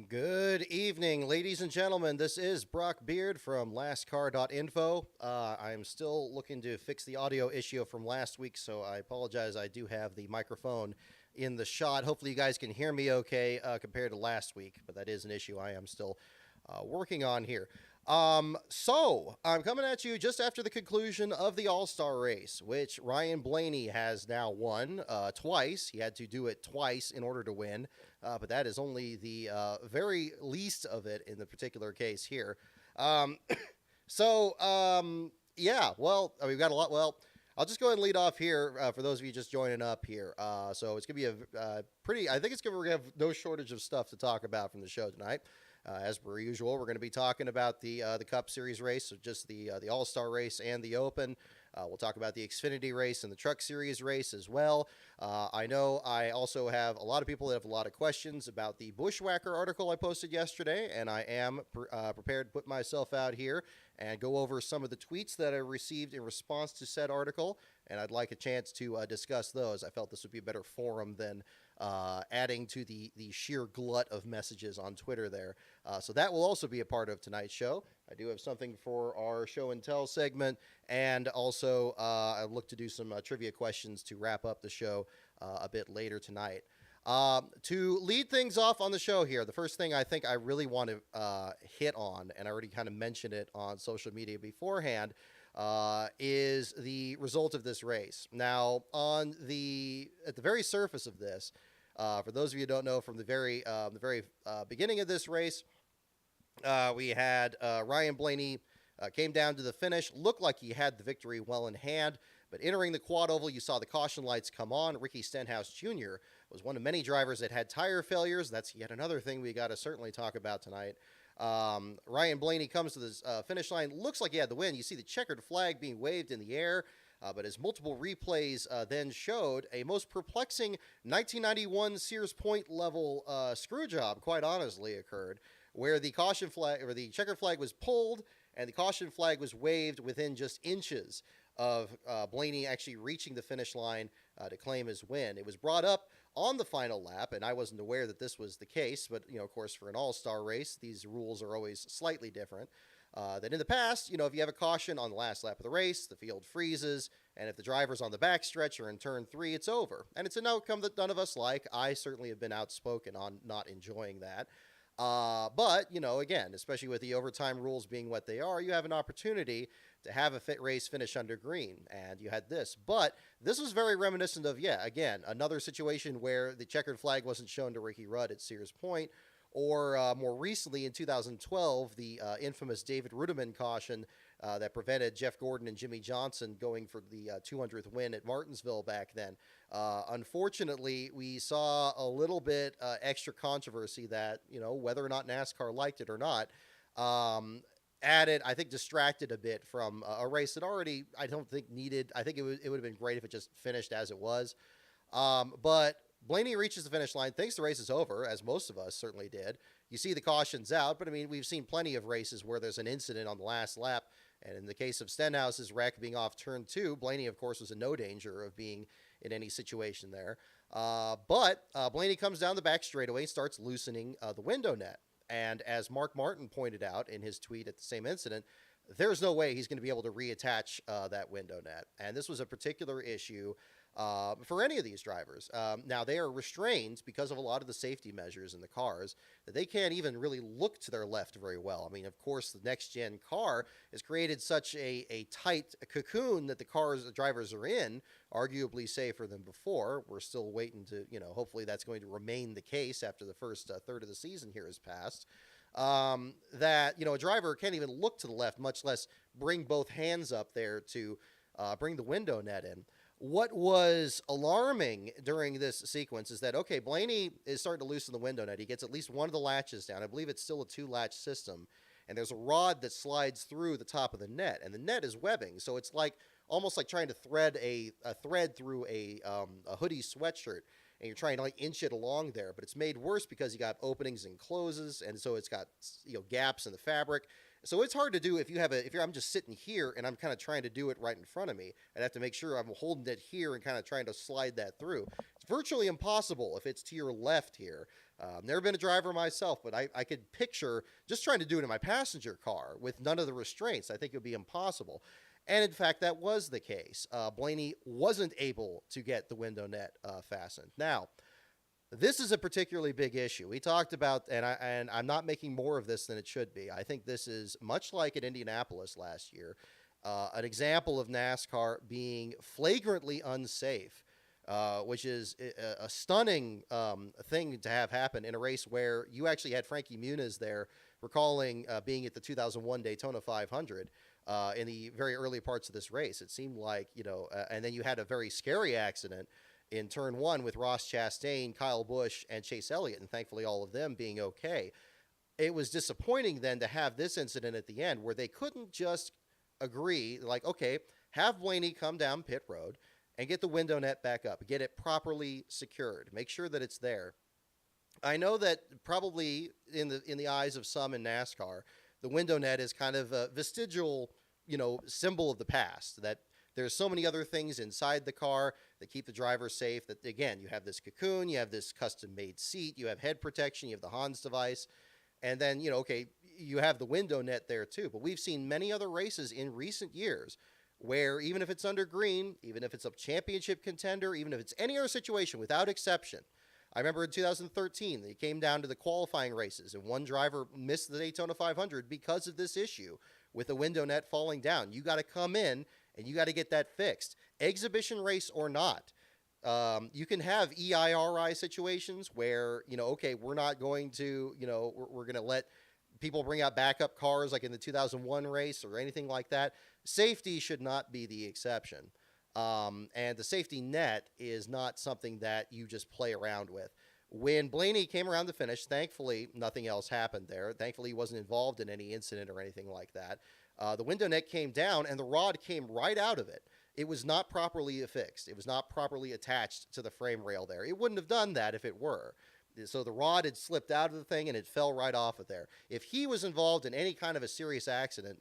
Good evening, ladies and gentlemen. This is Brock Beard from lastcar.info. I am still looking to fix the audio issue from last week, so I apologize. I do have the microphone in the shot. Hopefully, you guys can hear me okay compared to last week, but that is an issue I am still working on here. So I'm coming at you just after the conclusion of the All-Star race, which Ryan Blaney has now won twice. He had to do it twice in order to win, but that is only the very least of it in the particular case here. Um, yeah, well, we've got a lot. Well, I'll just go ahead and lead off here for those of you just joining up here. So it's going to be a pretty, I think it's going to have no shortage of stuff to talk about from the show tonight. As per usual, we're going to be talking about the Cup Series race, so just the All-Star race and the Open. We'll talk about the Xfinity race and the Truck Series race as well. I know I also have a lot of people that have a lot of questions about the Bushwhacker article I posted yesterday, and I am prepared to put myself out here and go over some of the tweets that I received in response to said article, and I'd like a chance to discuss those. I felt this would be a better forum than adding to the sheer glut of messages on Twitter there. So that will also be a part of tonight's show. I do have something for our show and tell segment, and also I look to do some trivia questions to wrap up the show a bit later tonight. To lead things off on the show here, the first thing I think I really want to hit on, and I already kind of mentioned it on social media beforehand, is the result of this race. Now, at the very surface of this, for those of you who don't know, from the very beginning of this race, we had Ryan Blaney came down to the finish, looked like he had the victory well in hand, but entering the quad oval, you saw the caution lights come on. Ricky Stenhouse Jr. was one of many drivers that had tire failures. That's yet another thing we got to certainly talk about tonight. Ryan Blaney comes to the finish line. Looks like he had the win. You see the checkered flag being waved in the air. But as multiple replays then showed, a most perplexing 1991 Sears Point level screw job, quite honestly, occurred, where the caution flag or the checkered flag was pulled and the caution flag was waved within just inches of Blaney actually reaching the finish line to claim his win. It was brought up on the final lap, and I wasn't aware that this was the case, but, of course, for an all-star race, these rules are always slightly different. That in the past, if you have a caution on the last lap of the race, the field freezes, and if the driver's on the backstretch or in turn 3, it's over. And it's an outcome that none of us like. I certainly have been outspoken on not enjoying that. But, again, especially with the overtime rules being what they are, you have an opportunity to have a fit race finish under green, and you had this. But this was very reminiscent of, again, another situation where the checkered flag wasn't shown to Ricky Rudd at Sears Point, or more recently in 2012, the infamous David Rudiman caution that prevented Jeff Gordon and Jimmy Johnson going for the 200th win at Martinsville back then. Unfortunately, we saw a little bit extra controversy that, whether or not NASCAR liked it or not, added, I think, distracted a bit from a race that already, I don't think needed. I think it would have been great if it just finished as it was. But Blaney reaches the finish line, thinks the race is over, as most of us certainly did. You see the cautions out, but I mean, we've seen plenty of races where there's an incident on the last lap. And in the case of Stenhouse's wreck being off turn 2, Blaney, of course, was in no danger of being in any situation there. But Blaney comes down the back straightaway, starts loosening the window net. And as Mark Martin pointed out in his tweet at the same incident, there's no way he's going to be able to reattach that window net. And this was a particular issue for any of these drivers. Now, they are restrained because of a lot of the safety measures in the cars that they can't even really look to their left very well. I mean, of course, the next-gen car has created such a tight cocoon that the drivers are in, arguably safer than before. We're still waiting to, hopefully that's going to remain the case after the first third of the season here has passed. That, a driver can't even look to the left, much less bring both hands up there to bring the window net in. What was alarming during this sequence is that, okay, Blaney is starting to loosen the window net. He gets at least one of the latches down. I believe it's still a 2-latch system. And there's a rod that slides through the top of the net. And the net is webbing. So it's almost like trying to thread a thread through a hoodie sweatshirt. And you're trying to inch it along there. But it's made worse because you got openings and closes. And so it's got gaps in the fabric. So it's hard to do if I'm just sitting here and I'm kind of trying to do it right in front of me. I'd have to make sure I'm holding it here and kind of trying to slide that through. It's virtually impossible if it's to your left here. Never been a driver myself, but I could picture just trying to do it in my passenger car with none of the restraints. I think it would be impossible. And in fact, that was the case. Blaney wasn't able to get the window net fastened. Now, this is a particularly big issue. We talked about, and I'm not making more of this than it should be. I think this is much like at Indianapolis last year, an example of NASCAR being flagrantly unsafe, which is a stunning thing to have happen in a race where you actually had Frankie Muniz there, recalling being at the 2001 Daytona 500 in the very early parts of this race. It seemed like, and then you had a very scary accident in turn one with Ross Chastain, Kyle Busch, and Chase Elliott, and thankfully all of them being okay. It was disappointing then to have this incident at the end where they couldn't just agree, like, okay, have Blaney come down pit road and get the window net back up, get it properly secured, make sure that it's there. I know that probably in the eyes of some in NASCAR, the window net is kind of a vestigial, symbol of the past, that there's so many other things inside the car that keep the driver safe, that, again, you have this cocoon, you have this custom-made seat, you have head protection, you have the Hans device, and then, you have the window net there too. But we've seen many other races in recent years where even if it's under green, even if it's a championship contender, even if it's any other situation, without exception, I remember in 2013, they came down to the qualifying races, and one driver missed the Daytona 500 because of this issue with the window net falling down. You got to come in and you got to get that fixed. Exhibition race or not, you can have EIRI situations where, okay, we're not going to, we're going to let people bring out backup cars like in the 2001 race or anything like that. Safety should not be the exception. And the safety net is not something that you just play around with. When Blaney came around to finish, thankfully, nothing else happened there. Thankfully, he wasn't involved in any incident or anything like that. The window net came down, and the rod came right out of it. It was not properly affixed. It was not properly attached to the frame rail there. It wouldn't have done that if it were. So the rod had slipped out of the thing, and it fell right off of there. If he was involved in any kind of a serious accident,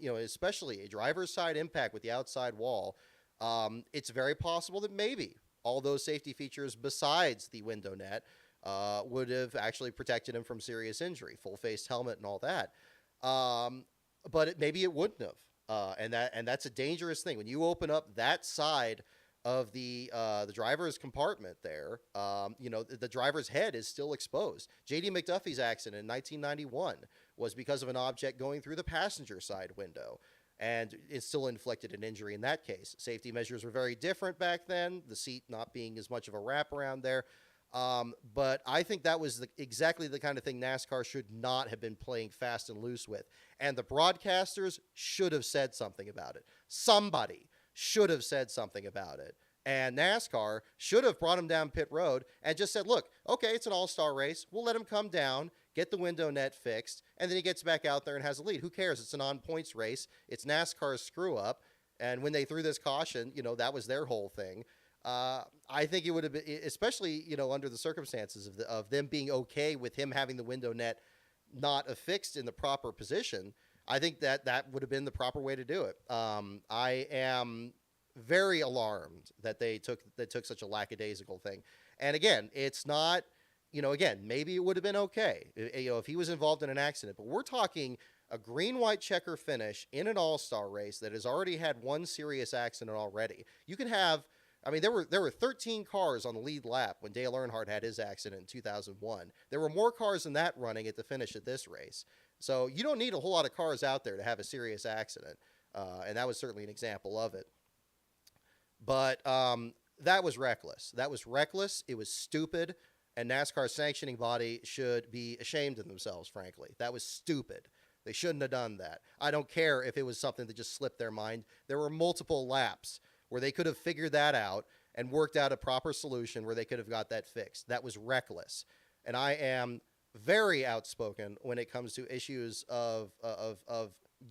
especially a driver's side impact with the outside wall, it's very possible that maybe all those safety features besides the window net would have actually protected him from serious injury, full-face helmet and all that. But maybe it wouldn't have. And that's a dangerous thing. When you open up that side of the driver's compartment there, the driver's head is still exposed. J.D. McDuffie's accident in 1991 was because of an object going through the passenger side window, and it still inflicted an injury in that case. Safety measures were very different back then, the seat not being as much of a wraparound there. But I think that was exactly the kind of thing NASCAR should not have been playing fast and loose with. And the broadcasters should have said something about it. Somebody should have said something about it. And NASCAR should have brought him down pit road and just said, look, okay, it's an all-star race. We'll let him come down, get the window net fixed, and then he gets back out there and has a lead. Who cares? It's an on-points race. It's NASCAR's screw-up. And when they threw this caution, that was their whole thing. I think it would have been, especially, under the circumstances of them being okay with him having the window net not affixed in the proper position, I think that would have been the proper way to do it. I am very alarmed that they took such a lackadaisical thing. And again, it's not, maybe it would have been okay, if he was involved in an accident, but we're talking a green-white checker finish in an all-star race that has already had one serious accident already. You can have, there were 13 cars on the lead lap when Dale Earnhardt had his accident in 2001. There were more cars than that running at the finish of this race. So you don't need a whole lot of cars out there to have a serious accident. And that was certainly an example of it. But that was reckless. That was reckless. It was stupid. And NASCAR's sanctioning body should be ashamed of themselves, frankly. That was stupid. They shouldn't have done that. I don't care if it was something that just slipped their mind. There were multiple laps where they could have figured that out and worked out a proper solution where they could have got that fixed. That was reckless. And I am very outspoken when it comes to issues of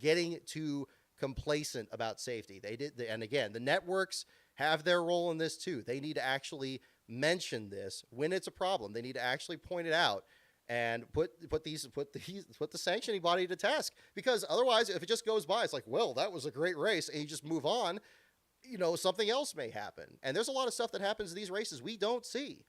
getting too complacent about safety. And again, the networks have their role in this too. They need to actually mention this when it's a problem. They need to actually point it out and put the sanctioning body to task. Because otherwise, if it just goes by, it's like, well, that was a great race, and you just move on. something else may happen. And there's a lot of stuff that happens in these races we don't see.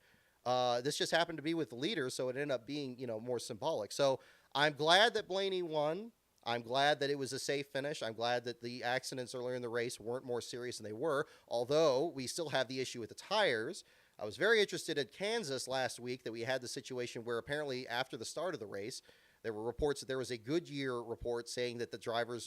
This just happened to be with the leader, so it ended up being, more symbolic. So I'm glad that Blaney won. I'm glad that it was a safe finish. I'm glad that the accidents earlier in the race weren't more serious than they were, although we still have the issue with the tires. I was very interested in Kansas last week that we had the situation where apparently after the start of the race, there were reports that there was a Goodyear report saying that the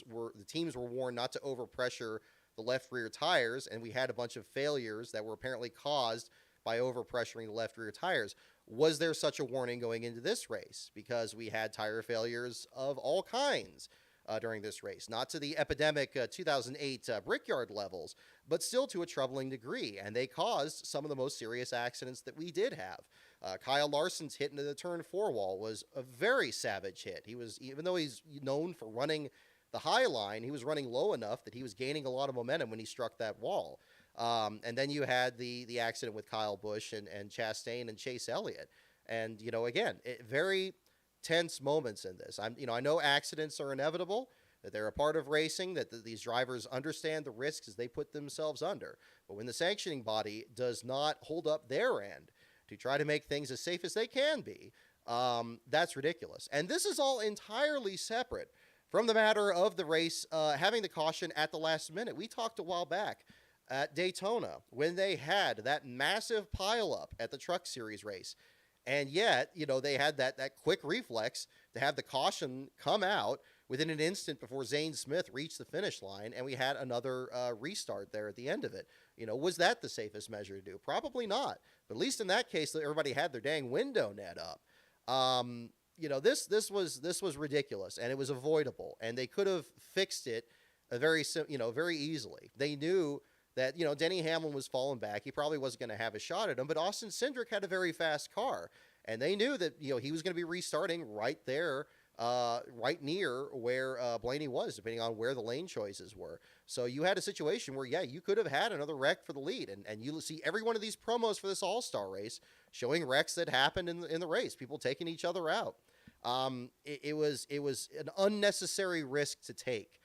teams were warned not to overpressure the left rear tires, and we had a bunch of failures that were apparently caused by overpressuring the left rear tires. Was there such a warning going into this race? Because we had tire failures of all kinds during this race, not to the epidemic 2008 Brickyard levels, but still to a troubling degree, and they caused some of the most serious accidents that we did have. Kyle Larson's hit into the turn 4 wall was a very savage hit. He was, even though he's known for running the high line, he was running low enough that he was gaining a lot of momentum when he struck that wall. And then you had the accident with Kyle Busch and Chastain and Chase Elliott. And, again, very tense moments in this. I know accidents are inevitable, that they're a part of racing, that these drivers understand the risks as they put themselves under. But when the sanctioning body does not hold up their end to try to make things as safe as they can be, that's ridiculous. And this is all entirely separate from the matter of the race having the caution at the last minute. We talked a while back at Daytona when they had that massive pileup at the Truck Series race. And yet, they had that quick reflex to have the caution come out within an instant before Zane Smith reached the finish line, and we had another restart there at the end of it. Was that the safest measure to do? Probably not. But at least in that case, everybody had their dang window net up. This was ridiculous, and it was avoidable, and they could have fixed it very easily. They knew that, Denny Hamlin was falling back. He probably wasn't going to have a shot at him, but Austin Cindric had a very fast car, and they knew that, he was going to be restarting right there, right near where Blaney was, depending on where the lane choices were. So you had a situation where, you could have had another wreck for the lead, and you see every one of these promos for this All-Star race showing wrecks that happened in the race, people taking each other out. It was an unnecessary risk to take.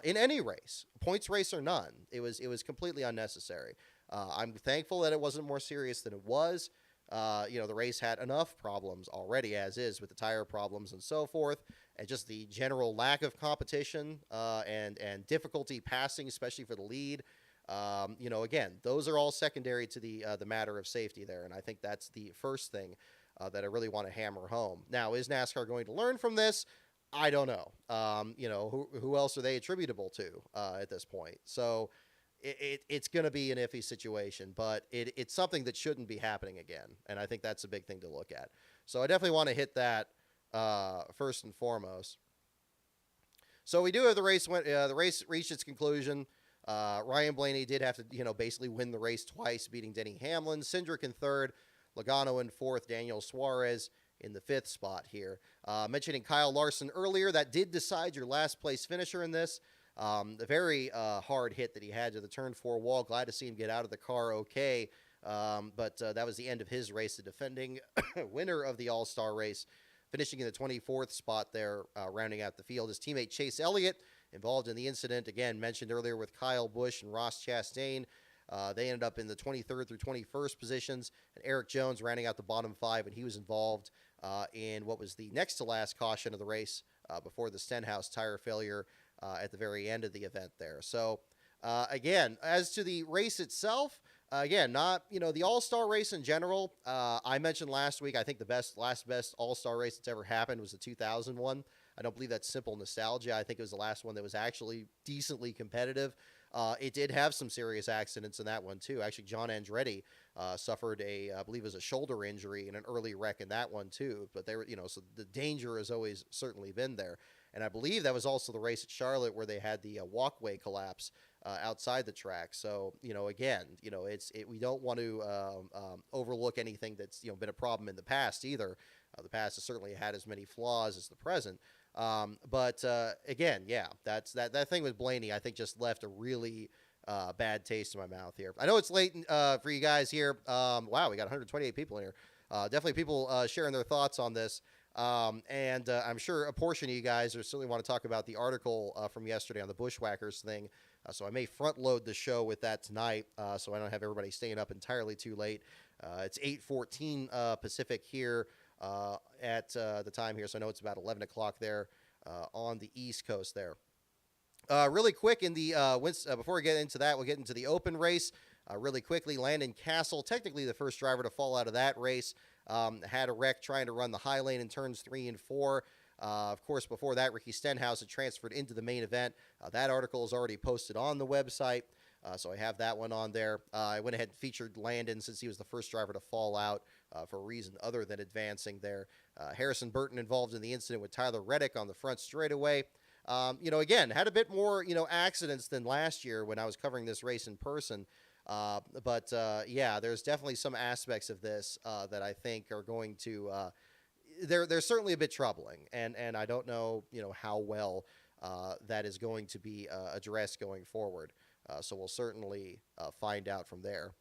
In any race, points race or none, it was completely unnecessary. I'm thankful that it wasn't more serious than it was. The race had enough problems already as is with the tire problems and so forth, and just the general lack of competition and difficulty passing, especially for the lead. Again, those are all secondary to the matter of safety there, and I think that's the first thing that I really want to hammer home. Now, is NASCAR going to learn from this? I don't know. Who else are they attributable to at this point? So it's going to be an iffy situation, but it's something that shouldn't be happening again. And I think that's a big thing to look at. So I definitely want to hit that first and foremost. So we do have the race. The race reached its conclusion. Ryan Blaney did have to, basically win the race twice, beating Denny Hamlin. Cindric in third, Logano in fourth, Daniel Suarez in the fifth spot here. Mentioning Kyle Larson earlier, that did decide your last place finisher in this. A very hard hit that he had to the turn 4 wall. Glad to see him get out of the car okay. But that was the end of his race. The defending winner of the All-Star race, finishing in the 24th spot there, rounding out the field. His teammate Chase Elliott, involved in the incident, again, mentioned earlier with Kyle Busch and Ross Chastain. They ended up in the 23rd through 21st positions, and Eric Jones rounding out the bottom 5, and he was involved in what was the next to last caution of the race before the Stenhouse tire failure at the very end of the event there. So, again, as to the race itself, again, not, the All-Star race in general, I mentioned last week, I think the last best All-Star race that's ever happened was the 2001. I don't believe that's simple nostalgia. I think it was the last one that was actually decently competitive. It did have some serious accidents in that one, too. Actually, John Andretti suffered I believe it was a shoulder injury in an early wreck in that one, too. But they were, so the danger has always certainly been there. And I believe that was also the race at Charlotte where they had the walkway collapse outside the track. So, again, we don't want to overlook anything that's, been a problem in the past either. The past has certainly had as many flaws as the present. But again, that's that thing with Blaney, I think, just left a really bad taste in my mouth here. I know it's late for you guys here. Wow, we got 128 people in here. Definitely people sharing their thoughts on this. And I'm sure a portion of you guys certainly want to talk about the article from yesterday on the Bushwhackers thing So I may front load the show with that tonight, so I don't have everybody staying up entirely too late. It's 8:14 Pacific here at the time here, so I know it's about 11 o'clock there on the East Coast there. Really quick in the before we get into that, we'll get into the open race really quickly. Landon Castle, technically the first driver to fall out of that race, had a wreck trying to run the high lane in turns 3 and 4. Of course, before that, Ricky Stenhouse had transferred into the main event. That article is already posted on the website, so I have that one on there. I went ahead and featured Landon since he was the first driver to fall out for a reason other than advancing there. Harrison Burton involved in the incident with Tyler Reddick on the front straightaway. Again, had a bit more, accidents than last year when I was covering this race in person. But there's definitely some aspects of this that I think are going to they're certainly a bit troubling, and I don't know how well that is going to be addressed going forward. So we'll certainly find out from there.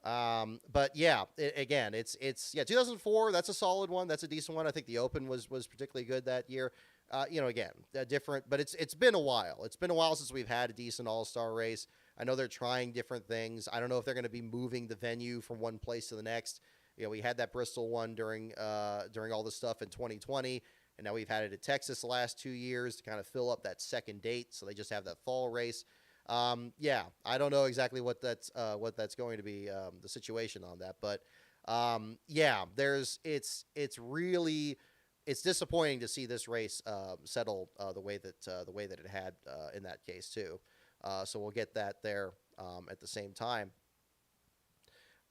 But yeah, again, it's 2004. That's a solid one. That's a decent one. I think the Open was particularly good that year. Again, different, but it's been a while. It's been a while since we've had a decent all-star race. I know they're trying different things. I don't know if they're going to be moving the venue from one place to the next. We had that Bristol one during all the stuff in 2020, and now we've had it at Texas the last 2 years to kind of fill up that second date. So they just have that fall race. I don't know exactly what that's going to be the situation on that, but it's disappointing to see this race settle the way that it had in that case too. So we'll get that there at the same time.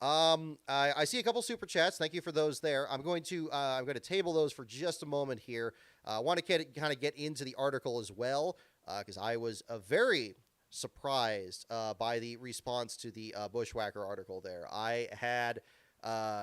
I see a couple super chats. Thank you for those there. I'm going to table those for just a moment here. I want to kind of get into the article as well because I was very surprised by the response to the Bushwhacker article there. I had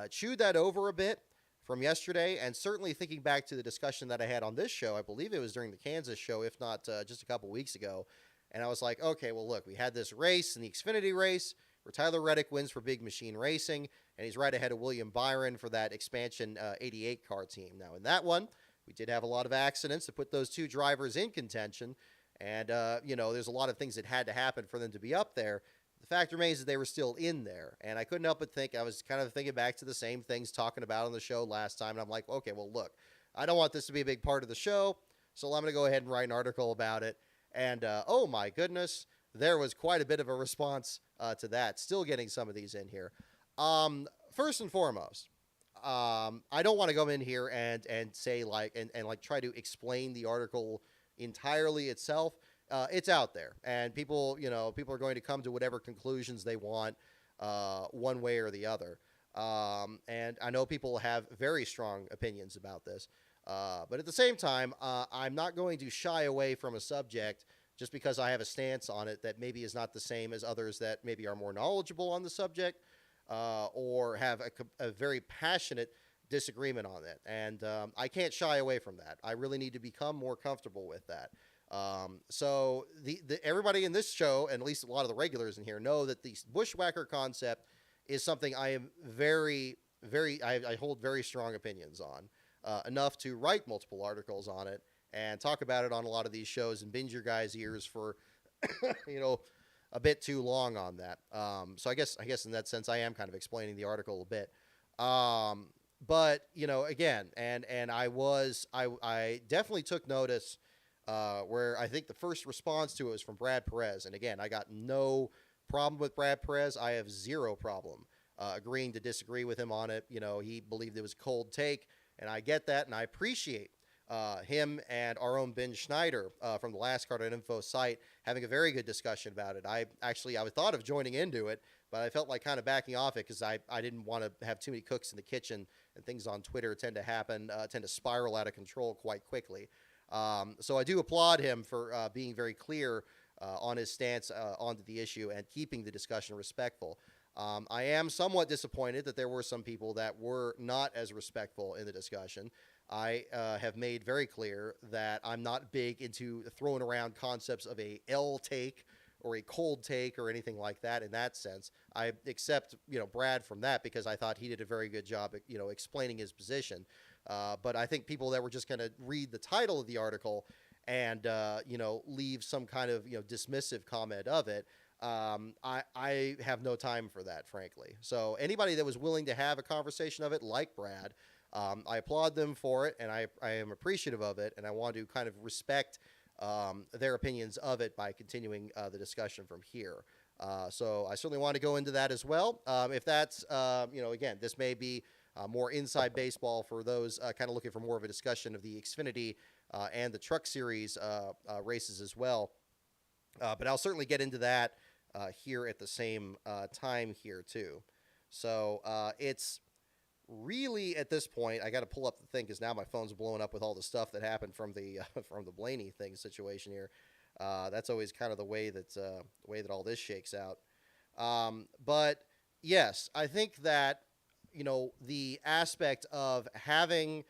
chewed that over a bit from yesterday, and certainly thinking back to the discussion that I had on this show, I believe it was during the Kansas show, if not just a couple weeks ago. And I was like, okay, well, look, we had this race in the Xfinity race where Tyler Reddick wins for Big Machine Racing, and he's right ahead of William Byron for that expansion 88 car team. Now, in that one, we did have a lot of accidents to put those two drivers in contention, and, there's a lot of things that had to happen for them to be up there. The fact remains that they were still in there, and I couldn't help but think, I was kind of thinking back to the same things talking about on the show last time, and I'm like, okay, well, look, I don't want this to be a big part of the show, so I'm going to go ahead and write an article about it. And, oh my goodness, there was quite a bit of a response to that. Still getting some of these in here. First and foremost, I don't want to go in here and say and try to explain the article entirely itself. It's out there, and people are going to come to whatever conclusions they want, one way or the other. And I know people have very strong opinions about this. But at the same time, I'm not going to shy away from a subject just because I have a stance on it that maybe is not the same as others that maybe are more knowledgeable on the subject or have a very passionate disagreement on it. And I can't shy away from that. I really need to become more comfortable with that. So everybody in this show, and at least a lot of the regulars in here, know that the Bushwhacker concept is something I am I hold very strong opinions on. Enough to write multiple articles on it and talk about it on a lot of these shows and binge your guys' ears for, a bit too long on that. So I guess in that sense, I am kind of explaining the article a bit. But again, and I definitely took notice where I think the first response to it was from Brad Perez. And again, I got no problem with Brad Perez. I have zero problem agreeing to disagree with him on it. He believed it was a cold take. And I get that, and I appreciate him and our own Ben Schneider from the Last Card Info site having a very good discussion about it. I thought of joining into it, but I felt like kind of backing off it because I didn't want to have too many cooks in the kitchen, and things on Twitter tend to spiral out of control quite quickly. So I do applaud him for being very clear on his stance onto the issue and keeping the discussion respectful. I am somewhat disappointed that there were some people that were not as respectful in the discussion. I have made very clear that I'm not big into throwing around concepts of a L take or a cold take or anything like that in that sense. I accept, Brad from that because I thought he did a very good job at, explaining his position. But I think people that were just going to read the title of the article and leave some kind of dismissive comment of it. I have no time for that, frankly. So anybody that was willing to have a conversation of it, like Brad, I applaud them for it, and I am appreciative of it, and I want to kind of respect their opinions of it by continuing the discussion from here. So I certainly want to go into that as well. If that's, again, this may be more inside baseball for those kind of looking for more of a discussion of the Xfinity and the Truck Series races as well. But I'll certainly get into that here at the same time here too. So it's really at this point, I got to pull up the thing because now my phone's blowing up with all the stuff that happened from the from the Blaney thing situation here. That's always kind of the way that all this shakes out. But yes, I think that the aspect of having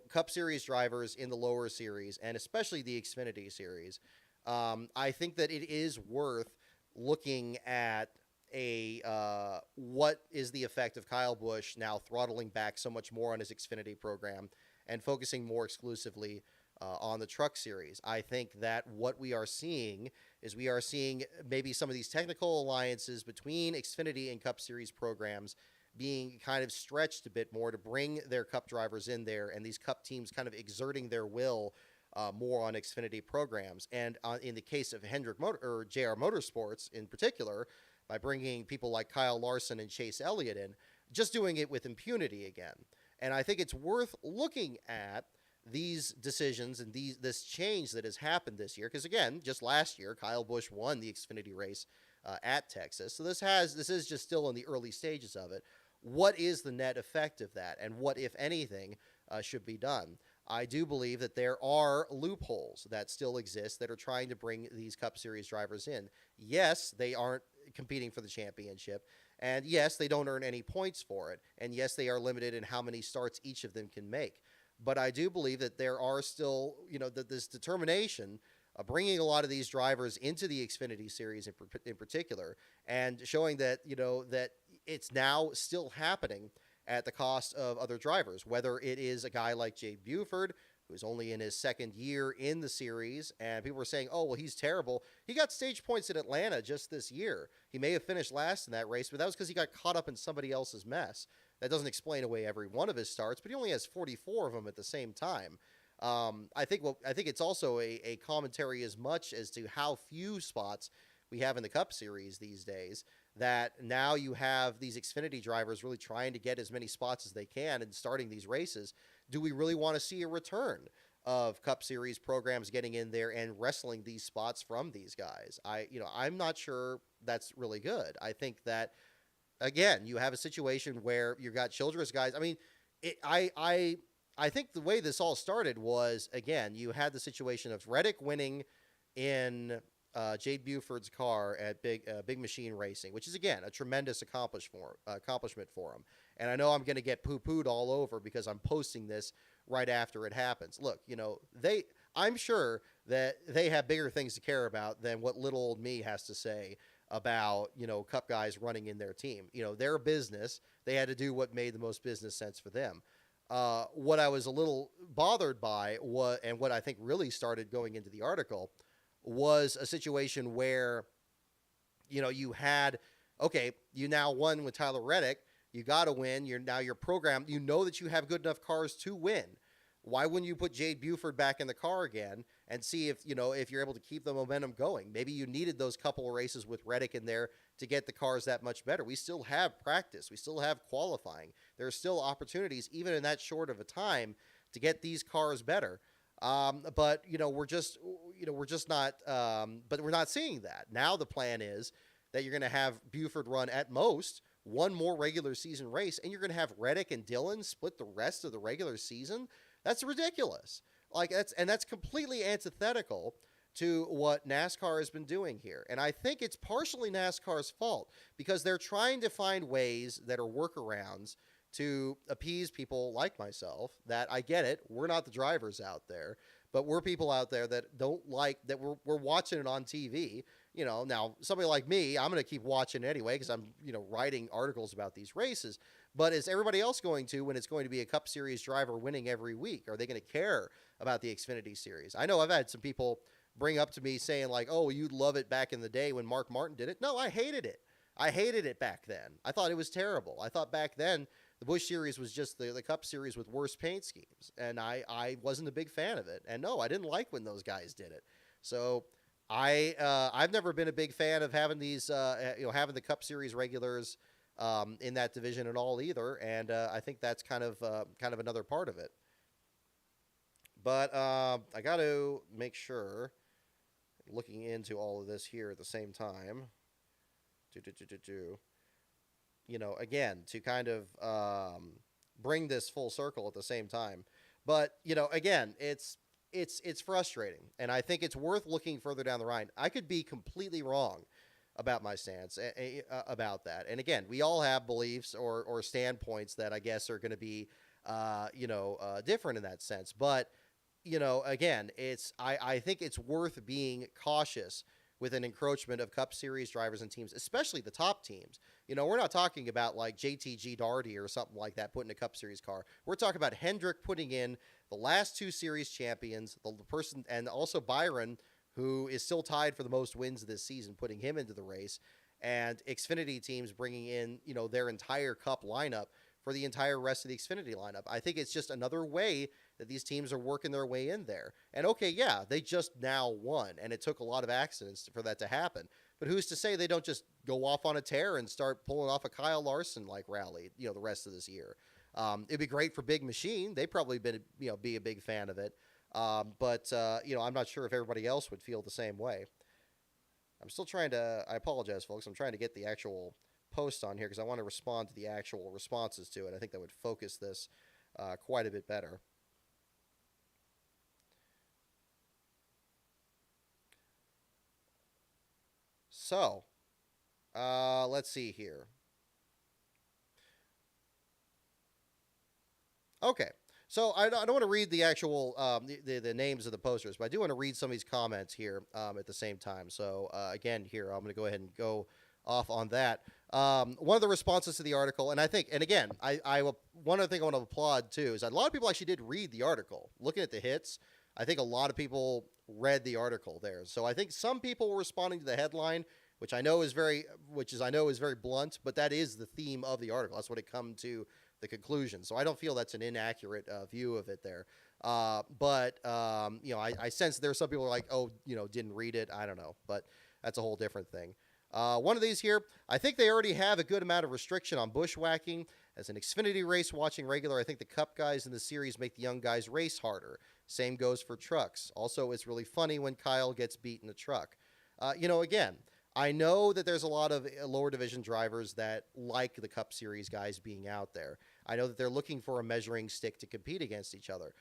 Cup Series drivers in the lower series and especially the Xfinity series, I think that it is worth looking at what is the effect of Kyle Busch now throttling back so much more on his Xfinity program and focusing more exclusively on the Truck Series. I think that what we are seeing is maybe some of these technical alliances between Xfinity and Cup Series programs being kind of stretched a bit more to bring their Cup drivers in there, and these Cup teams kind of exerting their will more on Xfinity programs. And in the case of JR Motorsports in particular, by bringing people like Kyle Larson and Chase Elliott in, just doing it with impunity again. And I think it's worth looking at these decisions and this change that has happened this year. Because again, just last year, Kyle Busch won the Xfinity race at Texas. So this is just still in the early stages of it. What is the net effect of that? And what, if anything, should be done? I do believe that there are loopholes that still exist that are trying to bring these Cup Series drivers in. Yes, they aren't competing for the championship. And yes, they don't earn any points for it. And yes, they are limited in how many starts each of them can make. But I do believe that there are still, this determination of bringing a lot of these drivers into the Xfinity series in particular, and showing that, that it's now still happening at the cost of other drivers, whether it is a guy like Jay Buford, who's only in his second year in the series, and people were saying, oh, well, he's terrible. He got stage points at Atlanta just this year. He may have finished last in that race, but that was because he got caught up in somebody else's mess. That doesn't explain away every one of his starts, but he only has 44 of them at the same time. I think it's also a commentary as much as to how few spots we have in the Cup Series these days, that now you have these Xfinity drivers really trying to get as many spots as they can and starting these races. Do we really want to see a return of Cup Series programs getting in there and wrestling these spots from these guys? I'm not sure that's really good. I think that, again, you have a situation where you've got Childress guys. I mean, I think the way this all started was, again, you had the situation of Reddick winning in Jade Buford's car at Big Machine Racing, which is, again, a tremendous accomplishment for him. And I know I'm going to get poo-pooed all over because I'm posting this right after it happens. Look, I'm sure that they have bigger things to care about than what little old me has to say about, Cup guys running in their team. Their business, they had to do what made the most business sense for them. What I was a little bothered by and what I think really started going into the article was a situation where, you had, okay, you now won with Tyler Reddick. You got to win. Your program, that you have good enough cars to win. Why wouldn't you put Jade Buford back in the car again and see if you're able to keep the momentum going? Maybe you needed those couple of races with Reddick in there to get the cars that much better. We still have practice. We still have qualifying. There are still opportunities, even in that short of a time, to get these cars better. But we're just not. But we're not seeing that. Now the plan is that you're going to have Buford run at most one more regular season race, and you're going to have Reddick and Dillon split the rest of the regular season. That's ridiculous. That's completely antithetical to what NASCAR has been doing here. And I think it's partially NASCAR's fault because they're trying to find ways that are workarounds to appease people like myself. That I get it. We're not the drivers out there, but we're people out there that don't like that we're watching it on TV. Now somebody like me, I'm going to keep watching it anyway because I'm, writing articles about these races. But is everybody else going to when it's going to be a Cup Series driver winning every week? Are they going to care about the Xfinity Series? I know I've had some people bring up to me saying like, oh, you'd love it back in the day when Mark Martin did it. No, I hated it. I hated it back then. I thought it was terrible. I thought back then the Busch Series was just the Cup Series with worse paint schemes, and I wasn't a big fan of it. And no, I didn't like when those guys did it. So I've never been a big fan of having these having the Cup Series regulars in that division at all either. And I think that's kind of another part of it. But I got to make sure, looking into all of this here at the same time, again, to kind of bring this full circle at the same time. But, again, it's frustrating, and I think it's worth looking further down the line. I could be completely wrong about my stance about that. And again, we all have beliefs or standpoints that I guess are going to be, different in that sense. But, again, I think it's worth being cautious with an encroachment of Cup Series drivers and teams, especially the top teams. We're not talking about like JTG Darty or something like that putting a Cup Series car. We're talking about Hendrick putting in the last 2 series champions, the person, and also Byron, who is still tied for the most wins this season, putting him into the race, and Xfinity teams bringing in, their entire Cup lineup for the entire rest of the Xfinity lineup. I think it's just another way that these teams are working their way in there. And okay, yeah, they just now won, and it took a lot of accidents for that to happen. But who's to say they don't just go off on a tear and start pulling off a Kyle Larson-like rally, the rest of this year? It'd be great for Big Machine. They'd probably be a big fan of it. But I'm not sure if everybody else would feel the same way. I'm still trying to, I apologize, folks. I'm trying to get the actual post on here because I want to respond to the actual responses to it. I think that would focus this quite a bit better. So, let's see here. Okay. So I don't want to read the actual the names of the posters, but I do want to read some of these comments here at the same time. So again, here I'm going to go ahead and go off on that. One of the responses to the article, and I think, and again, one other thing I want to applaud too is that a lot of people actually did read the article. Looking at the hits, I think a lot of people read the article there. So I think some people were responding to the headline, which I know is very blunt, but that is the theme of the article. That's what it come to the conclusion. So I don't feel that's an inaccurate view of it there. But I sense there are some people who are like, oh, didn't read it. I don't know, but that's a whole different thing. One of these here, I think they already have a good amount of restriction on bushwhacking. As an Xfinity race watching regular, I think the Cup guys in the series make the young guys race harder. Same goes for trucks. Also, it's really funny when Kyle gets beat in a truck. Again, I know that there's a lot of lower division drivers that like the Cup Series guys being out there. I know that they're looking for a measuring stick to compete against each other.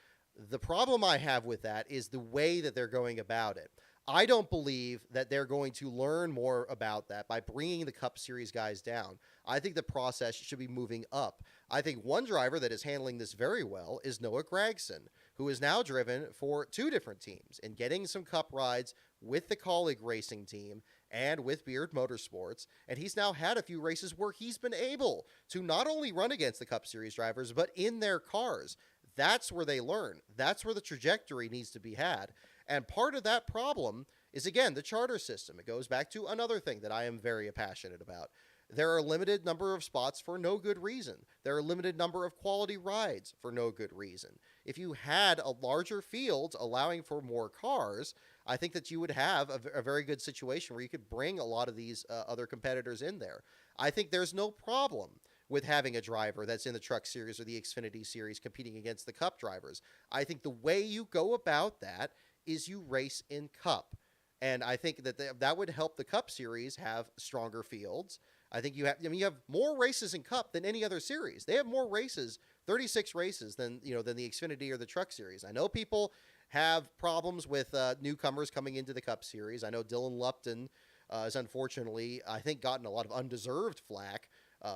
The problem I have with that is the way that they're going about it. I don't believe that they're going to learn more about that by bringing the Cup Series guys down. I think the process should be moving up. I think one driver that is handling this very well is Noah Gragson, who is now driven for 2 different teams and getting some Cup rides with the Kaulig racing team and with Beard Motorsports. And he's now had a few races where he's been able to not only run against the Cup Series drivers, but in their cars. That's where they learn. That's where the trajectory needs to be had. And part of that problem is, again, the charter system. It goes back to another thing that I am very passionate about. There are a limited number of spots for no good reason. There are a limited number of quality rides for no good reason. If you had a larger field allowing for more cars, I think that you would have a very good situation where you could bring a lot of these other competitors in there. I think there's no problem with having a driver that's in the Truck Series or the Xfinity Series competing against the Cup drivers. I think the way you go about that is you race in Cup. And I think that that would help the Cup Series have stronger fields. I think you have more races in Cup than any other series. They have more races, 36 races than the Xfinity or the Truck Series. I know people have problems with newcomers coming into the Cup Series. I know Dylan Lupton has unfortunately, I think, gotten a lot of undeserved flack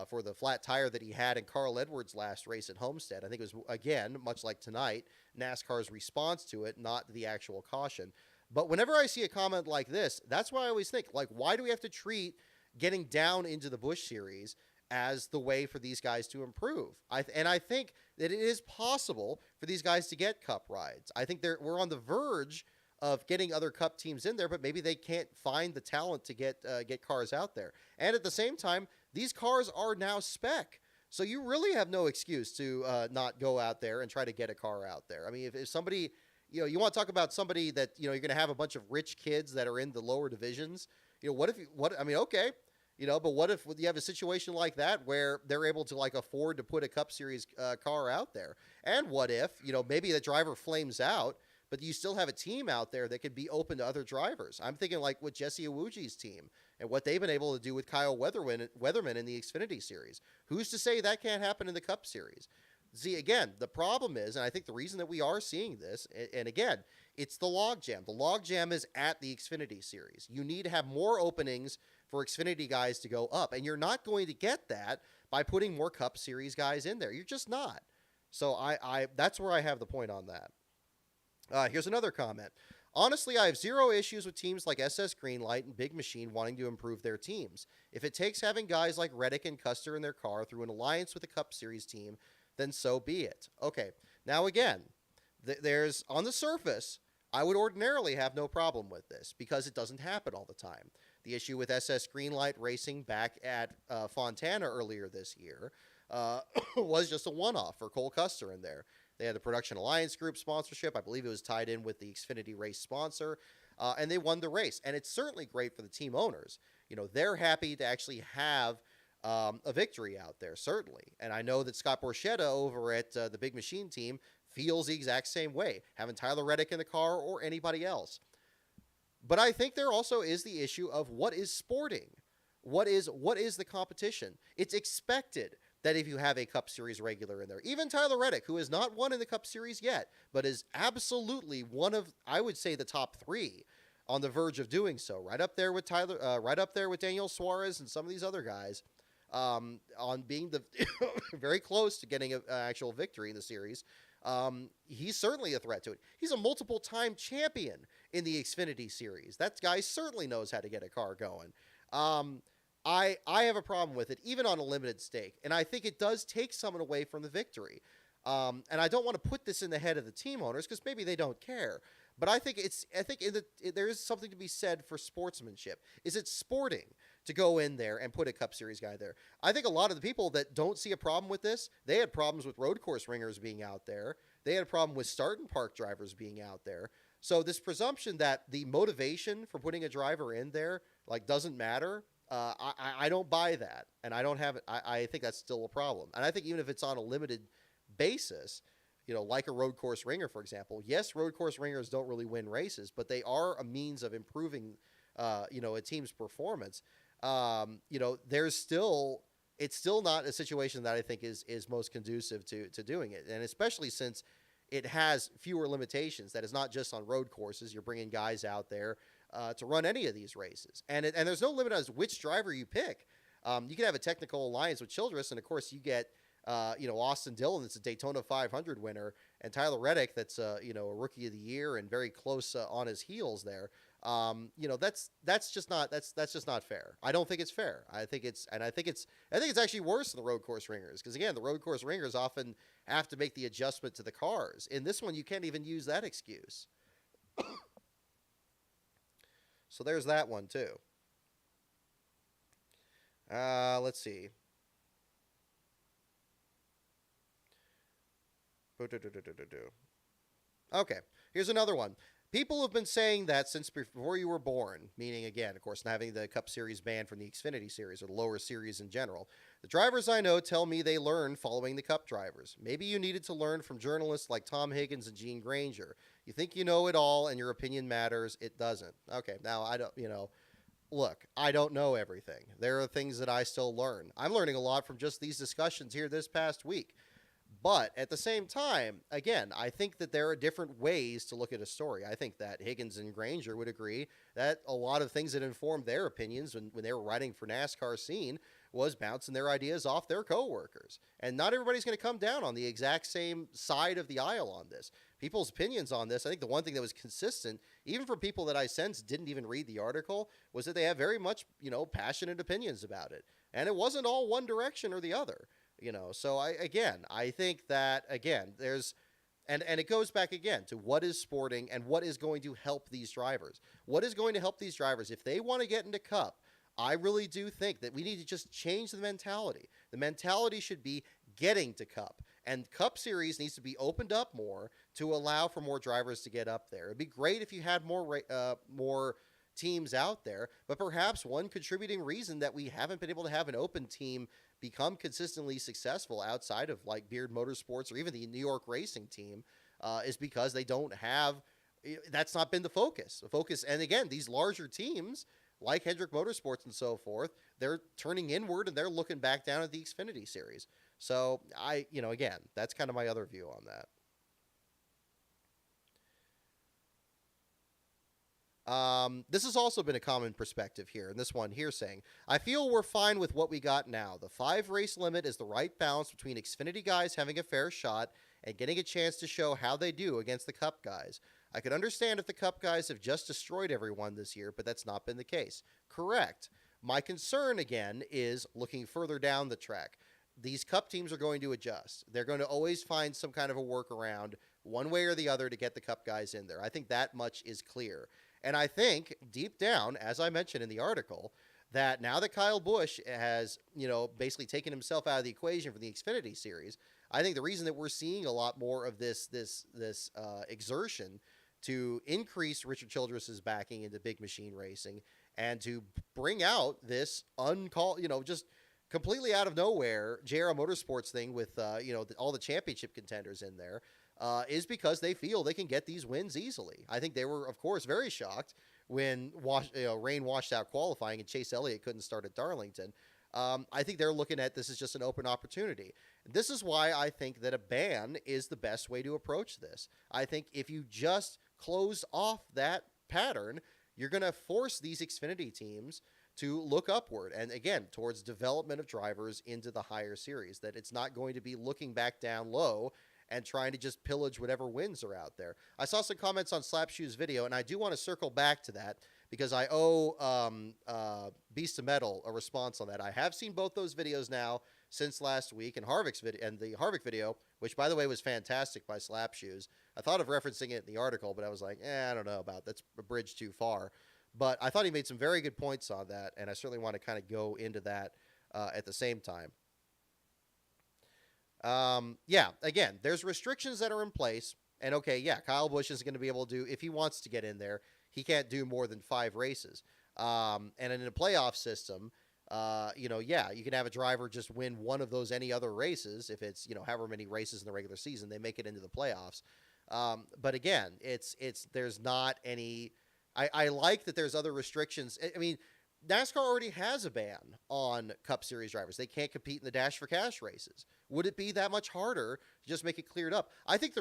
for the flat tire that he had in Carl Edwards' last race at Homestead. I think it was, again, much like tonight, NASCAR's response to it, not the actual caution. But whenever I see a comment like this, that's why I always think, like, why do we have to treat getting down into the Busch Series as the way for these guys to improve. And I think that it is possible for these guys to get Cup rides. I think we're on the verge of getting other Cup teams in there, but maybe they can't find the talent to get cars out there. And at the same time, these cars are now spec. So you really have no excuse to not go out there and try to get a car out there. I mean, if somebody, you want to talk about somebody that, you're going to have a bunch of rich kids that are in the lower divisions, okay, but what if you have a situation like that where they're able to like afford to put a Cup Series car out there? And what if, maybe the driver flames out, but you still have a team out there that could be open to other drivers? I'm thinking like with Jesse Iwuji's team and what they've been able to do with Kyle Weatherman in the Xfinity Series. Who's to say that can't happen in the Cup Series? See, again, the problem is, and I think the reason that we are seeing this, and again, it's the logjam. The logjam is at the Xfinity Series. You need to have more openings for Xfinity guys to go up, and you're not going to get that by putting more Cup Series guys in there. You're just not. So I that's where I have the point on that. Here's another comment. Honestly, I have zero issues with teams like SS Greenlight and Big Machine wanting to improve their teams. If it takes having guys like Reddick and Custer in their car through an alliance with a Cup Series team, then so be it. Okay, now again, there's on the surface, I would ordinarily have no problem with this because it doesn't happen all the time. The issue with SS Greenlight racing back at Fontana earlier this year was just a one-off for Cole Custer in there. They had the Production Alliance Group sponsorship. I believe it was tied in with the Xfinity race sponsor, and they won the race. And it's certainly great for the team owners. They're happy to actually have a victory out there, certainly. And I know that Scott Borchetta over at the Big Machine team feels the exact same way, having Tyler Reddick in the car or anybody else. But I think there also is the issue of what is sporting. What is the competition? It's expected that if you have a Cup Series regular in there, even Tyler Reddick, who has not won in the Cup Series yet, but is absolutely one of, I would say, the top three on the verge of doing so, right up there with right up there with Daniel Suarez and some of these other guys, on being the very close to getting an actual victory in the series. He's certainly a threat to it. He's a multiple-time champion in the Xfinity Series. That guy certainly knows how to get a car going. I have a problem with it, even on a limited stake, and I think it does take someone away from the victory. And I don't want to put this in the head of the team owners because maybe they don't care. But I think there is something to be said for sportsmanship. Is it sporting to go in there and put a Cup Series guy there? I think a lot of the people that don't see a problem with this, they had problems with road course ringers being out there. They had a problem with start and park drivers being out there. So this presumption that the motivation for putting a driver in there doesn't matter, I don't buy that, and I don't have it. I think that's still a problem. And I think even if it's on a limited basis, like a road course ringer, for example, yes, road course ringers don't really win races, but they are a means of improving, a team's performance. It's still not a situation that I think is most conducive to doing it. And especially since it has fewer limitations, that is not just on road courses. You're bringing guys out there to run any of these races. And there's no limit as which driver you pick. You can have a technical alliance with Childress, and of course you get, Austin Dillon, that's a Daytona 500 winner, and Tyler Reddick, that's a rookie of the year and very close on his heels there. That's just not fair. I don't think it's fair. I think it's actually worse than the road course ringers, because again, the road course ringers often have to make the adjustment to the cars. In this one, you can't even use that excuse. So there's that one too. Let's see. Okay, here's another one. People have been saying that since before you were born, meaning, again, of course, not having the Cup Series banned from the Xfinity Series or the lower series in general. The drivers I know tell me they learn following the Cup drivers. Maybe you needed to learn from journalists like Tom Higgins and Gene Granger. You think you know it all and your opinion matters. It doesn't. Okay, now I don't, look, I don't know everything. There are things that I still learn. I'm learning a lot from just these discussions here this past week. But at the same time, again, I think that there are different ways to look at a story. I think that Higgins and Granger would agree that a lot of things that informed their opinions when they were writing for NASCAR Scene was bouncing their ideas off their coworkers. And not everybody's going to come down on the exact same side of the aisle on this. people's opinions on this, I think the one thing that was consistent, even for people that I sense didn't even read the article, was that they have very much, passionate opinions about it. And it wasn't all one direction or the other, So I think that, again, there's, and it goes back again to what is sporting and what is going to help these drivers. What is going to help these drivers if they want to get into Cup? I really do think that we need to just change the mentality. The mentality should be getting to Cup. And Cup Series needs to be opened up more to allow for more drivers to get up there. It'd be great if you had more teams out there, but perhaps one contributing reason that we haven't been able to have an open team become consistently successful outside of like Beard Motorsports or even the New York Racing Team is because they don't have. That's not been the focus. The focus, and again, these larger teams like Hendrick Motorsports and so forth, they're turning inward and they're looking back down at the Xfinity Series. So again, that's kind of my other view on that. This has also been a common perspective here, and this one here saying, I feel we're fine with what we got now. The 5 race limit is the right balance between Xfinity guys having a fair shot and getting a chance to show how they do against the Cup guys. I could understand if the Cup guys have just destroyed everyone this year, but that's not been the case. Correct. My concern, again, is looking further down the track. These Cup teams are going to adjust. They're going to always find some kind of a workaround, one way or the other, to get the Cup guys in there. I think that much is clear. And I think, deep down, as I mentioned in the article, that now that Kyle Busch has, basically taken himself out of the equation for the Xfinity Series, I think the reason that we're seeing a lot more of this exertion to increase Richard Childress's backing into big machine racing and to bring out this just completely out of nowhere JR Motorsports thing with all the championship contenders in there is because they feel they can get these wins easily. I think they were, of course, very shocked when rain washed out qualifying and Chase Elliott couldn't start at Darlington. I think they're looking at this as just an open opportunity. This is why I think that a ban is the best way to approach this. I think if you just close off that pattern, you're going to force these Xfinity teams to look upward and, again, towards development of drivers into the higher series, that it's not going to be looking back down low and trying to just pillage whatever wins are out there. I saw some comments on Slapshoe's video, and I do want to circle back to that because I owe Beast of Metal a response on that. I have seen both those videos now since last week, and Harvick's video, and the Harvick video, which, by the way, was fantastic by Slapshoes. I thought of referencing it in the article, but I was like, I don't know about that's a bridge too far. But I thought he made some very good points on that, and I certainly want to kind of go into that at the same time. Again, there's restrictions that are in place, and Kyle Busch is going to be able to do, if he wants to get in there, he can't do more than 5 races. And in a playoff system, you can have a driver just win one of those any other races. If it's, however many races in the regular season, they make it into the playoffs. But again, there's not any, I like that there's other restrictions. I mean, NASCAR already has a ban on Cup Series drivers. They can't compete in the Dash for Cash races. Would it be that much harder to just make it cleared up? I think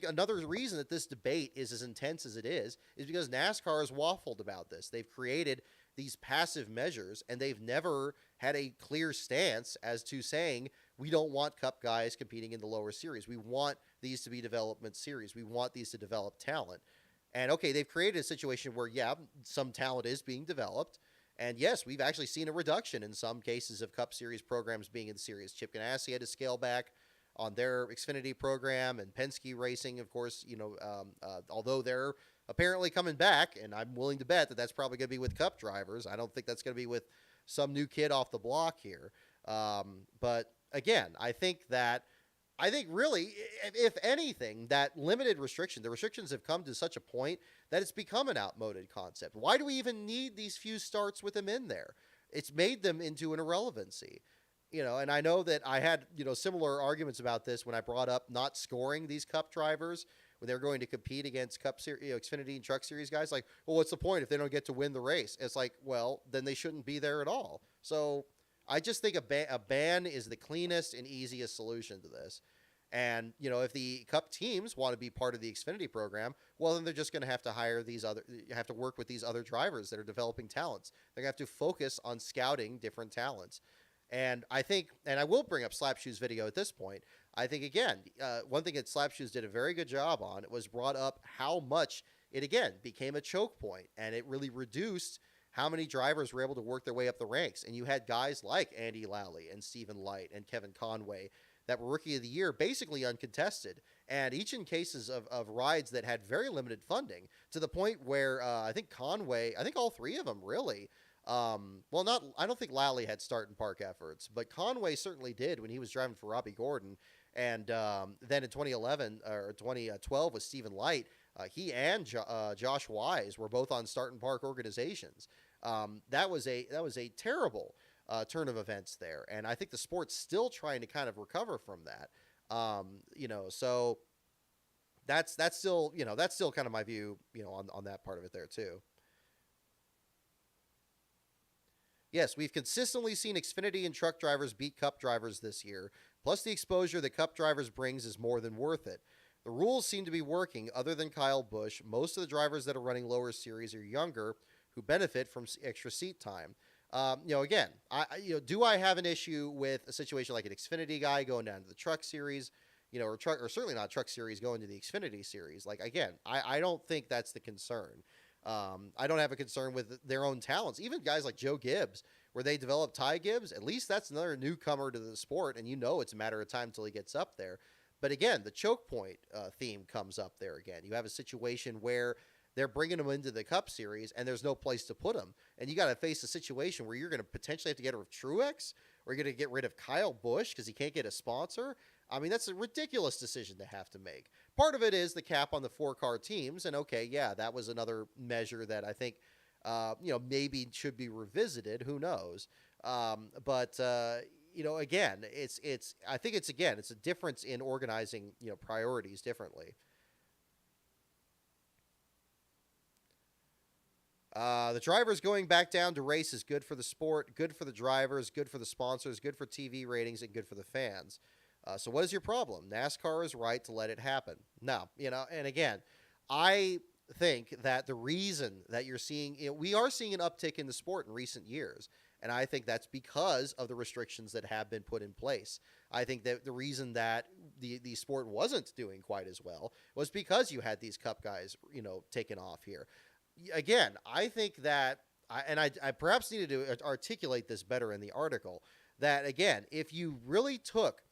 another reason that this debate is as intense as it is because NASCAR has waffled about this. They've created these passive measures, and they've never had a clear stance as to saying, we don't want Cup guys competing in the lower series. We want these to be development series. We want these to develop talent. And they've created a situation where, some talent is being developed. And yes, we've actually seen a reduction in some cases of Cup Series programs being in the series. Chip Ganassi had to scale back on their Xfinity program, and Penske Racing, of course, although they're apparently coming back, and I'm willing to bet that that's probably going to be with Cup drivers. I don't think that's going to be with some new kid off the block here. But again, I think really, if anything, that limited restriction, the restrictions have come to such a point that it's become an outmoded concept. Why do we even need these few starts with them in there? It's made them into an irrelevancy. And I know that I had, similar arguments about this when I brought up not scoring these Cup drivers when they're going to compete against Cup Series, Xfinity and Truck Series guys. Like, well, what's the point if they don't get to win the race? It's like, well, then they shouldn't be there at all. So I just think a ban is the cleanest and easiest solution to this. And, if the Cup teams want to be part of the Xfinity program, well, then they're just going to have to have to work with these other drivers that are developing talents. They're going to have to focus on scouting different talents. And I think, and I will bring up Slapshoe's video at this point, I think again, one thing that Slapshoes did a very good job on was brought up how much it again became a choke point, and it really reduced how many drivers were able to work their way up the ranks. And you had guys like Andy Lally and Stephen Light and Kevin Conway that were Rookie of the Year basically uncontested, and each in cases of rides that had very limited funding, to the point where I think Conway, I think all three of them really, well, not, I don't think Lally had start and park efforts, but Conway certainly did when he was driving for Robbie Gordon. And then in 2011 or 2012 with Stephen Light, he and Josh Wise were both on start and park organizations. That was a terrible turn of events there, and I think the sport's still trying to kind of recover from that. So that's still that's still kind of my view, on that part of it there too. Yes, we've consistently seen Xfinity and truck drivers beat Cup drivers this year. Plus, the exposure that Cup drivers brings is more than worth it. The rules seem to be working. Other than Kyle Busch, most of the drivers that are running lower series are younger, who benefit from extra seat time. Again, do I have an issue with a situation like an Xfinity guy going down to the Truck Series, or certainly not Truck Series going to the Xfinity Series? Like, again, I don't think that's the concern. I don't have a concern with their own talents. Even guys like Joe Gibbs, where they develop Ty Gibbs, at least that's another newcomer to the sport, and it's a matter of time till he gets up there. But again, the choke point theme comes up there again. You have a situation where they're bringing them into the Cup Series, and there's no place to put them. And you got to face a situation where you're going to potentially have to get rid of Truex, or you're going to get rid of Kyle Busch because he can't get a sponsor. I mean, that's a ridiculous decision to have to make. Part of it is the cap on the 4-car teams, and okay, yeah, that was another measure that I think, maybe should be revisited. Who knows? Again, I think it's a difference in organizing, priorities differently. The drivers going back down to race is good for the sport, good for the drivers, good for the sponsors, good for TV ratings, and good for the fans. So what is your problem? NASCAR is right to let it happen. Now, and again, I think that the reason that you're seeing, we are seeing an uptick in the sport in recent years. And I think that's because of the restrictions that have been put in place. I think that the reason that the sport wasn't doing quite as well was because you had these Cup guys, taken off here. Again, I think that, I perhaps needed to articulate this better in the article, that again, if you really took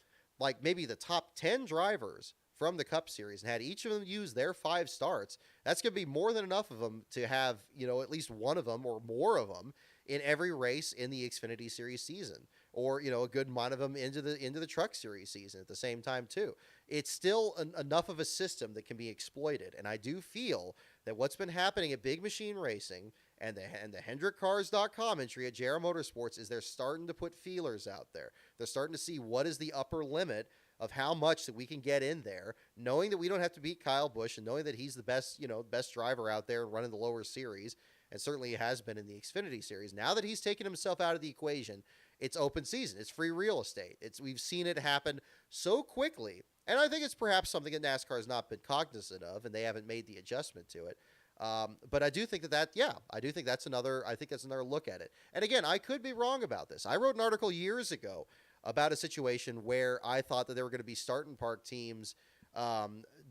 like maybe the top 10 drivers from the Cup Series and had each of them use their 5 starts, that's going to be more than enough of them to have, at least one of them or more of them in every race in the Xfinity Series season, or, a good amount of them into the Truck Series season at the same time too. It's still enough of a system that can be exploited. And I do feel that what's been happening at Big Machine Racing and the HendrickCars.com entry at JR Motorsports is they're starting to put feelers out there. They're starting to see what is the upper limit of how much that we can get in there, knowing that we don't have to beat Kyle Busch and knowing that he's the best, best driver out there running the lower series, and certainly has been in the Xfinity Series. Now that he's taken himself out of the equation, it's open season. It's free real estate. We've seen it happen so quickly, and I think it's perhaps something that NASCAR has not been cognizant of, and they haven't made the adjustment to it. But I do think I do think that's another look at it. And again, I could be wrong about this. I wrote an article years ago about a situation where I thought that there were going to be start and park teams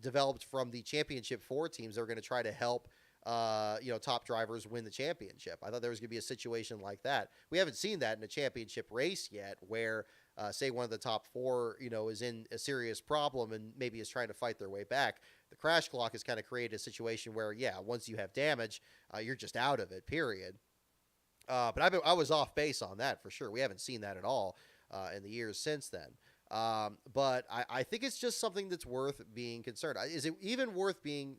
developed from the Championship 4 teams that were going to try to help top drivers win the championship. I thought there was going to be a situation like that. We haven't seen that in a championship race yet, where say one of the top 4, is in a serious problem and maybe is trying to fight their way back. The crash clock has kind of created a situation where, once you have damage, you're just out of it, period. But I was off base on that for sure. We haven't seen that at all in the years since then. But I think it's just something that's worth being concerned. Is it even worth being,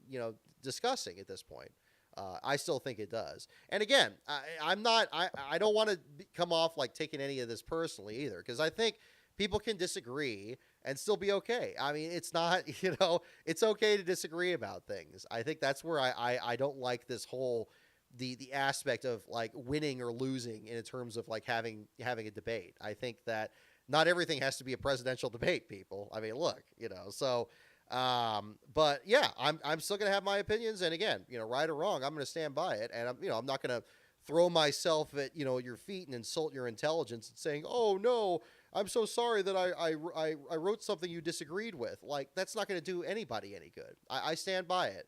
discussing at this point? I still think it does. And again, I don't want to come off like taking any of this personally either, because I think people can disagree and still be okay. I mean, it's not, it's okay to disagree about things. I think that's where I don't like this whole, the aspect of like winning or losing in terms of like having a debate. I think that not everything has to be a presidential debate, people. I mean, look, so, but yeah, I'm still going to have my opinions. And again, right or wrong, I'm going to stand by it. And I'm not going to throw myself at, your feet and insult your intelligence and saying, oh no, I'm so sorry that I wrote something you disagreed with. Like, that's not going to do anybody any good. I stand by it.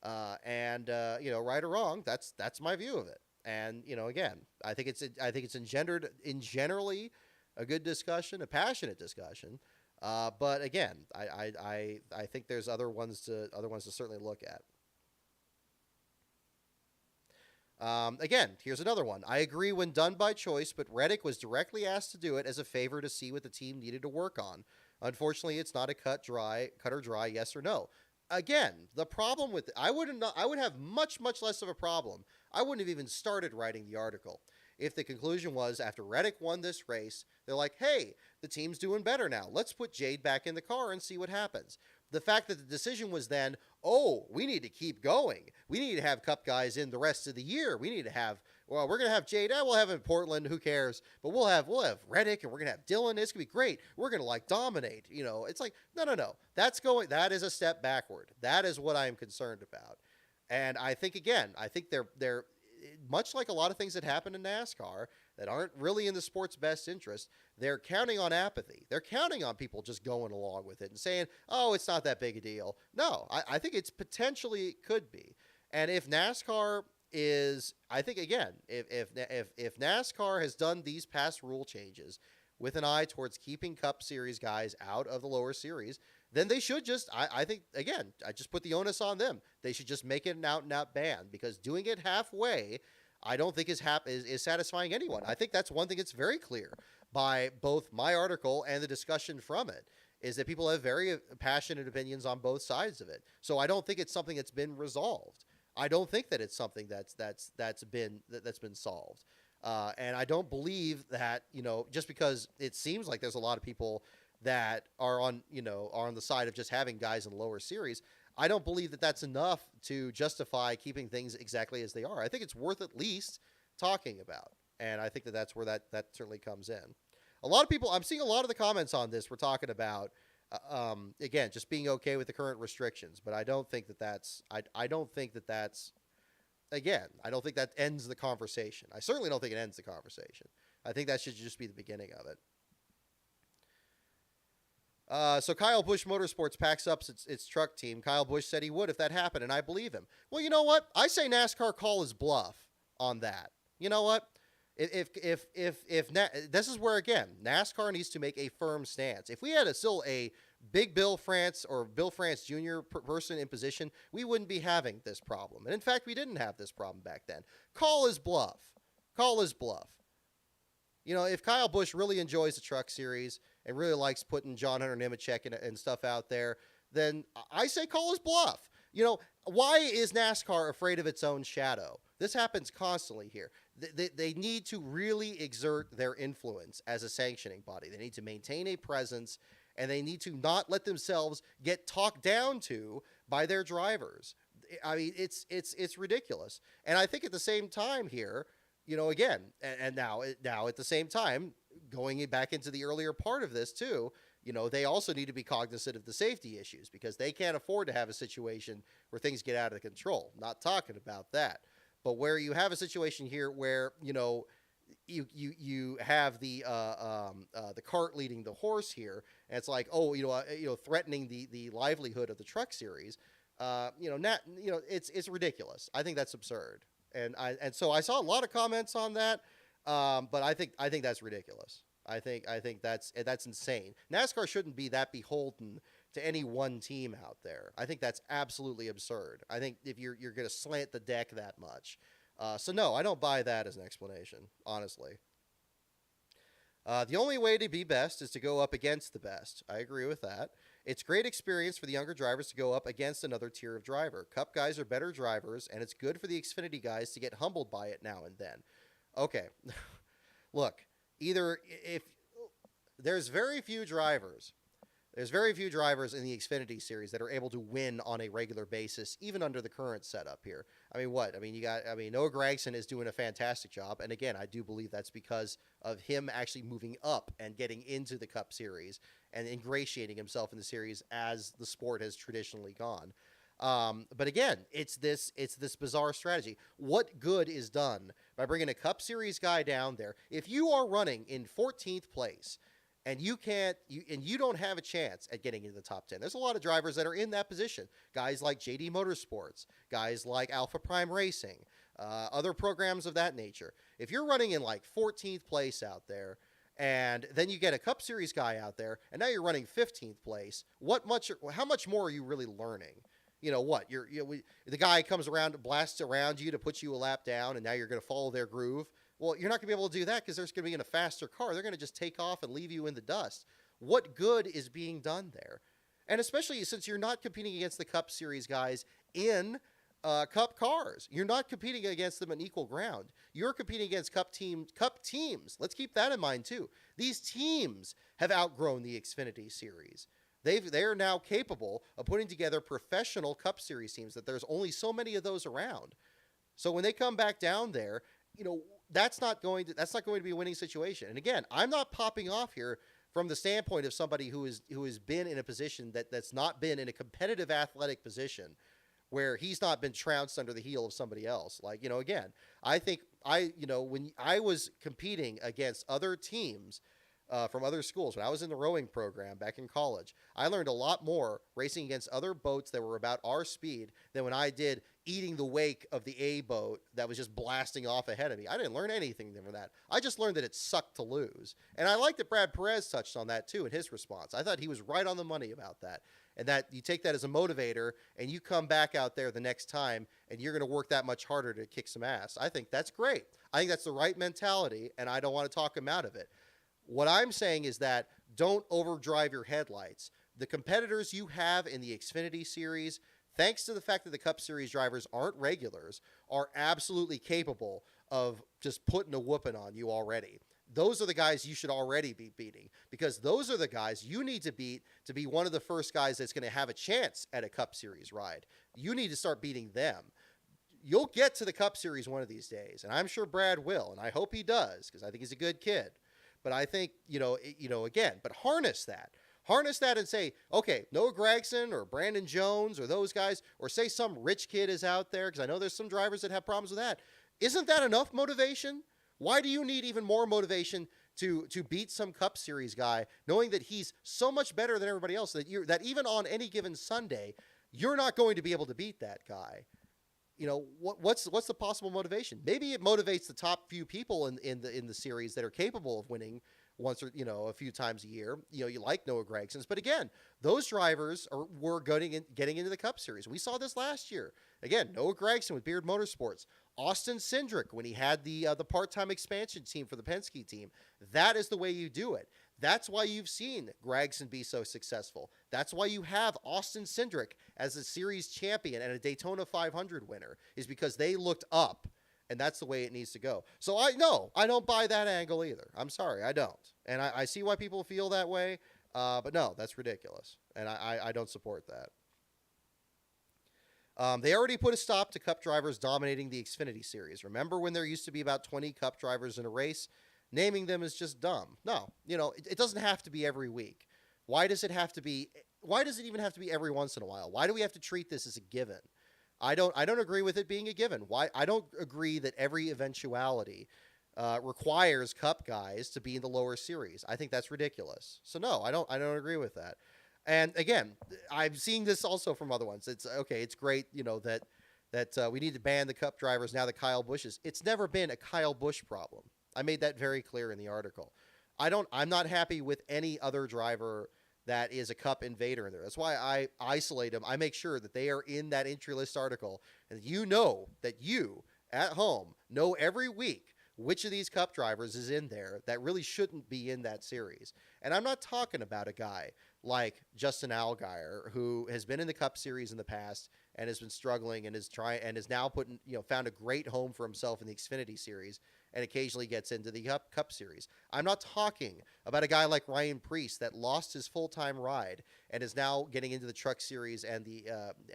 Right or wrong, that's my view of it. And again, I think it's engendered in generally a good discussion, a passionate discussion. But again, I think there's other ones to certainly look at. Again, here's another one. I agree when done by choice, but Reddick was directly asked to do it as a favor to see what the team needed to work on. Unfortunately, it's not a cut or dry yes or no. Again, the problem with I would have much less of a problem. I wouldn't have even started writing the article if the conclusion was after Reddick won this race, they're like, "Hey, the team's doing better now. Let's put Jade back in the car and see what happens." The fact that the decision was then, "Oh, we need to keep going. We need to have Cup guys in the rest of the year. We need to have, well, we're going to have Jade. We'll have him in Portland. Who cares? But we'll have Reddick and we're going to have Dylan. It's going to be great. We're going to dominate." It's like, no. That is a step backward. That is what I am concerned about. And I think, again, they're much like a lot of things that happen in NASCAR that aren't really in the sport's best interest. They're counting on apathy. They're counting on people just going along with it and saying, "Oh, it's not that big a deal." No, I think it's potentially could be. And if NASCAR is, I think, again, if NASCAR has done these past rule changes with an eye towards keeping Cup Series guys out of the lower series, then they should just, I think, again, I just put the onus on them. They should just make it an out-and-out ban, because doing it halfway, I don't think is satisfying anyone. I think that's one thing that's very clear by both my article and the discussion from it, is that people have very passionate opinions on both sides of it. So I don't think it's something that's been resolved. I don't think that it's something that's been solved. And I don't believe that, just because it seems like there's a lot of people that are on the side of just having guys in lower series, I don't believe that that's enough to justify keeping things exactly as they are. I think it's worth at least talking about. And I think that's where that certainly comes in. A lot of people, I'm seeing a lot of the comments on this, we're talking about, again, just being okay with the current restrictions. But I don't think that's, again, I don't think that ends the conversation. I certainly don't think it ends the conversation. I think that should just be the beginning of it. So Kyle Busch Motorsports packs up its truck team. Kyle Busch said he would if that happened, and I believe him. Well, you know what? I say NASCAR call his bluff on that. You know what? If this is where, again, NASCAR needs to make a firm stance. If we had still a big Bill France or Bill France Jr. person in position, we wouldn't be having this problem. And in fact, we didn't have this problem back then. Call his bluff. Call his bluff. If Kyle Busch really enjoys the truck series and really likes putting John Hunter Nemechek and stuff out there, then I say call his bluff. Why is NASCAR afraid of its own shadow? This happens constantly here. They need to really exert their influence as a sanctioning body. They need to maintain a presence, and they need to not let themselves get talked down to by their drivers. I mean, it's ridiculous. And I think at the same time here, again, and now at the same time, going back into the earlier part of this too, they also need to be cognizant of the safety issues, because they can't afford to have a situation where things get out of control. Not talking about that, but where you have a situation here where, you have the cart leading the horse here, and it's like, threatening the livelihood of the truck series. It's ridiculous. I think that's absurd. And so I saw a lot of comments on that, but I think that's ridiculous. I think that's insane. NASCAR shouldn't be that beholden to any one team out there. I think that's absolutely absurd. I think if you're going to slant the deck that much, so no, I don't buy that as an explanation, honestly. The only way to be best is to go up against the best. I agree with that. It's great experience for the younger drivers to go up against another tier of driver. Cup guys are better drivers, and it's good for the Xfinity guys to get humbled by it now and then. Okay, look, if there's very few drivers in the Xfinity series that are able to win on a regular basis, even under the current setup here. Noah Gragson is doing a fantastic job. And again, I do believe that's because of him actually moving up and getting into the Cup series and ingratiating himself in the series as the sport has traditionally gone. But again, it's this bizarre strategy. What good is done by bringing a Cup Series guy down there? If you are running in 14th place and you don't have a chance at getting into the top 10. There's a lot of drivers that are in that position. Guys like JD Motorsports, guys like Alpha Prime Racing, other programs of that nature. If you're running in like 14th place out there, and then you get a Cup Series guy out there, and now you're running 15th place, how much more are you really learning? You know what? The guy comes around, blasts around you to put you a lap down, and now you're going to follow their groove. Well, you're not going to be able to do that because there's going to be in a faster car. They're going to just take off and leave you in the dust. What good is being done there? And especially since you're not competing against the Cup Series guys in Cup cars. You're not competing against them on equal ground. You're competing against Cup teams. Let's keep that in mind too. These teams have outgrown the Xfinity Series. They're now capable of putting together professional Cup Series teams that there's only so many of those around. So when they come back down there, that's not going to be a winning situation. And again, I'm not popping off here from the standpoint of somebody who has been in a position that's not been in a competitive athletic position where he's not been trounced under the heel of somebody else. Like, again, I think when I was competing against other teams from other schools, when I was in the rowing program back in college, I learned a lot more racing against other boats that were about our speed than when I did eating the wake of the A boat that was just blasting off ahead of me. I didn't learn anything from that. I just learned that it sucked to lose. And I like that Brad Perez touched on that too in his response. I thought he was right on the money about that. And that you take that as a motivator and you come back out there the next time and you're going to work that much harder to kick some ass. I think that's great. I think that's the right mentality, and I don't want to talk him out of it. What I'm saying is that don't overdrive your headlights. The competitors you have in the Xfinity Series, thanks to the fact that the Cup Series drivers aren't regulars, are absolutely capable of just putting a whooping on you already. Those are the guys you should already be beating, because those are the guys you need to beat to be one of the first guys that's going to have a chance at a Cup Series ride. You need to start beating them. You'll get to the Cup Series one of these days, and I'm sure Brad will, and I hope he does, because I think he's a good kid. But I think, again, but harness that. Harness that and say, okay, Noah Gragson or Brandon Jones or those guys, or say some rich kid is out there, because I know there's some drivers that have problems with that. Isn't that enough motivation? Why do you need even more motivation to beat some Cup Series guy, knowing that he's so much better than everybody else that even on any given Sunday, you're not going to be able to beat that guy? What's the possible motivation? Maybe it motivates the top few people in the series that are capable of winning once or a few times a year. You like Noah Gragson's, but again, those drivers were getting into the Cup Series. We saw this last year. Again, Noah Gragson with Beard Motorsports, Austin Cindric when he had the part-time expansion team for the Penske team. That is the way you do it. That's why you've seen Gragson be so successful. That's why you have Austin Cindric as a series champion and a Daytona 500 winner, is because they looked up, and that's the way it needs to go. So I don't buy that angle either. I'm sorry, I don't. And I see why people feel that way, but no, that's ridiculous, and I don't support that. They already put a stop to Cup drivers dominating the Xfinity Series. Remember when there used to be about 20 Cup drivers in a race? Naming them is just dumb. No, it doesn't have to be every week. Why does it even have to be every once in a while? Why do we have to treat this as a given? I don't agree with it being a given. Why? I don't agree that every eventuality requires Cup guys to be in the lower series. I think that's ridiculous. So no, I don't agree with that. And again, I'm seeing this also from other ones. It's okay. It's great, that we need to ban the Cup drivers now that Kyle Busch is. It's never been a Kyle Busch problem. I made that very clear in the article. I'm not happy with any other driver that is a Cup invader in there. That's why I isolate them. I make sure that they are in that entry list article, and that you at home know every week which of these Cup drivers is in there that really shouldn't be in that series. And I'm not talking about a guy like Justin Allgaier, who has been in the Cup Series in the past and has been struggling and is now found a great home for himself in the Xfinity Series and occasionally gets into the Cup Series. I'm not talking about a guy like Ryan Preece that lost his full-time ride and is now getting into the Truck Series and the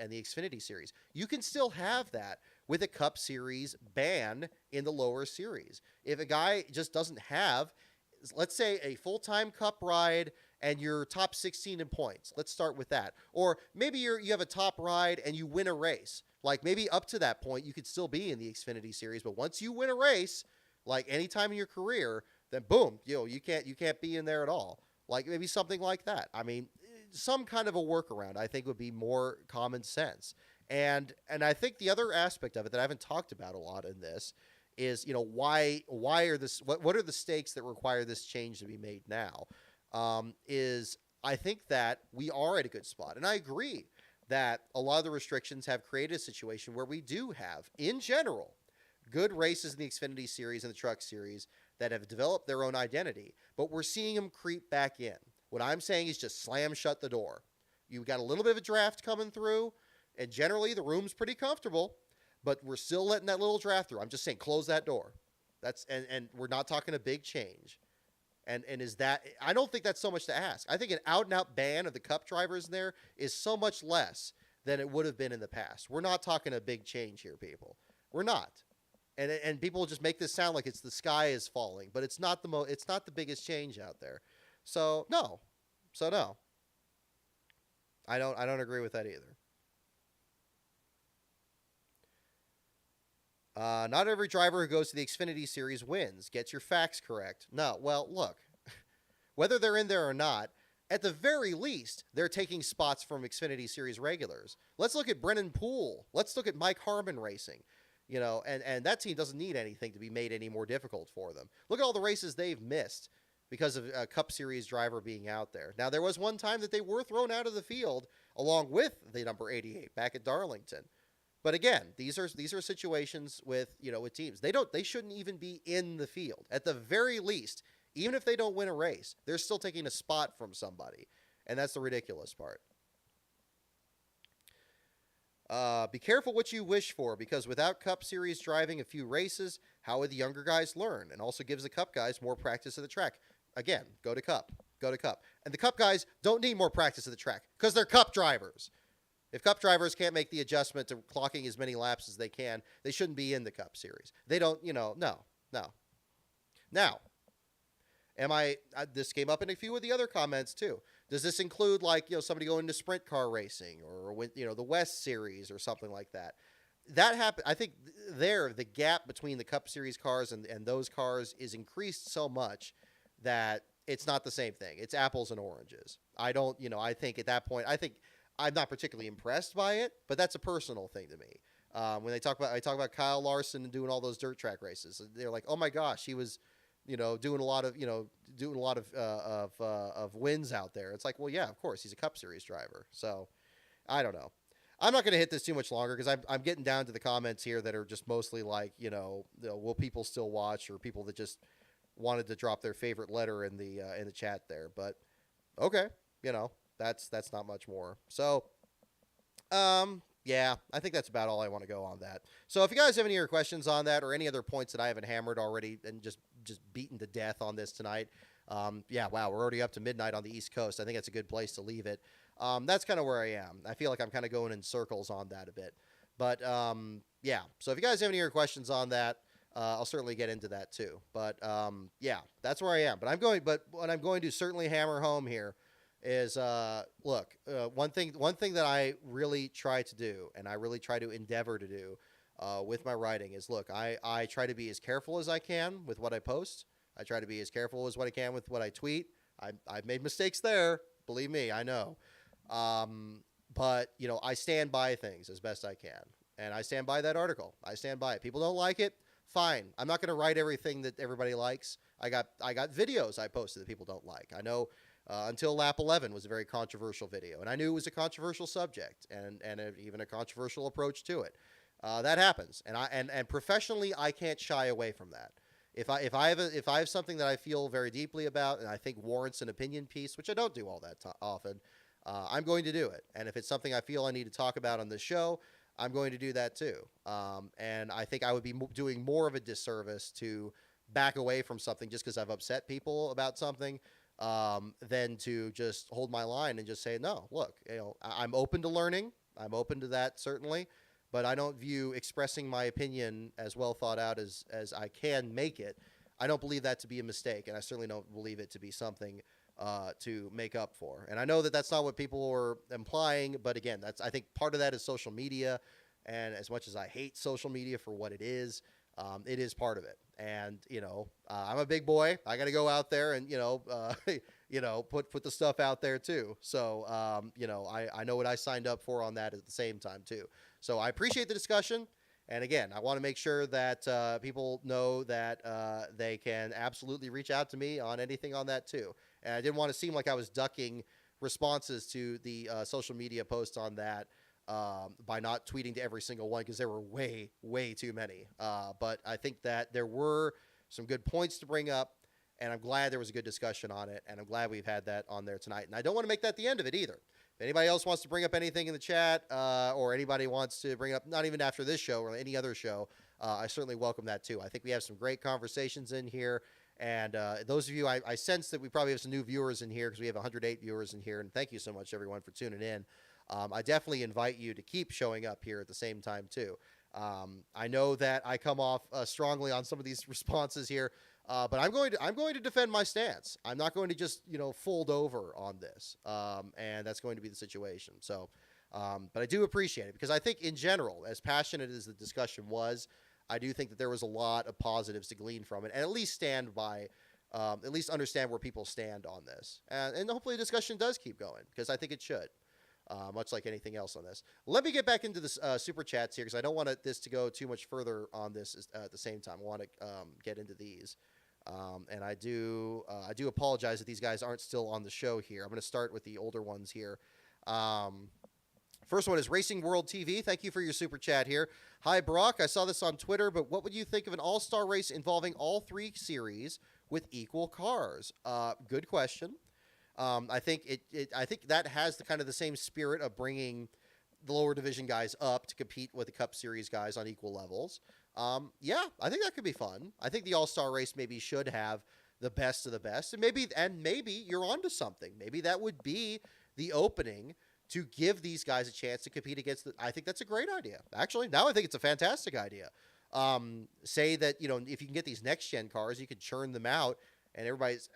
Xfinity Series. You can still have that with a Cup Series ban in the lower series. If a guy just doesn't have, let's say, a full-time Cup ride and you're top 16 in points. Let's start with that. Or maybe you have a top ride and you win a race. Like maybe up to that point, you could still be in the Xfinity Series, but once you win a race, like any time in your career, then boom, you can't be in there at all. Like maybe something like that. I mean, some kind of a workaround I think would be more common sense. And I think the other aspect of it that I haven't talked about a lot in this is, why are this what are the stakes that require this change to be made now? Is I think that we are at a good spot, and I agree that a lot of the restrictions have created a situation where we do have, in general, good races in the Xfinity Series and the Truck Series that have developed their own identity, but we're seeing them creep back in. What I'm saying is just slam shut the door. You've got a little bit of a draft coming through, and generally the room's pretty comfortable, but we're still letting that little draft through. I'm just saying, close that door. And we're not talking a big change. And is that, I don't think that's so much to ask. I think an out and out ban of the Cup drivers in there is so much less than it would have been in the past. We're not talking a big change here, people. We're not. And people just make this sound like it's the sky is falling, but it's not it's not the biggest change out there. So no. I don't agree with that either. Not every driver who goes to the Xfinity Series wins. Get your facts correct. No, well, look, whether they're in there or not, at the very least, they're taking spots from Xfinity Series regulars. Let's look at Brennan Poole. Let's look at Mike Harmon Racing. And that team doesn't need anything to be made any more difficult for them. Look at all the races they've missed because of a Cup Series driver being out there. Now, there was one time that they were thrown out of the field along with the number 88 back at Darlington. But again, these are situations with teams. They shouldn't even be in the field. At the very least, even if they don't win a race, they're still taking a spot from somebody. And that's the ridiculous part. Be careful what you wish for, because without Cup Series driving a few races, how would the younger guys learn? And also gives the Cup guys more practice at the track. Again, go to Cup. And the Cup guys don't need more practice at the track because they're Cup drivers. If Cup drivers can't make the adjustment to clocking as many laps as they can, they shouldn't be in the Cup Series. They don't, no. Now, this came up in a few of the other comments too. Does this include somebody going into sprint car racing or the West Series or something like that? That happened. I think the gap between the Cup Series cars and those cars is increased so much that it's not the same thing. It's apples and oranges. I think at that point, I'm not particularly impressed by it, but that's a personal thing to me. When I talk about Kyle Larson and doing all those dirt track races, they're like, oh my gosh, he was, doing a lot of wins out there. It's like, well, yeah, of course, he's a Cup Series driver. So I don't know. I'm not going to hit this too much longer because I'm getting down to the comments here that are just mostly like, will people still watch, or people that just wanted to drop their favorite letter in the chat there. But okay, that's not much more. So, yeah, I think that's about all I want to go on that. So if you guys have any other questions on that or any other points that I haven't hammered already and just beaten to death on this tonight, yeah, wow, we're already up to midnight on the East Coast. I think that's a good place to leave it. That's kind of where I am. I feel like I'm kind of going in circles on that a bit. But, yeah, so if you guys have any other questions on that, I'll certainly get into that too. But, yeah, that's where I am. But what I'm going to certainly hammer home here is, look, one thing that I really try to do, and I really try to endeavor to do with my writing is, look, I try to be as careful as I can with what I post. I try to be as careful as what I can with what I tweet. I've made mistakes there. Believe me, I know. But, I stand by things as best I can. And I stand by that article. I stand by it. People don't like it. Fine. I'm not going to write everything that everybody likes. I got videos I posted that people don't like. I know Until Lap 11 was a very controversial video, and I knew it was a controversial subject and even a controversial approach to it. That happens, and professionally, I can't shy away from that. If I have something that I feel very deeply about and I think warrants an opinion piece, which I don't do all that often, I'm going to do it. And if it's something I feel I need to talk about on this show, I'm going to do that too. And I think I would be doing more of a disservice to back away from something just because I've upset people about something, than to just hold my line and just say, no, look, I'm open to learning. I'm open to that, certainly. But I don't view expressing my opinion as well thought out as I can make it. I don't believe that to be a mistake, and I certainly don't believe it to be something to make up for. And I know that that's not what people were implying, but again, I think part of that is social media, and as much as I hate social media for what it is part of it. And, I'm a big boy. I got to go out there and, put the stuff out there too. So, I know what I signed up for on that at the same time too. So I appreciate the discussion. And again, I want to make sure that people know that they can absolutely reach out to me on anything on that too. And I didn't want to seem like I was ducking responses to the social media posts on that by not tweeting to every single one, because there were way, way too many. But I think that there were some good points to bring up, and I'm glad there was a good discussion on it, and I'm glad we've had that on there tonight. And I don't want to make that the end of it either. If anybody else wants to bring up anything in the chat, or anybody wants to bring up, not even after this show or any other show, I certainly welcome that too. I think we have some great conversations in here. And those of you, I sense that we probably have some new viewers in here, because we have 108 viewers in here. And thank you so much, everyone, for tuning in. I definitely invite you to keep showing up here at the same time too. I know that I come off strongly on some of these responses here, but I'm going to defend my stance. I'm not going to just fold over on this, and that's going to be the situation. So, but I do appreciate it, because I think in general, as passionate as the discussion was, I do think that there was a lot of positives to glean from it, and at least at least understand where people stand on this, and hopefully the discussion does keep going, because I think it should. Much like anything else on this. Let me get back into the super chats here, because I don't want this to go too much further on this at the same time. I want to get into these. And I do apologize that these guys aren't still on the show here. I'm going to start with the older ones here. First one is Racing World TV. Thank you for your super chat here. Hi, Brock. I saw this on Twitter, but what would you think of an all-star race involving all three series with equal cars? Good question. I think I think that has the same spirit of bringing the lower division guys up to compete with the Cup Series guys on equal levels. Yeah, I think that could be fun. I think the All-Star race maybe should have the best of the best, and maybe you're onto something. Maybe that would be the opening to give these guys a chance to compete against I think that's a great idea. Actually, now I think it's a fantastic idea. Say that, if you can get these next-gen cars, you can churn them out, and everybody's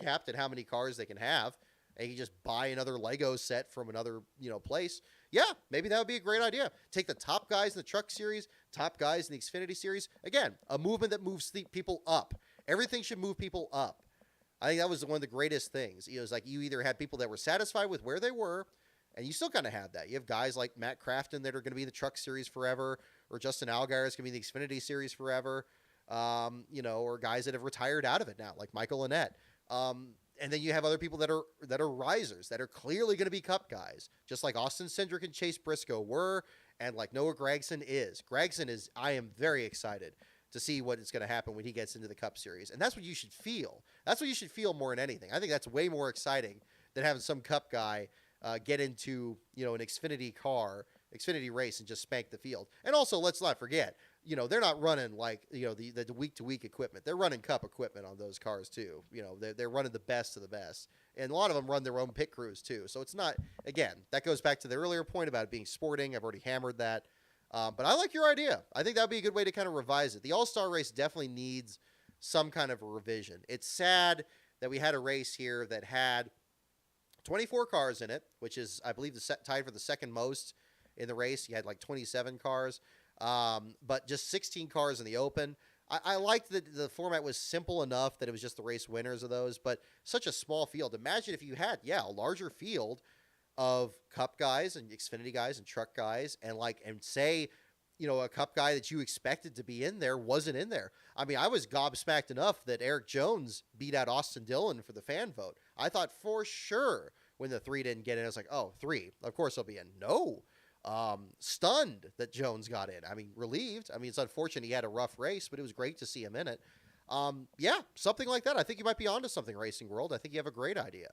capped at how many cars they can have, and you just buy another Lego set from another, place. Yeah, maybe that would be a great idea. Take the top guys in the Truck Series, top guys in the Xfinity Series. Again, a movement that moves people up. Everything should move people up. I think that was one of the greatest things. It was like you either had people that were satisfied with where they were, and you still kind of have that. You have guys like Matt Crafton that are going to be in the Truck Series forever, or Justin Allgaier is going to be in the Xfinity Series forever. Or guys that have retired out of it now, like Michael Annett. And then you have other people that are risers, that are clearly going to be Cup guys, just like Austin Cindric and Chase Briscoe were, and like Noah Gragson is. I am very excited to see what is going to happen when he gets into the Cup Series. And that's what you should feel. That's what you should feel more than anything. I think that's way more exciting than having some Cup guy get into, an Xfinity race and just spank the field. And also, let's not forget, they're not running like, the week-to-week equipment. They're running Cup equipment on those cars too. They're running the best of the best. And a lot of them run their own pit crews too. So it's not, again, that goes back to the earlier point about it being sporting. I've already hammered that. But I like your idea. I think that would be a good way to kind of revise it. The All-Star race definitely needs some kind of a revision. It's sad that we had a race here that had 24 cars in it, which is, I believe, tied for the second most in the race. You had like 27 cars. But just 16 cars in the open. I liked that the format was simple enough that it was just the race winners of those, but such a small field. Imagine if you had, a larger field of Cup guys and Xfinity guys and truck guys, and say, a Cup guy that you expected to be in there wasn't in there. I mean, I was gobsmacked enough that Eric Jones beat out Austin Dillon for the fan vote. I thought for sure when the 3 didn't get in, I was like, oh, 3, of course he'll be in. No. Stunned that Jones got in. I mean, relieved. I mean, it's unfortunate he had a rough race, but it was great to see him in it. Something like that. I think you might be onto something, Racing World. I think you have a great idea.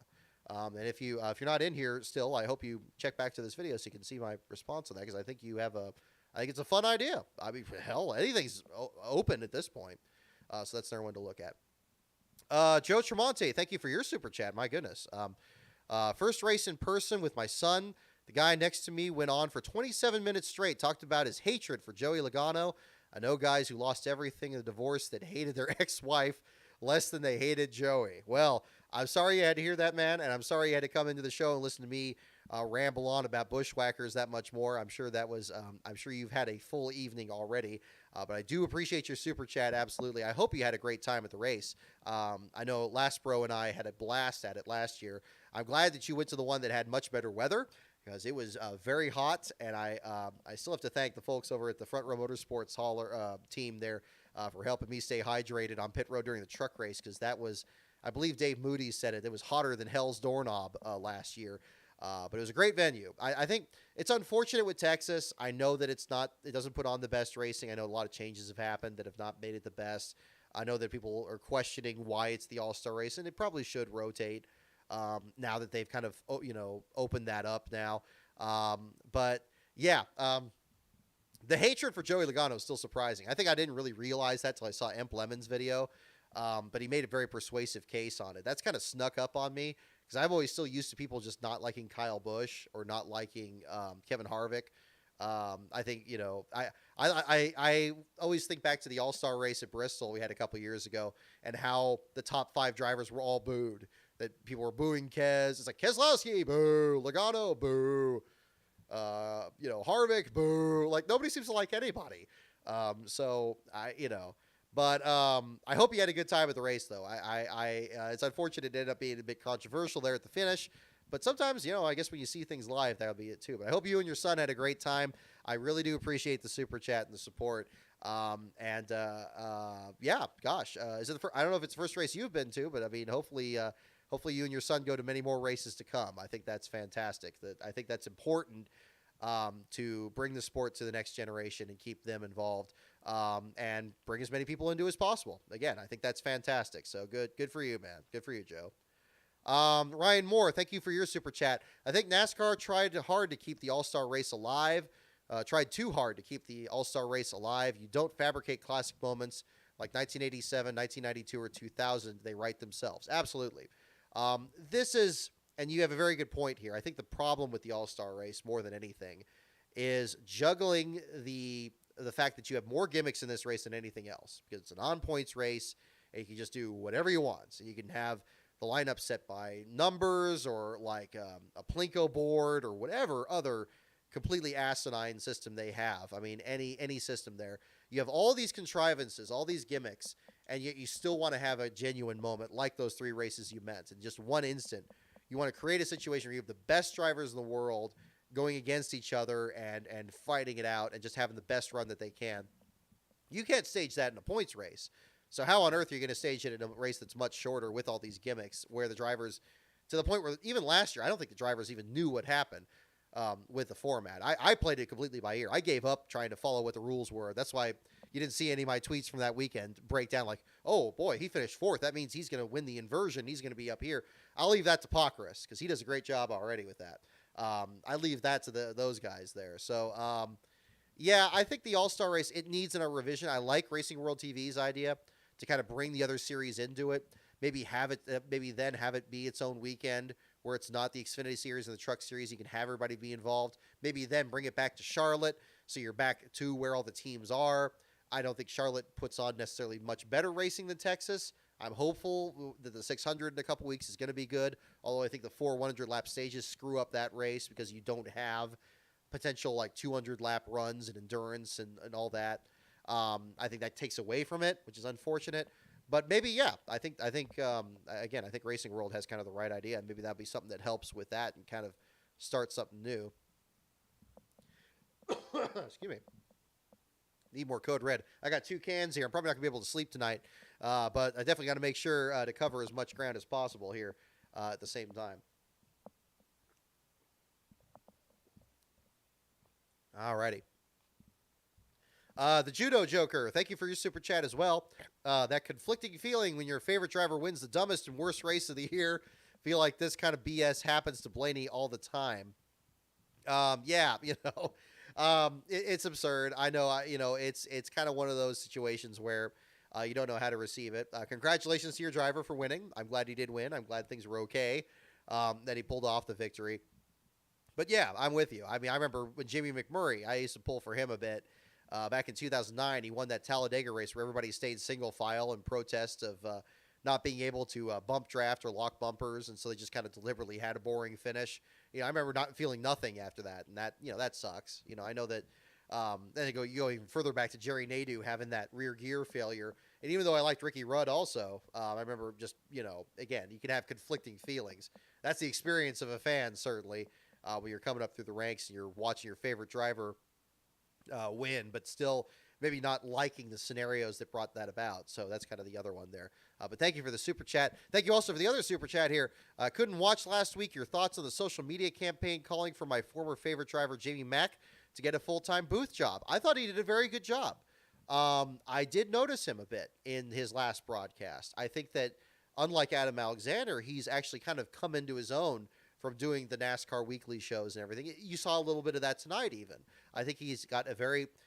And if you're not in here still, I hope you check back to this video so you can see my response to that, because I think I think it's a fun idea. I mean, hell, anything's open at this point. So that's another one to look at. Joe Tremonte, thank you for your super chat. My goodness. First race in person with my son. The guy next to me went on for 27 minutes straight, talked about his hatred for Joey Logano. I know guys who lost everything in the divorce that hated their ex-wife less than they hated Joey. Well, I'm sorry you had to hear that, man, and I'm sorry you had to come into the show and listen to me ramble on about bushwhackers that much more. I'm sure that was. I'm sure you've had a full evening already. But I do appreciate your super chat. Absolutely. I hope you had a great time at the race. I know Last Bro and I had a blast at it last year. I'm glad that you went to the one that had much better weather, because it was very hot, and I still have to thank the folks over at the Front Row Motorsports hauler team there for helping me stay hydrated on pit road during the truck race, because that was, I believe Dave Moody said it was hotter than hell's doorknob last year. But it was a great venue. I think it's unfortunate with Texas. I know that it doesn't put on the best racing. I know a lot of changes have happened that have not made it the best. I know that people are questioning why it's the All-Star race, and it probably should rotate now that they've kind of, opened that up now. But yeah, the hatred for Joey Logano is still surprising. I think I didn't really realize that till I saw Emp Lemon's video, but he made a very persuasive case on it. That's kind of snuck up on me, because I'm always still used to people just not liking Kyle Busch or not liking Kevin Harvick. I think, I always think back to the All-Star race at Bristol we had a couple years ago, and how the top 5 drivers were all booed. That people were booing Kez. It's like, Keselowski, boo. Logano, boo. Harvick, boo. Like, nobody seems to like anybody. But I hope you had a good time at the race, though. It's unfortunate it ended up being a bit controversial there at the finish. But sometimes, I guess when you see things live, that'll be it too. But I hope you and your son had a great time. I really do appreciate the super chat and the support. Yeah, gosh, is it I don't know if it's the first race you've been to, but I mean, hopefully you and your son go to many more races to come. I think that's fantastic. I think that's important to bring the sport to the next generation and keep them involved, and bring as many people into as possible. Again, I think that's fantastic. So good for you, man. Good for you, Joe. Ryan Moore, thank you for your super chat. I think NASCAR tried hard to keep the All-Star race alive. Tried too hard to keep the All-Star race alive. You don't fabricate classic moments like 1987, 1992, or 2000. They write themselves. Absolutely. And you have a very good point here. I think the problem with the All-Star race, more than anything, is juggling the fact that you have more gimmicks in this race than anything else, because it's an on-points race, and you can just do whatever you want. So you can have the lineup set by numbers, or like a Plinko board, or whatever other completely asinine system they have. I mean, any system there. You have all these contrivances, all these gimmicks, and yet you still want to have a genuine moment like those 3 races you meant. In just one instant, you want to create a situation where you have the best drivers in the world going against each other and fighting it out and just having the best run that they can. You can't stage that in a points race. So how on earth are you going to stage it in a race that's much shorter with all these gimmicks, where the drivers, to the point where even last year, I don't think the drivers even knew what happened with the format. I played it completely by ear. I gave up trying to follow what the rules were. That's why you didn't see any of my tweets from that weekend break down like, oh boy, he finished 4th. That means he's going to win the inversion. He's going to be up here. I'll leave that to Pockrass, because he does a great job already with that. I leave that to those guys there. So, yeah, I think the All-Star race, it needs a revision. I like Racing World TV's idea to kind of bring the other series into it. Maybe then have it be its own weekend, where it's not the Xfinity Series and the Truck Series. You can have everybody be involved. Maybe then bring it back to Charlotte, so you're back to where all the teams are. I don't think Charlotte puts on necessarily much better racing than Texas. I'm hopeful that the 600 in a couple weeks is going to be good, although I think the 4 100-lap stages screw up that race, because you don't have potential like 200-lap runs and endurance and all that. I think that takes away from it, which is unfortunate. But maybe, yeah, I think again, I think Racing World has kind of the right idea, and maybe that'll be something that helps with that and kind of start something new. Excuse me. Need more Code Red. I got 2 cans here. I'm probably not going to be able to sleep tonight, but I definitely got to make sure to cover as much ground as possible here at the same time. Alrighty. The Judo Joker, thank you for your super chat as well. That conflicting feeling when your favorite driver wins the dumbest and worst race of the year. Feel like this kind of BS happens to Blaney all the time. Yeah, it's absurd. I know, it's kind of one of those situations where you don't know how to receive it. Congratulations to your driver for winning. I'm glad he did win. I'm glad things were okay, that he pulled off the victory. But yeah, I'm with you. I mean, I remember when Jimmy McMurray, I used to pull for him a bit. Back in 2009, he won that Talladega race where everybody stayed single file in protest of not being able to bump draft or lock bumpers, and so they just kind of deliberately had a boring finish. I remember not feeling nothing after that, and that sucks. I know that. Then you go even further back to Jerry Nadeau having that rear gear failure, and even though I liked Ricky Rudd also, I remember just again, you can have conflicting feelings. That's the experience of a fan, certainly, when you're coming up through the ranks and you're watching your favorite driver win, but still maybe not liking the scenarios that brought that about. So that's kind of the other one there. But thank you for the super chat. Thank you also for the other super chat here. Couldn't watch last week. Your thoughts on the social media campaign calling for my former favorite driver, Jamie Mack, to get a full-time booth job. I thought he did a very good job. I did notice him a bit in his last broadcast. I think that unlike Adam Alexander, he's actually kind of come into his own from doing the NASCAR weekly shows and everything. You saw a little bit of that tonight even. I think he's got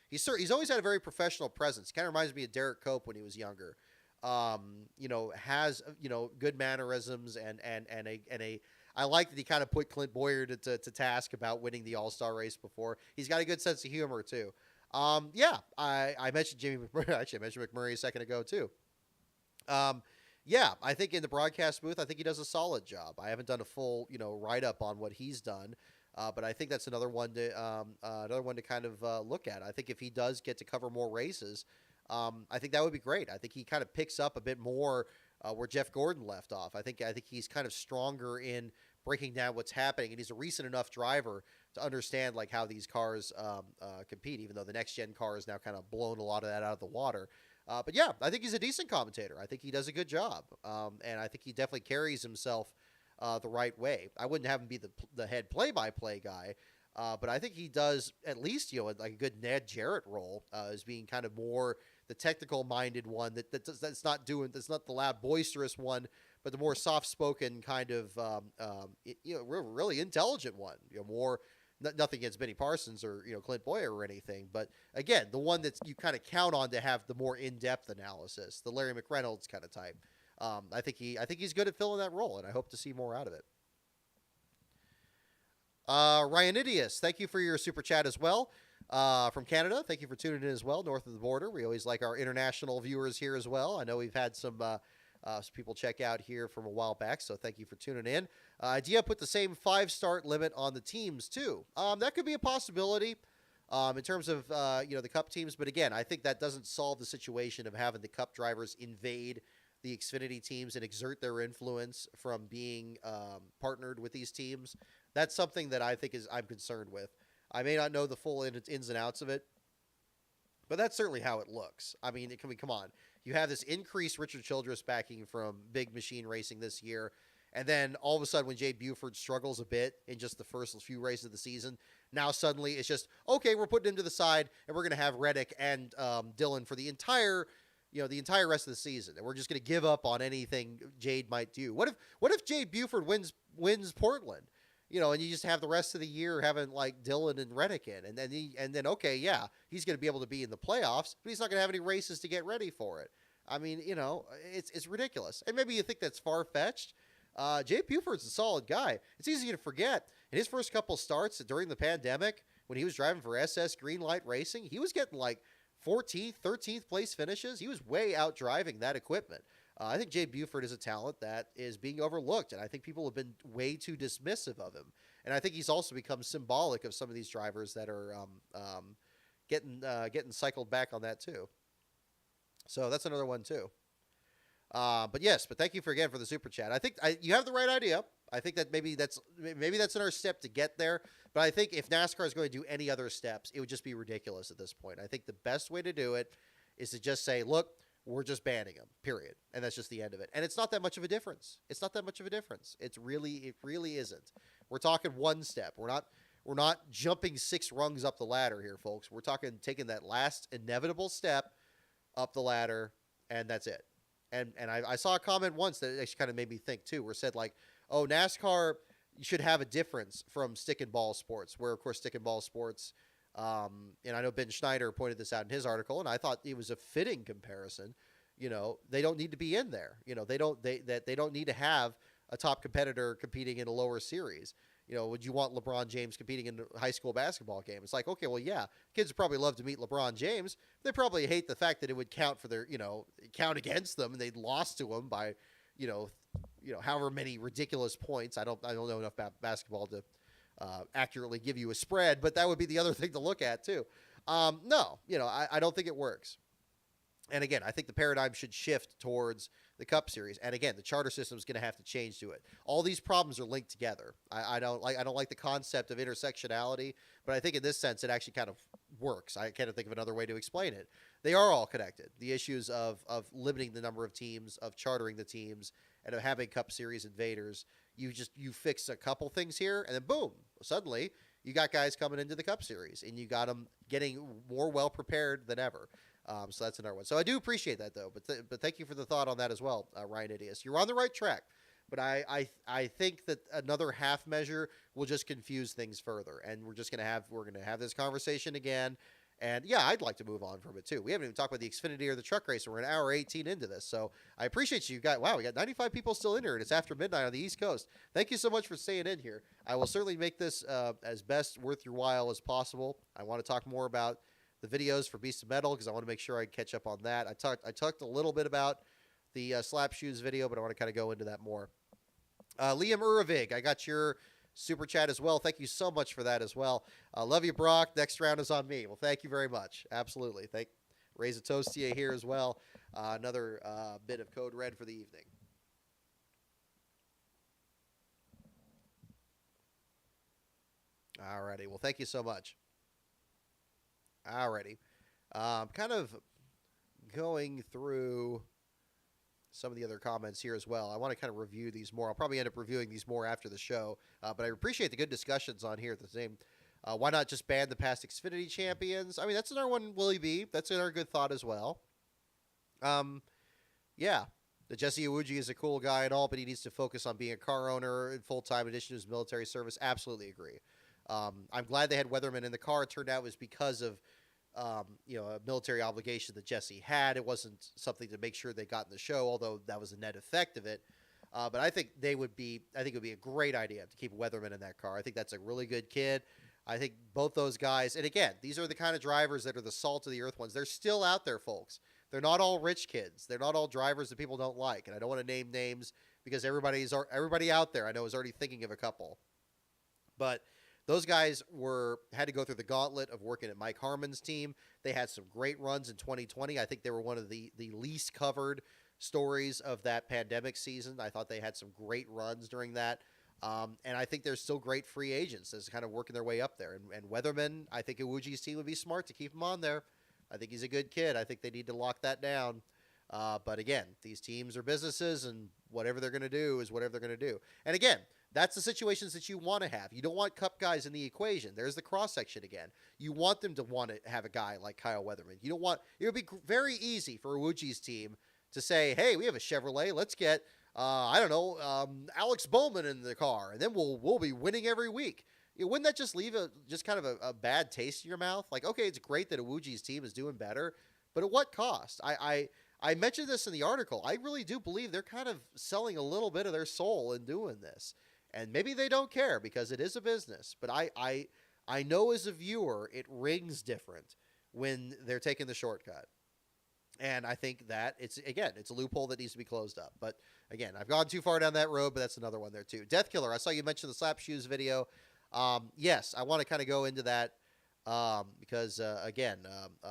he's always had a very professional presence. Kind of reminds me of Derek Cope when he was younger. Has good mannerisms and I like that he kind of put Clint Boyer to task about winning the All-Star race before. He's got a good sense of humor too. I mentioned Jamie McMurray. Actually, I mentioned McMurray a second ago too. I think in the broadcast booth, I think he does a solid job. I haven't done a full, write-up on what he's done, but I think that's another one to kind of look at. I think if he does get to cover more races, I think that would be great. I think he kind of picks up a bit more where Jeff Gordon left off. I think he's kind of stronger in breaking down what's happening, and he's a recent enough driver to understand like how these cars compete. Even though the next gen car is now kind of blown a lot of that out of the water. But yeah, I think he's a decent commentator. I think he does a good job, and I think he definitely carries himself the right way. I wouldn't have him be the head play-by-play guy, but I think he does at least like a good Ned Jarrett role as being kind of more the technical-minded one that's not the loud boisterous one, but the more soft-spoken kind of really intelligent one. More. Nothing against Benny Parsons or Clint Boyer or anything, but again, the one that you kind of count on to have the more in-depth analysis, the Larry McReynolds kind of type. I think he's good at filling that role, and I hope to see more out of it. Ryan Idius, thank you for your super chat as well. From Canada, thank you for tuning in as well, north of the border. We always like our international viewers here as well. I know we've had some people check out here from a while back, so thank you for tuning in. Idea put the same 5-start limit on the teams too. That could be a possibility in terms of the Cup teams, but again, I think that doesn't solve the situation of having the Cup drivers invade the Xfinity teams and exert their influence from being partnered with these teams. That's something that I think I'm concerned with. I may not know the full ins and outs of it, but that's certainly how it looks. I mean, come on. You have this increased Richard Childress backing from Big Machine Racing this year, and then all of a sudden when Jay Buford struggles a bit in just the first few races of the season, now suddenly it's just, okay, we're putting him to the side, and we're going to have Reddick and Dillon for the entire rest of the season, and we're just going to give up on anything Jade might do. What if Jay Buford wins Portland? And you just have the rest of the year having like Dillon and Reddick in, and then okay, yeah, he's going to be able to be in the playoffs, but he's not going to have any races to get ready for it. I mean, it's ridiculous. And maybe you think that's far fetched. Jay Buford's a solid guy. It's easy to forget. In his first couple starts during the pandemic, when he was driving for SS Greenlight Racing, he was getting like 14th, 13th place finishes. He was way out driving that equipment. I think Jay Buford is a talent that is being overlooked, and I think people have been way too dismissive of him. And I think he's also become symbolic of some of these drivers that are getting cycled back on that too. So that's another one too. But thank you for the super chat. I think you have the right idea. I think that maybe that's another step to get there. But I think if NASCAR is going to do any other steps, it would just be ridiculous at this point. I think the best way to do it is to just say, look, we're just banning them, period. And that's just the end of it. And it's not that much of a difference. It really isn't. We're talking one step. We're not jumping 6 rungs up the ladder here, folks. We're talking taking that last inevitable step up the ladder, and that's it. And I saw a comment once that actually kind of made me think too, where it said like, oh, NASCAR should have a difference from stick and ball sports, where of course stick and ball sports, and I know Ben Schneider pointed this out in his article, and I thought it was a fitting comparison. They don't need to be in there. They don't need to have a top competitor competing in a lower series. Would you want LeBron James competing in a high school basketball game? It's like, okay, well, yeah, kids would probably love to meet LeBron James. They probably hate the fact that it would count for their, count against them, and they'd lost to him by, however many ridiculous points. I don't know enough about basketball to accurately give you a spread, but that would be the other thing to look at too. No, I don't think it works. And again, I think the paradigm should shift towards the Cup Series. And again, the charter system is going to have to change to it. All these problems are linked together. I don't like the concept of intersectionality, but I think in this sense it actually kind of works. I can't think of another way to explain it. They are all connected. The issues of limiting the number of teams, of chartering the teams, and of having Cup Series invaders. You fix a couple things here, and then boom, suddenly you got guys coming into the Cup Series, and you got them getting more well prepared than ever. So that's another one. So I do appreciate that, though. But thank you for the thought on that as well, Ryan Idias. You're on the right track. But I think that another half measure will just confuse things further, and we're gonna have this conversation again. And yeah, I'd like to move on from it too. We haven't even talked about the Xfinity or the truck race. We're an hour 18 into this, so I appreciate you. We got 95 people still in here, and it's after midnight on the East Coast. Thank you so much for staying in here. I will certainly make this as best worth your while as possible. I want to talk more about the videos for Beast of Metal because I want to make sure I catch up on that. I talked a little bit about the Slap Shoes video, but I want to kind of go into that more. Liam Uravig, I got your super chat as well. Thank you so much for that as well. Love you, Brock. Next round is on me. Well, thank you very much. Absolutely. Raise a toast to you here as well. Another bit of Code Red for the evening. Alrighty. Well, thank you so much. Alrighty. Kind of going through some of the other comments here as well. I want to kind of review these more. I'll probably end up reviewing these more after the show, but I appreciate the good discussions on here at the same. Why not just ban the past Xfinity champions? I mean, that's another one, Willie B. That's another good thought as well. Yeah, the Jesse Iwuji is a cool guy and all, but he needs to focus on being a car owner in full-time addition to his military service. Absolutely agree. I'm glad they had Weatherman in the car. It turned out it was because of a military obligation that Jesse had. It wasn't something to make sure they got in the show, although that was a net effect of it. But I think it would be a great idea to keep Weatherman in that car. I think that's a really good kid. I think both those guys, and again, these are the kind of drivers that are the salt of the earth ones. They're still out there, folks. They're not all rich kids. They're not all drivers that people don't like. And I don't want to name names because everybody out there I know is already thinking of a couple. But those guys had to go through the gauntlet of working at Mike Harmon's team. They had some great runs in 2020. I think they were one of the least covered stories of that pandemic season. I thought they had some great runs during that. And I think they're still great free agents that's kind of working their way up there. And Weatherman, I think Iwuji's team would be smart to keep him on there. I think he's a good kid. I think they need to lock that down. But again, these teams are businesses, and whatever they're going to do is whatever they're going to do. And again, that's the situations that you want to have. You don't want Cup guys in the equation. There's the cross section again. You want them to want to have a guy like Kyle Weatherman. You don't want. It would be very easy for Iwuji's team to say, "Hey, we have a Chevrolet. Let's get Alex Bowman in the car, and then we'll be winning every week." Wouldn't that just leave kind of a bad taste in your mouth? Like, okay, it's great that Iwuji's team is doing better, but at what cost? I mentioned this in the article. I really do believe they're kind of selling a little bit of their soul in doing this. And maybe they don't care because it is a business. But I know as a viewer, it rings different when they're taking the shortcut. And I think that it's a loophole that needs to be closed up. But again, I've gone too far down that road, but that's another one there too. Death Killer, I saw you mention the Slap Shoes video. Yes, I want to kind of go into that because, again,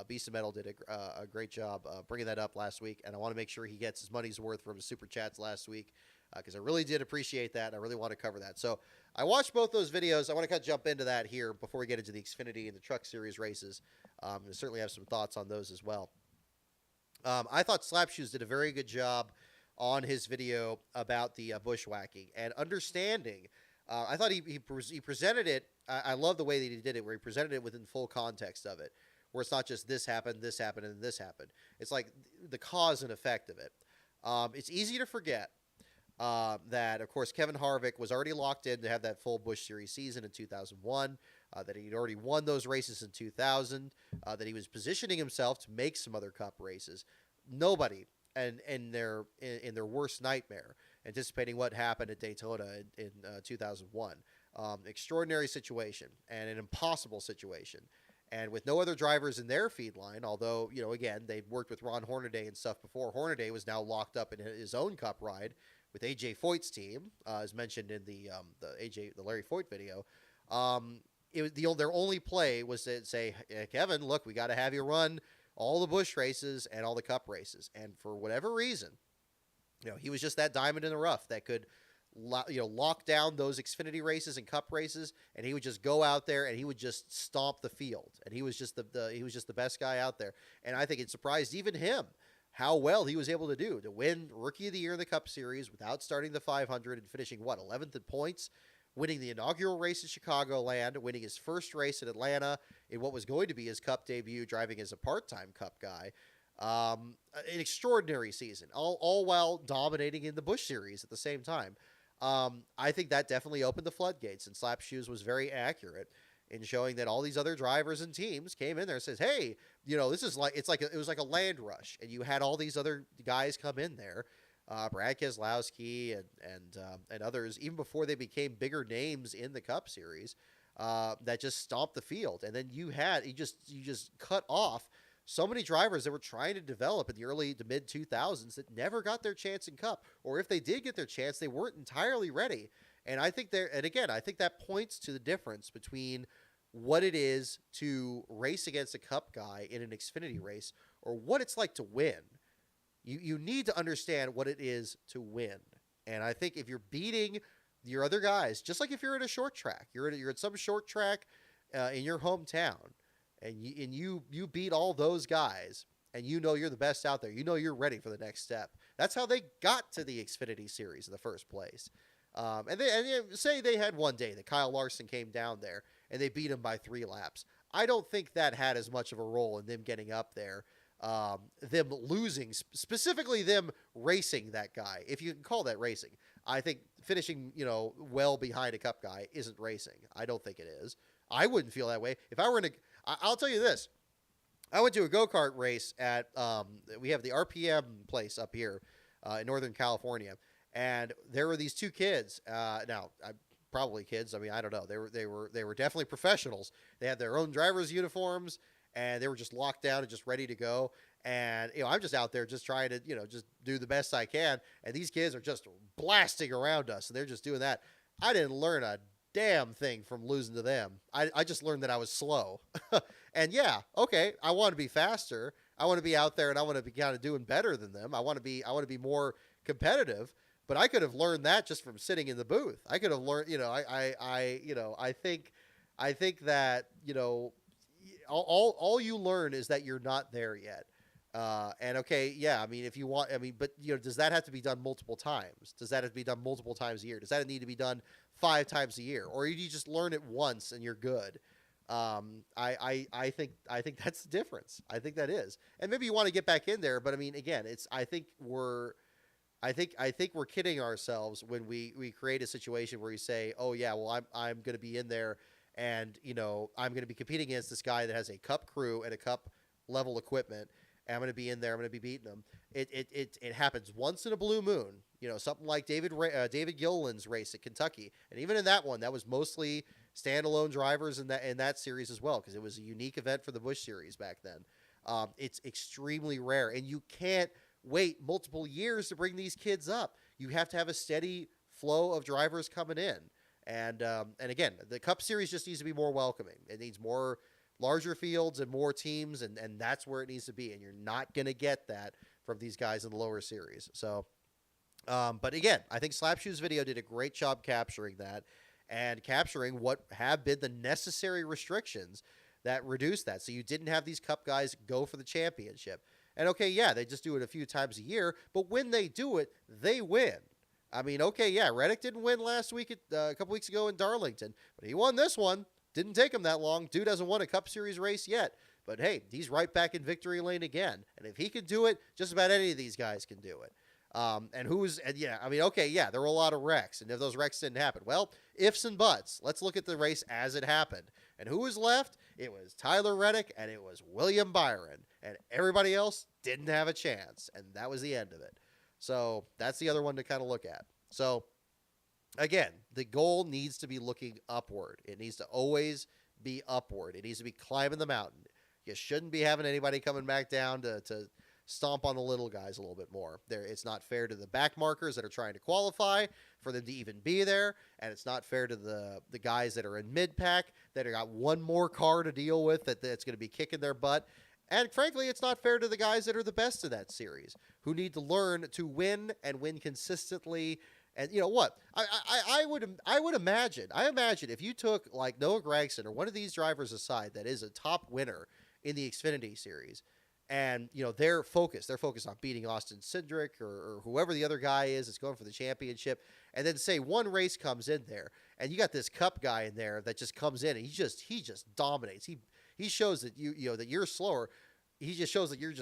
Beast of Metal did a great job bringing that up last week. And I want to make sure he gets his money's worth from his super chats last week. Because I really did appreciate that. I really want to cover that. So I watched both those videos. I want to kind of jump into that here before we get into the Xfinity and the Truck Series races. I certainly have some thoughts on those as well. I thought Slap Shoes did a very good job on his video about the bushwhacking and understanding. I thought he presented it. I love the way that he did it, where he presented it within full context of it, where it's not just this happened, and this happened. It's like the cause and effect of it. It's easy to forget that, of course, Kevin Harvick was already locked in to have that full Busch Series season in 2001, that he'd already won those races in 2000, that he was positioning himself to make some other Cup races. Nobody, in their worst nightmare, anticipating what happened at Daytona in 2001. Extraordinary situation and an impossible situation. And with no other drivers in their feed line, although, again, they've worked with Ron Hornaday and stuff before. Hornaday was now locked up in his own Cup ride with AJ Foyt's team, as mentioned in the Larry Foyt video. It was their only play was to say, hey, Kevin, look, we got to have you run all the Busch races and all the Cup races. And for whatever reason, he was just that diamond in the rough that could, lock down those Xfinity races and Cup races, and he would just go out there and he would just stomp the field. And he was just the best guy out there. And I think it surprised even him how well he was able to do to win Rookie of the Year in the Cup Series without starting the 500 and finishing 11th in points, winning the inaugural race in Chicagoland, winning his first race in Atlanta in what was going to be his Cup debut, driving as a part-time Cup guy. An extraordinary season, all while dominating in the Busch Series at the same time. I think that definitely opened the floodgates, and Slap Shoes was very accurate in showing that all these other drivers and teams came in there and says, hey, this is like, it was like a land rush, and you had all these other guys come in there, Brad Keselowski and others, even before they became bigger names in the Cup Series, that just stomped the field. And then you just cut off so many drivers that were trying to develop in the early to mid 2000s that never got their chance in Cup, or if they did get their chance, they weren't entirely ready. And I think I think that points to the difference between what it is to race against a Cup guy in an Xfinity race or what it's like to win. You need to understand what it is to win. And I think if you're beating your other guys, just like if you're at a short track, you're at some short track in your hometown, and you beat all those guys, and you're the best out there. You're ready for the next step. That's how they got to the Xfinity Series in the first place. Say they had one day that Kyle Larson came down there and they beat him by 3 laps. I don't think that had as much of a role in them getting up there. Them losing, specifically them racing that guy, if you can call that racing. I think finishing, well behind a Cup guy isn't racing. I don't think it is. I wouldn't feel that way. If I were in I'll tell you this. I went to a go-kart race at, we have the RPM place up here in Northern California, and there were these 2 kids. Probably kids. I mean, I don't know. They were definitely professionals. They had their own driver's uniforms, and they were just locked down and just ready to go. And, I'm just out there just trying to, just do the best I can. And these kids are just blasting around us, and they're just doing that. I didn't learn a damn thing from losing to them. I just learned that I was slow. And yeah, okay, I want to be faster. I want to be out there, and I want to be kind of doing better than them. I want to be more competitive. But I could have learned that just from sitting in the booth. I could have learned, I think that, all you learn is that you're not there yet. And okay, yeah, I mean, if you want, but does that have to be done multiple times? Does that have to be done multiple times a year? Does that need to be done 5 times a year? Or do you just learn it once and you're good? I think that's the difference. I think that is. And maybe you want to get back in there, but I mean, again, I think we're kidding ourselves when we create a situation where you say, oh yeah, well, I'm going to be in there and, I'm going to be competing against this guy that has a Cup crew and a Cup level equipment. And I'm going to be in there. I'm going to be beating him. It happens once in a blue moon, something like David Gilliland's race at Kentucky. And even in that one, that was mostly standalone drivers in that series as well, because it was a unique event for the Busch Series back then. It's extremely rare, and you can't wait multiple years to bring these kids up. You have to have a steady flow of drivers coming in. And again, the Cup Series just needs to be more welcoming. It needs more larger fields and more teams, and that's where it needs to be. And you're not going to get that from these guys in the lower series. So, but again, I think Slapshoe's video did a great job capturing that and capturing what have been the necessary restrictions that reduce that. So you didn't have these Cup guys go for the championship. And okay, yeah, they just do it a few times a year, but when they do it, they win. I mean, okay, yeah, Reddick didn't win last week, a couple weeks ago in Darlington, but he won this one. Didn't take him that long. Dude hasn't won a Cup Series race yet. But hey, he's right back in victory lane again. And if he can do it, just about any of these guys can do it. There were a lot of wrecks. And if those wrecks didn't happen, well, ifs and buts. Let's look at the race as it happened. And who was left? It was Tyler Reddick and it was William Byron. And everybody else didn't have a chance. And that was the end of it. So that's the other one to kind of look at. So again, the goal needs to be looking upward. It needs to always be upward. It needs to be climbing the mountain. You shouldn't be having anybody coming back down to stomp on the little guys a little bit more. It's not fair to the back markers that are trying to qualify for them to even be there, and it's not fair to the guys that are in mid pack that have got one more car to deal with that's going to be kicking their butt. And frankly, it's not fair to the guys that are the best of that series, who need to learn to win and win consistently. And you know what? I would imagine. I imagine if you took like Noah Gragson or one of these drivers aside that is a top winner in the Xfinity series, and you know they're focused on beating Austin Cindric or whoever the other guy is that's going for the championship, and then say one race comes in there, and you got this Cup guy in there that just comes in and he just dominates. He shows that you know that you're slower. He just shows that you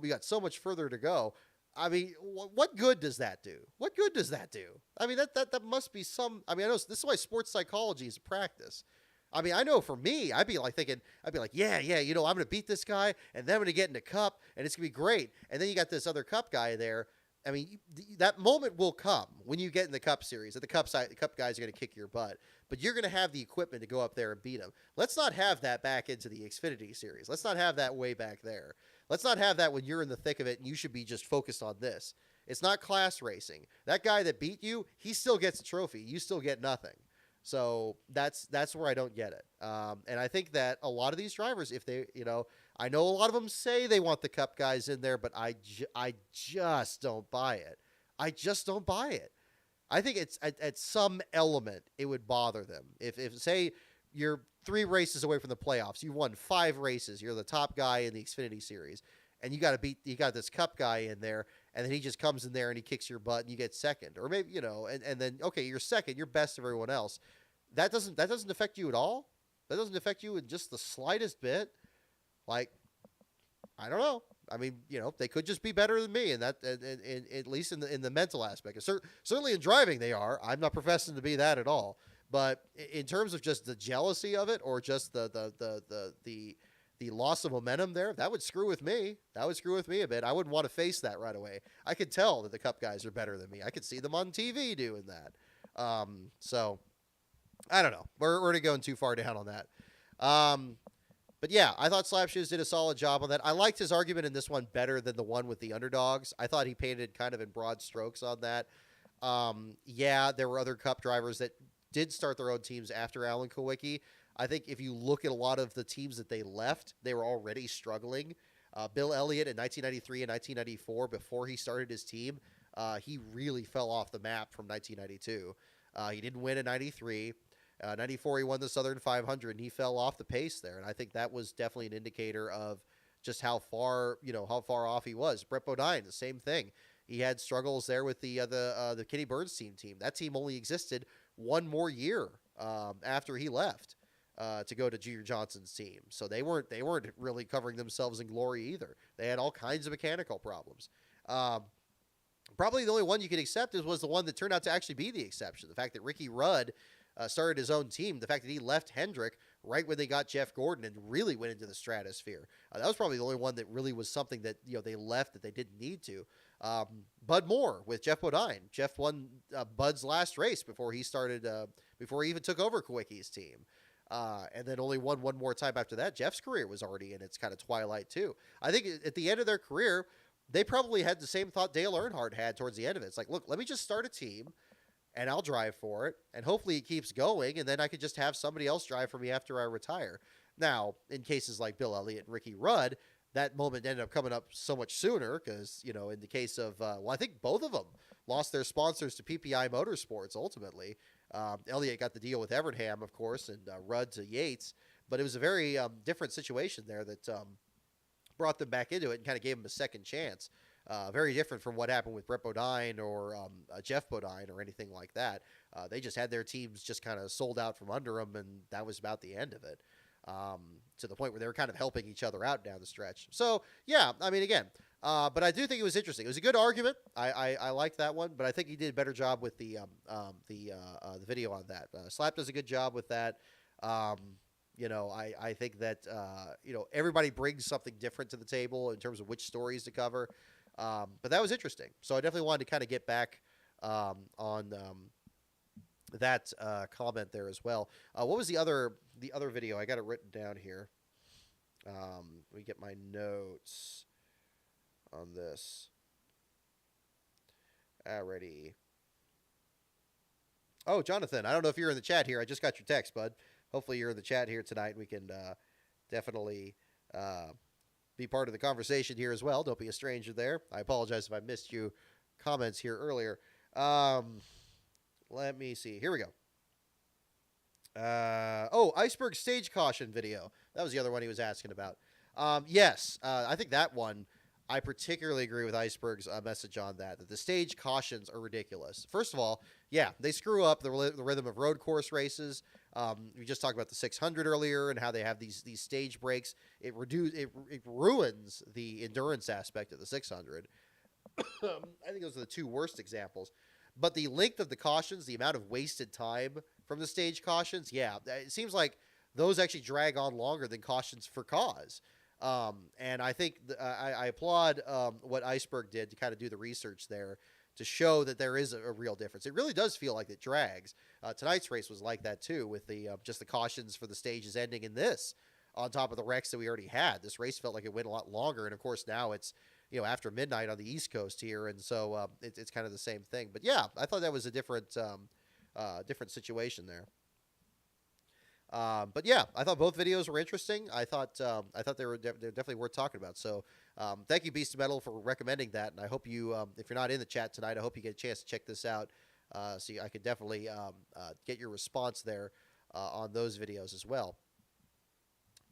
got so much further to go. I mean, what good does that do? What good does that do? I mean, that must be some. I mean, I know this is why sports psychology is a practice. I mean, I know for me, I'd be like, yeah, you know, I'm going to beat this guy, and then I'm going to get in a cup, and it's going to be great. And then you got this other Cup guy there. I mean, that moment will come when you get in the Cup series. That the Cup guys are going to kick your butt, but you're going to have the equipment to go up there and beat them. Let's not have that back into the Xfinity series. Let's not have that way back there. Let's not have that when you're in the thick of it and you should be just focused on this. It's not class racing. That guy that beat you, he still gets a trophy. You still get nothing. So that's where I don't get it. And I think that a lot of these drivers, if they, you know, I know a lot of them say they want the Cup guys in there, but I just don't buy it. I just don't buy it. I think it's at some element it would bother them. If say you're 3 races away from the playoffs, you won 5 races, you're the top guy in the Xfinity series, and you got this Cup guy in there, and then he just comes in there and he kicks your butt and you get second, or maybe, you know, and then okay, you're second, you're best of everyone else. That doesn't affect you at all. That doesn't affect you in just the slightest bit. Like, I don't know. I mean, you know, they could just be better than me, and that, at least in the mental aspect. Certainly in driving, they are. I'm not professing to be that at all. But in terms of just the jealousy of it, or just the loss of momentum there, that would screw with me. That would screw with me a bit. I wouldn't want to face that right away. I could tell that the Cup guys are better than me. I could see them on TV doing that. So I don't know. We're already going too far down on that. But yeah, I thought Slapshoes did a solid job on that. I liked his argument in this one better than the one with the underdogs. I thought he painted kind of in broad strokes on that. Yeah, there were other Cup drivers that did start their own teams after Alan Kulwicki. I think if you look at a lot of the teams that they left, they were already struggling. Bill Elliott in 1993 and 1994, before he started his team, he really fell off the map from 1992. He didn't win in 93. 94, he won the Southern 500, and he fell off the pace there. And I think that was definitely an indicator of just how far off he was. Brett Bodine, the same thing. He had struggles there with the Kenny Bernstein team. That team only existed one more year after he left to go to Junior Johnson's team. So they weren't really covering themselves in glory either. They had all kinds of mechanical problems. Probably the only one you could accept was the one that turned out to actually be the exception. The fact that Ricky Rudd started his own team, the fact that he left Hendrick right when they got Jeff Gordon and really went into the stratosphere. That was probably the only one that really was something that, you know, they left that they didn't need to. Bud Moore with Jeff Bodine. Jeff won Bud's last race before he started, before he even took over Kulwicki's team. And then only won one more time after that. Jeff's career was already in its kind of twilight too. I think at the end of their career, they probably had the same thought Dale Earnhardt had towards the end of it. It's like, look, let me just start a team and I'll drive for it, and hopefully it keeps going, and then I could just have somebody else drive for me after I retire. Now, in cases like Bill Elliott and Ricky Rudd, that moment ended up coming up so much sooner because, you know, in the case of, I think both of them lost their sponsors to PPI Motorsports ultimately. Elliott got the deal with Evernham, of course, and Rudd to Yates, but it was a very different situation there that brought them back into it and kind of gave them a second chance. Very different from what happened with Brett Bodine or Jeff Bodine or anything like that. They just had their teams just kind of sold out from under them, and that was about the end of it, to the point where they were kind of helping each other out down the stretch. So, yeah, I mean, again, but I do think it was interesting. It was a good argument. I liked that one, but I think he did a better job with the video on that. Slap does a good job with that. You know, I think that, you know, everybody brings something different to the table in terms of which stories to cover. But that was interesting. So I definitely wanted to kind of get back on that comment there as well. What was the other video? I got it written down here. Let me get my notes. on this. Alrighty. Oh, Jonathan, I don't know if you're in the chat here. I just got your text, bud. Hopefully you're in the chat here tonight. We can definitely be part of the conversation here as well. Don't be a stranger there. I apologize if I missed you comments here earlier. Let me see. Here we go. Iceberg stage caution video. That was the other one he was asking about. Yes, I think that one, I particularly agree with Iceberg's message on that the stage cautions are ridiculous. First of all, yeah, they screw up the rhythm of road course races. We just talked about the 600 earlier and how they have these stage breaks. It ruins the endurance aspect of the 600. I think those are the two worst examples. But the length of the cautions, the amount of wasted time from the stage cautions, yeah, it seems like those actually drag on longer than cautions for cause. And I think I applaud what Iceberg did to kind of do the research there to show that there is a real difference. It really does feel like it drags. Tonight's race was like that too, with the just the cautions for the stages ending in this on top of the wrecks that we already had. This race felt like it went a lot longer, and of course now it's after midnight on the East Coast here, and so it's kind of the same thing. But yeah, I thought that was a different situation there. But yeah, I thought both videos were interesting. I thought they were they're definitely worth talking about. So thank you, Beast of Metal, for recommending that. And I hope you, if you're not in the chat tonight, I hope you get a chance to check this out. So I could definitely get your response there on those videos as well.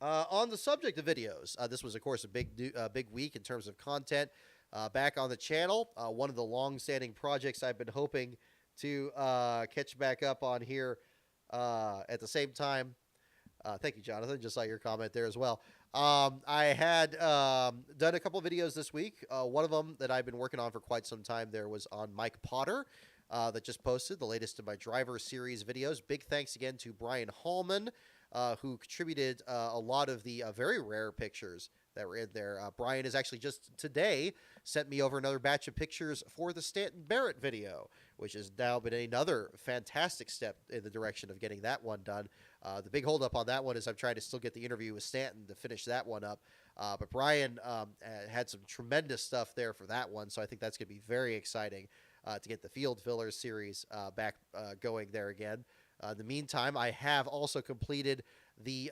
On the subject of videos, this was, of course, a big week in terms of content back on the channel. One of the long-standing projects I've been hoping to catch back up on here at the same time. Thank you, Jonathan. Just saw your comment there as well. I had done a couple of videos this week. One of them that I've been working on for quite some time there was on Mike Potter. That just posted the latest of my driver series videos. Big thanks again to Brian Hallman, who contributed a lot of the very rare pictures that were in there. Brian has actually just today sent me over another batch of pictures for the Stanton Barrett video, which has now been another fantastic step in the direction of getting that one done. The big holdup on that one is I'm trying to still get the interview with Stanton to finish that one up. But Brian had some tremendous stuff there for that one, so I think that's going to be very exciting to get the Field Fillers series back going there again. In the meantime, I have also completed the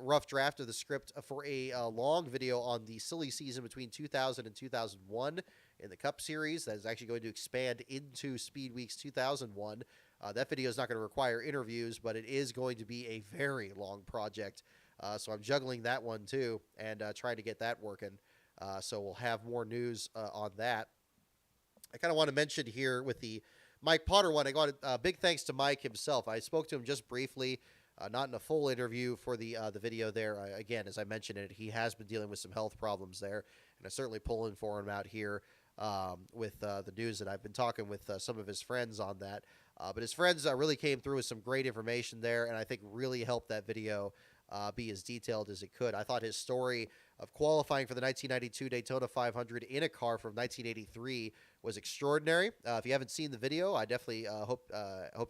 rough draft of the script for a long video on the silly season between 2000 and 2001 in the Cup Series that is actually going to expand into Speed Weeks 2001. That video is not going to require interviews, but it is going to be a very long project. So I'm juggling that one too and trying to get that working. So we'll have more news on that. I kind of want to mention here with the Mike Potter one, I got a big thanks to Mike himself. I spoke to him just briefly, not in a full interview for the video there. Again, as I mentioned it, he has been dealing with some health problems there, and I'm certainly pulling for him out here with the news that I've been talking with some of his friends on that. But his friends really came through with some great information there, and I think really helped that video be as detailed as it could. I thought his story of qualifying for the 1992 Daytona 500 in a car from 1983 was extraordinary. If you haven't seen the video, I definitely hope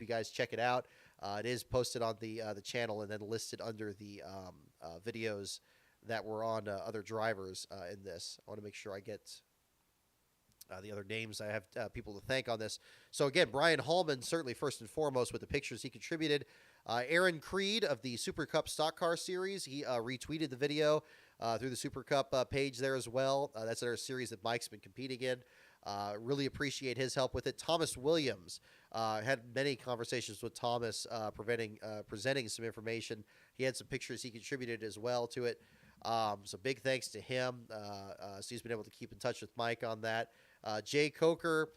you guys check it out. It is posted on the channel and then listed under the videos that were on other drivers in this. I want to make sure I get the other names. I have people to thank on this. So again, Brian Hallman, certainly first and foremost with the pictures he contributed. Aaron Creed of the Super Cup Stock Car Series, he retweeted the video through the Super Cup page there as well. That's our series that Mike's been competing in. Really appreciate his help with it. Thomas Williams, had many conversations with Thomas presenting some information. He had some pictures he contributed as well to it. So big thanks to him. So he's been able to keep in touch with Mike on that. Jay Coker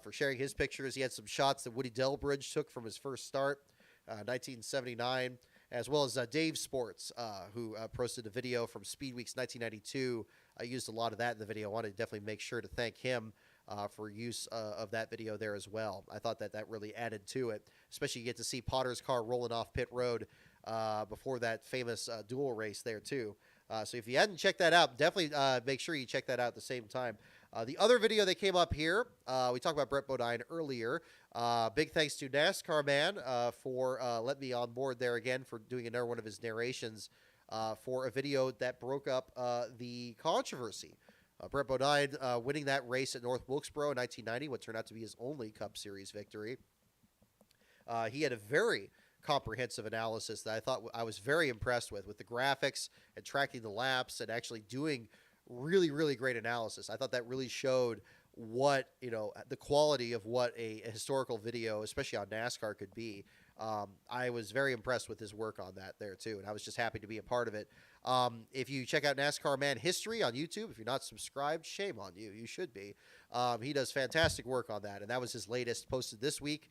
for sharing his pictures. He had some shots that Woody Delbridge took from his first start, 1979, as well as Dave Sports, who posted a video from Speed Weeks 1992. I used a lot of that in the video. I wanted to definitely make sure to thank him for use of that video there as well. I thought that really added to it, especially you get to see Potter's car rolling off pit road before that famous duel race there too. So if you hadn't checked that out, definitely make sure you check that out at the same time. The other video that came up here, we talked about Brett Bodine earlier. Big thanks to NASCAR Man for letting me on board there again for doing another one of his narrations for a video that broke up the controversy Brett Bodine winning that race at North Wilkesboro in 1990, what turned out to be his only Cup Series victory. He had a very comprehensive analysis that I thought I was very impressed with the graphics and tracking the laps and actually doing really, really great analysis. I thought that really showed what, the quality of what a historical video, especially on NASCAR, could be. I was very impressed with his work on that there too, and I was just happy to be a part of it. If you check out NASCAR Man History on YouTube, if you're not subscribed, shame on you. You should be. He does fantastic work on that, and that was his latest, posted this week.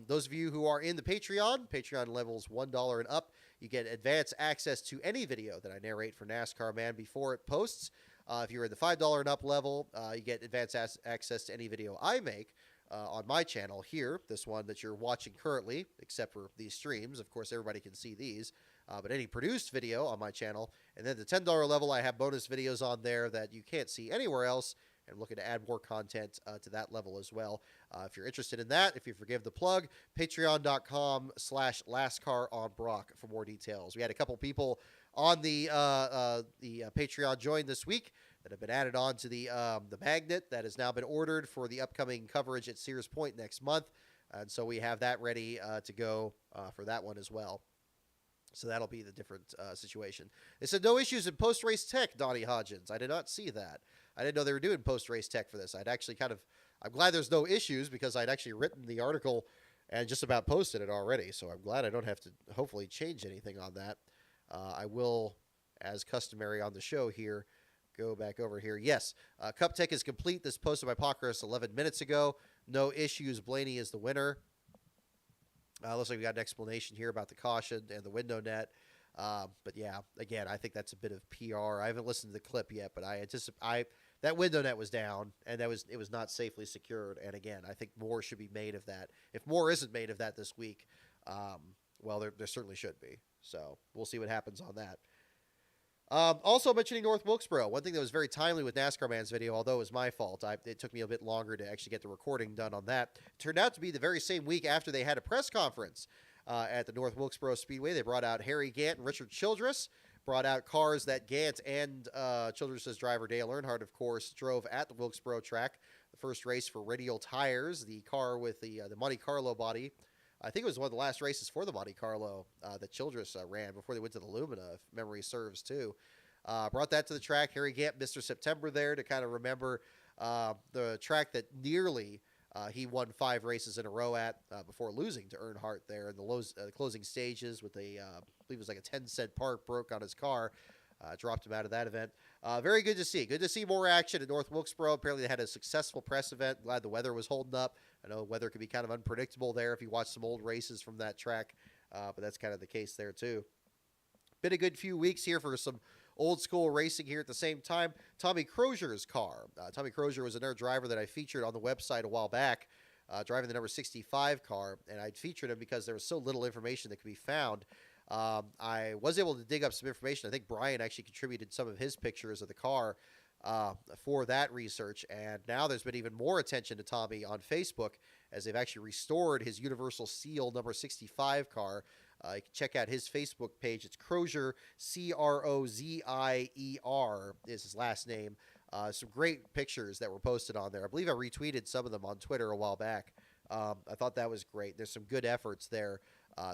Those of you who are in the Patreon levels $1 and up, you get advance access to any video that I narrate for NASCAR Man before it posts. If you're in the $5 and up level, you get advance access to any video I make on my channel here, this one that you're watching currently, except for these streams. Of course, everybody can see these, but any produced video on my channel. And then the $10 level, I have bonus videos on there that you can't see anywhere else. And I'm looking to add more content to that level as well. If you're interested in that, if you forgive the plug, patreon.com/lastcaronbrock for more details. We had a couple people on the Patreon join this week that have been added on to the magnet that has now been ordered for the upcoming coverage at Sears Point next month. And so we have that ready to go for that one as well. So that'll be the different situation. They said no issues in post-race tech, Donnie Hodgins. I did not see that. I didn't know they were doing post-race tech for this. I'm glad there's no issues because I'd actually written the article and just about posted it already. So I'm glad I don't have to hopefully change anything on that. I will, as customary on the show here, go back over here. Yes, Cup Tech is complete. This posted by Pockrass 11 minutes ago. No issues. Blaney is the winner. Looks like we got an explanation here about the caution and the window net. But yeah, again, I think that's a bit of PR. I haven't listened to the clip yet, but I anticipate that window net was down and it was not safely secured. And again, I think more should be made of that. If more isn't made of that this week, well, there certainly should be. So we'll see what happens on that. Also mentioning North Wilkesboro, one thing that was very timely with NASCAR Man's video, although it was my fault, it took me a bit longer to actually get the recording done on that. It turned out to be the very same week after they had a press conference at the North Wilkesboro Speedway. They brought out Harry Gant and Richard Childress, brought out cars that Gant and Childress's driver Dale Earnhardt, of course, drove at the Wilkesboro track. The first race for Radial Tires, the car with the Monte Carlo body. I think it was one of the last races for the Monte Carlo that Childress ran before they went to the Lumina, if memory serves, too. Brought that to the track. Harry Gant, Mr. September there to kind of remember the track that nearly he won 5 races in a row at before losing to Earnhardt there in the closing stages with I believe it was like a 10-cent park broke on his car. Dropped him out of that event. Very good to see. Good to see more action at North Wilkesboro. Apparently they had a successful press event. Glad the weather was holding up. I know weather can be kind of unpredictable there if you watch some old races from that track, but that's kind of the case there too. Been a good few weeks here for some old school racing here at the same time. Tommy Crozier's car. Tommy Crozier was another driver that I featured on the website a while back, driving the number 65 car, and I'd featured him because there was so little information that could be found. I was able to dig up some information. I think Brian actually contributed some of his pictures of the car for that research, and now there's been even more attention to Tommy on Facebook as they've actually restored his Universal Seal number 65 car. You can check out his Facebook page. It's Crozier, Crozier is his last name. Some great pictures that were posted on there. I believe I retweeted some of them on Twitter a while back. I thought that was great. There's some good efforts there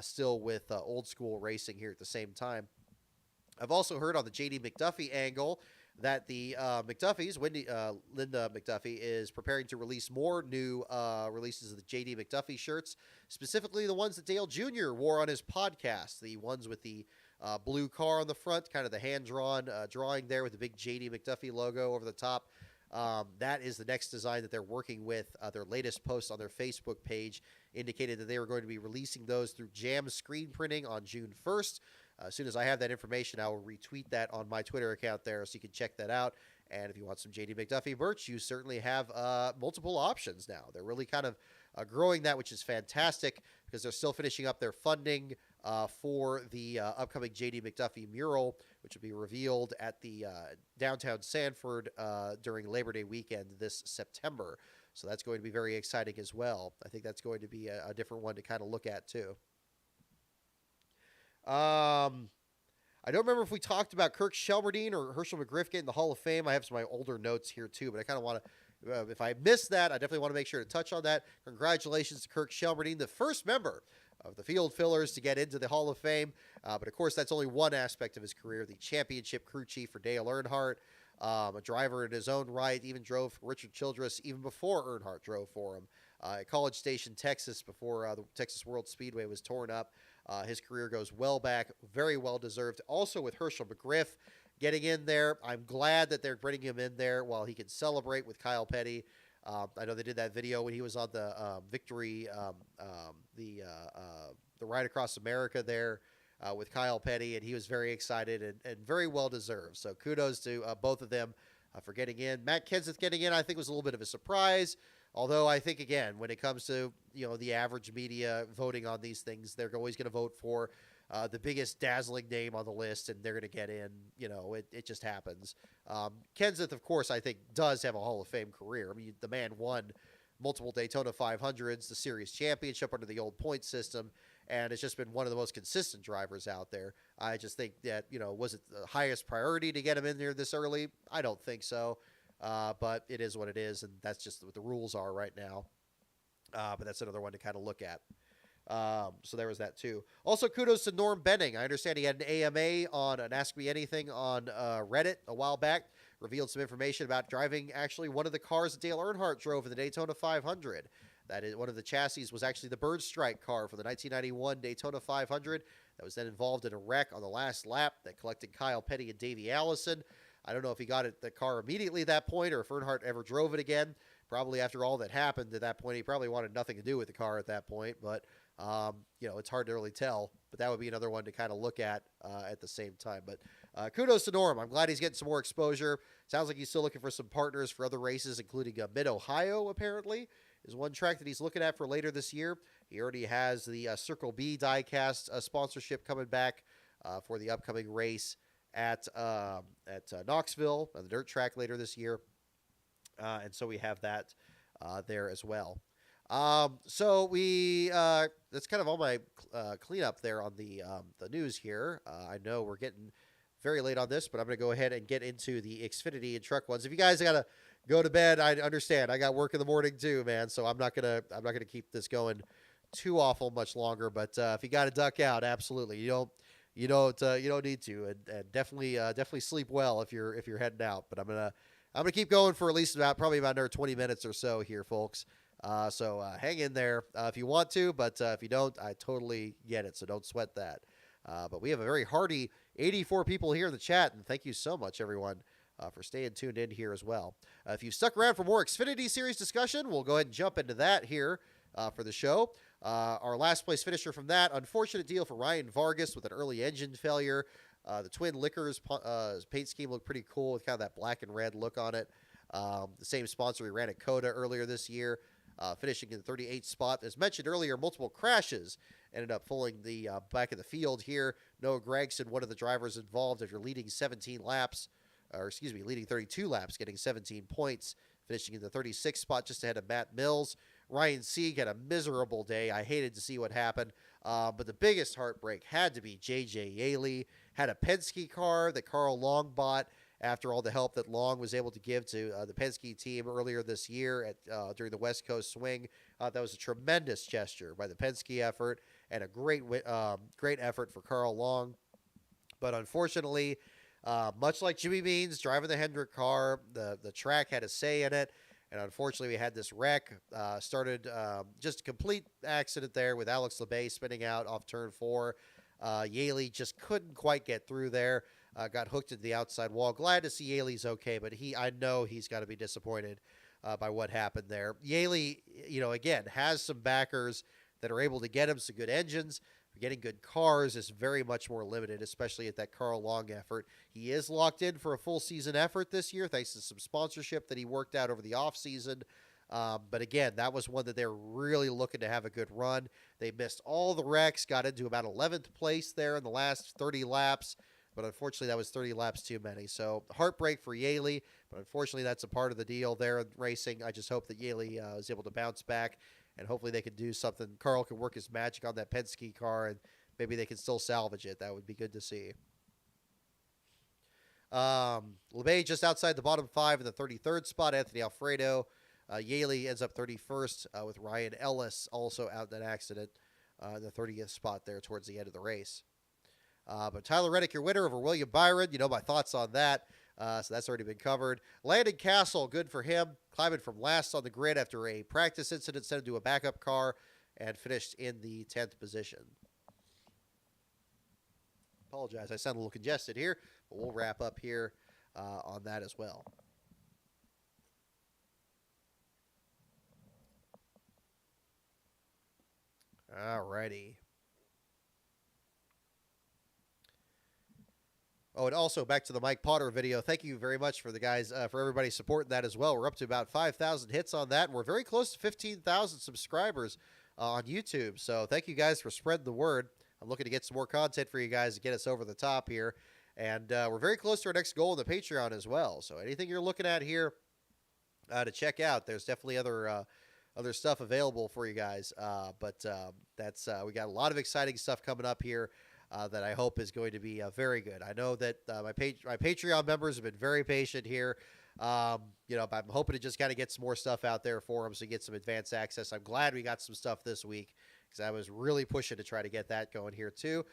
still with old school racing here at the same time. I've also heard on the J.D. McDuffie angle that the McDuffies, Linda McDuffie, is preparing to release more new releases of the J.D. McDuffie shirts, specifically the ones that Dale Jr. wore on his podcast, the ones with the blue car on the front, kind of the hand-drawn drawing there with the big J.D. McDuffie logo over the top. That is the next design that they're working with. Their latest post on their Facebook page indicated that they were going to be releasing those through Jam Screen Printing on June 1st. As soon as I have that information, I will retweet that on my Twitter account there so you can check that out. And if you want some J.D. McDuffie merch, you certainly have multiple options now. They're really kind of growing that, which is fantastic because they're still finishing up their funding for the upcoming J.D. McDuffie mural, which will be revealed at the downtown Sanford during Labor Day weekend this September. So that's going to be very exciting as well. I think that's going to be a different one to kind of look at too. I I don't remember if we talked about Kirk Shelmerdine or Herschel McGriff getting the Hall of Fame. I have some of my older notes here too, but I kind of want to, if I missed that, I definitely want to make sure to touch on that. Congratulations to Kirk Shelmerdine, the first member of the Field Fillers to get into the Hall of Fame. But of course, that's only one aspect of his career, the championship crew chief for Dale Earnhardt. A driver in his own right, even drove for Richard Childress even before Earnhardt drove for him. At College Station, Texas, before the Texas World Speedway was torn up. His career goes well back, very well deserved. Also with Herschel McGriff getting in there. I'm glad that they're bringing him in there while he can celebrate with Kyle Petty. I know they did that video when he was on the victory, the ride across America there with Kyle Petty, and he was very excited and very well deserved. So kudos to both of them for getting in. Matt Kenseth getting in, I think, was a little bit of a surprise. Although I think, again, when it comes to the average media voting on these things, they're always going to vote for the biggest dazzling name on the list, and they're going to get in. It just happens. Kenseth, of course, I think does have a Hall of Fame career. I mean, the man won multiple Daytona 500s, the series championship under the old point system, and it's just been one of the most consistent drivers out there. I just think that, was it the highest priority to get him in there this early? I don't think so. But it is what it is, and that's just what the rules are right now. But that's another one to kind of look at. So there was that too. Also, kudos to Norm Benning. I understand he had an AMA on an Ask Me Anything on Reddit a while back. Revealed some information about driving actually one of the cars that Dale Earnhardt drove in the Daytona 500. That is, one of the chassis was actually the Bird Strike car for the 1991 Daytona 500. That was then involved in a wreck on the last lap that collected Kyle Petty and Davey Allison. I don't know if he got the car immediately at that point or if Earnhardt ever drove it again. Probably after all that happened at that point, he probably wanted nothing to do with the car at that point. But, it's hard to really tell. But that would be another one to kind of look at the same time. But kudos to Norm. I'm glad he's getting some more exposure. Sounds like he's still looking for some partners for other races, including Mid-Ohio, apparently, is one track that he's looking at for later this year. He already has the Circle B diecast sponsorship coming back for the upcoming race at Knoxville, on the dirt track later this year. And so we have that there as well. So we that's kind of all my cleanup there on the news here. I know we're getting very late on this, but I'm going to go ahead and get into the Xfinity and truck ones. If you guys got to go to bed, I understand. I got work in the morning too, man. So I'm not gonna keep this going too awful much longer. But if you got to duck out, absolutely. You don't need to, and definitely sleep well if you're heading out. But I'm gonna keep going for at least probably about another 20 minutes or so here, folks. So hang in there if you want to, but if you don't, I totally get it. So don't sweat that. But we have a very hearty 84 people here in the chat, and thank you so much, everyone, for staying tuned in here as well. If you stuck around for more Xfinity Series discussion, we'll go ahead and jump into that here for the show. Our last place finisher from that, unfortunate deal for Ryan Vargas with an early engine failure. The Twin Liquors paint scheme looked pretty cool with kind of that black and red look on it. The same sponsor we ran at COTA earlier this year, finishing in the 38th spot. As mentioned earlier, multiple crashes ended up pulling the back of the field here. Noah Gragson, one of the drivers involved, if you're leading 32 laps, getting 17 points, finishing in the 36th spot just ahead of Matt Mills. Ryan Sieg had a miserable day. I hated to see what happened. But the biggest heartbreak had to be J.J. Yaley. Had a Penske car that Carl Long bought after all the help that Long was able to give to the Penske team earlier this year during the West Coast Swing. That was a tremendous gesture by the Penske effort and a great effort for Carl Long. But unfortunately, much like Jimmy Means driving the Hendrick car, the track had a say in it. And unfortunately, we had this wreck. Started just a complete accident there with Alex Labay spinning out off turn 4. Yaley just couldn't quite get through there. Got hooked into the outside wall. Glad to see Yaley's okay, but I know he's got to be disappointed by what happened there. Yaley, again, has some backers that are able to get him some good engines. Getting good cars is very much more limited, especially at that Carl Long effort. He is locked in for a full season effort this year, thanks to some sponsorship that he worked out over the offseason. But again, that was one that they were really looking to have a good run. They missed all the wrecks, got into about 11th place there in the last 30 laps. But unfortunately, that was 30 laps too many. So heartbreak for Yaley, but unfortunately, that's a part of the deal there in racing. I just hope that Yaley is able to bounce back, and hopefully they can do something. Carl can work his magic on that Penske car, and maybe they can still salvage it. That would be good to see. LeMay just outside the bottom 5 in the 33rd spot. Anthony Alfredo. Yaley ends up 31st with Ryan Ellis also out in that accident in the 30th spot there towards the end of the race. But Tyler Reddick, your winner over William Byron. You know my thoughts on that. So that's already been covered. Landon Castle, good for him. Climbing from last on the grid after a practice incident, sent him to a backup car and finished in the 10th position. Apologize, I sound a little congested here, but we'll wrap up here on that as well. Alrighty. Oh, and also back to the Mike Potter video. Thank you very much for the guys, for everybody supporting that as well. We're up to about 5,000 hits on that, and we're very close to 15,000 subscribers on YouTube. So thank you guys for spreading the word. I'm looking to get some more content for you guys to get us over the top here. And we're very close to our next goal in the Patreon as well. So anything you're looking at here to check out, there's definitely other stuff available for you guys. But we got a lot of exciting stuff coming up here that I hope is going to be very good. I know that my Patreon members have been very patient here. I'm hoping to just kind of get some more stuff out there for them so get some advanced access. I'm glad we got some stuff this week because I was really pushing to try to get that going here too.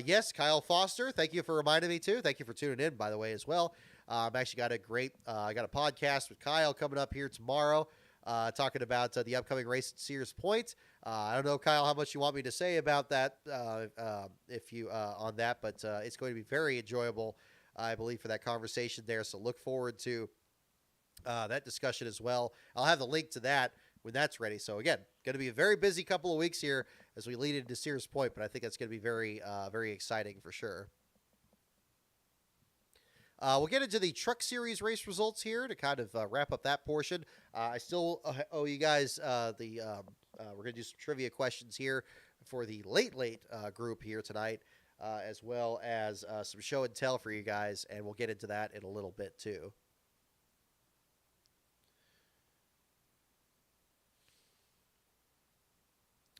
Yes, Kyle Foster, thank you for reminding me too. Thank you for tuning in, by the way, as well. I've actually got I got a podcast with Kyle coming up here tomorrow. Talking about the upcoming race at Sears Point. I don't know, Kyle, how much you want me to say about that on that, but it's going to be very enjoyable, I believe, for that conversation there. So look forward to that discussion as well. I'll have the link to that when that's ready. So again, going to be a very busy couple of weeks here as we lead into Sears Point, but I think that's going to be very, very exciting for sure. We'll get into the Truck Series race results here to kind of wrap up that portion. I still owe you guys we're going to do some trivia questions here for the late group here tonight, as well as some show and tell for you guys, and we'll get into that in a little bit too.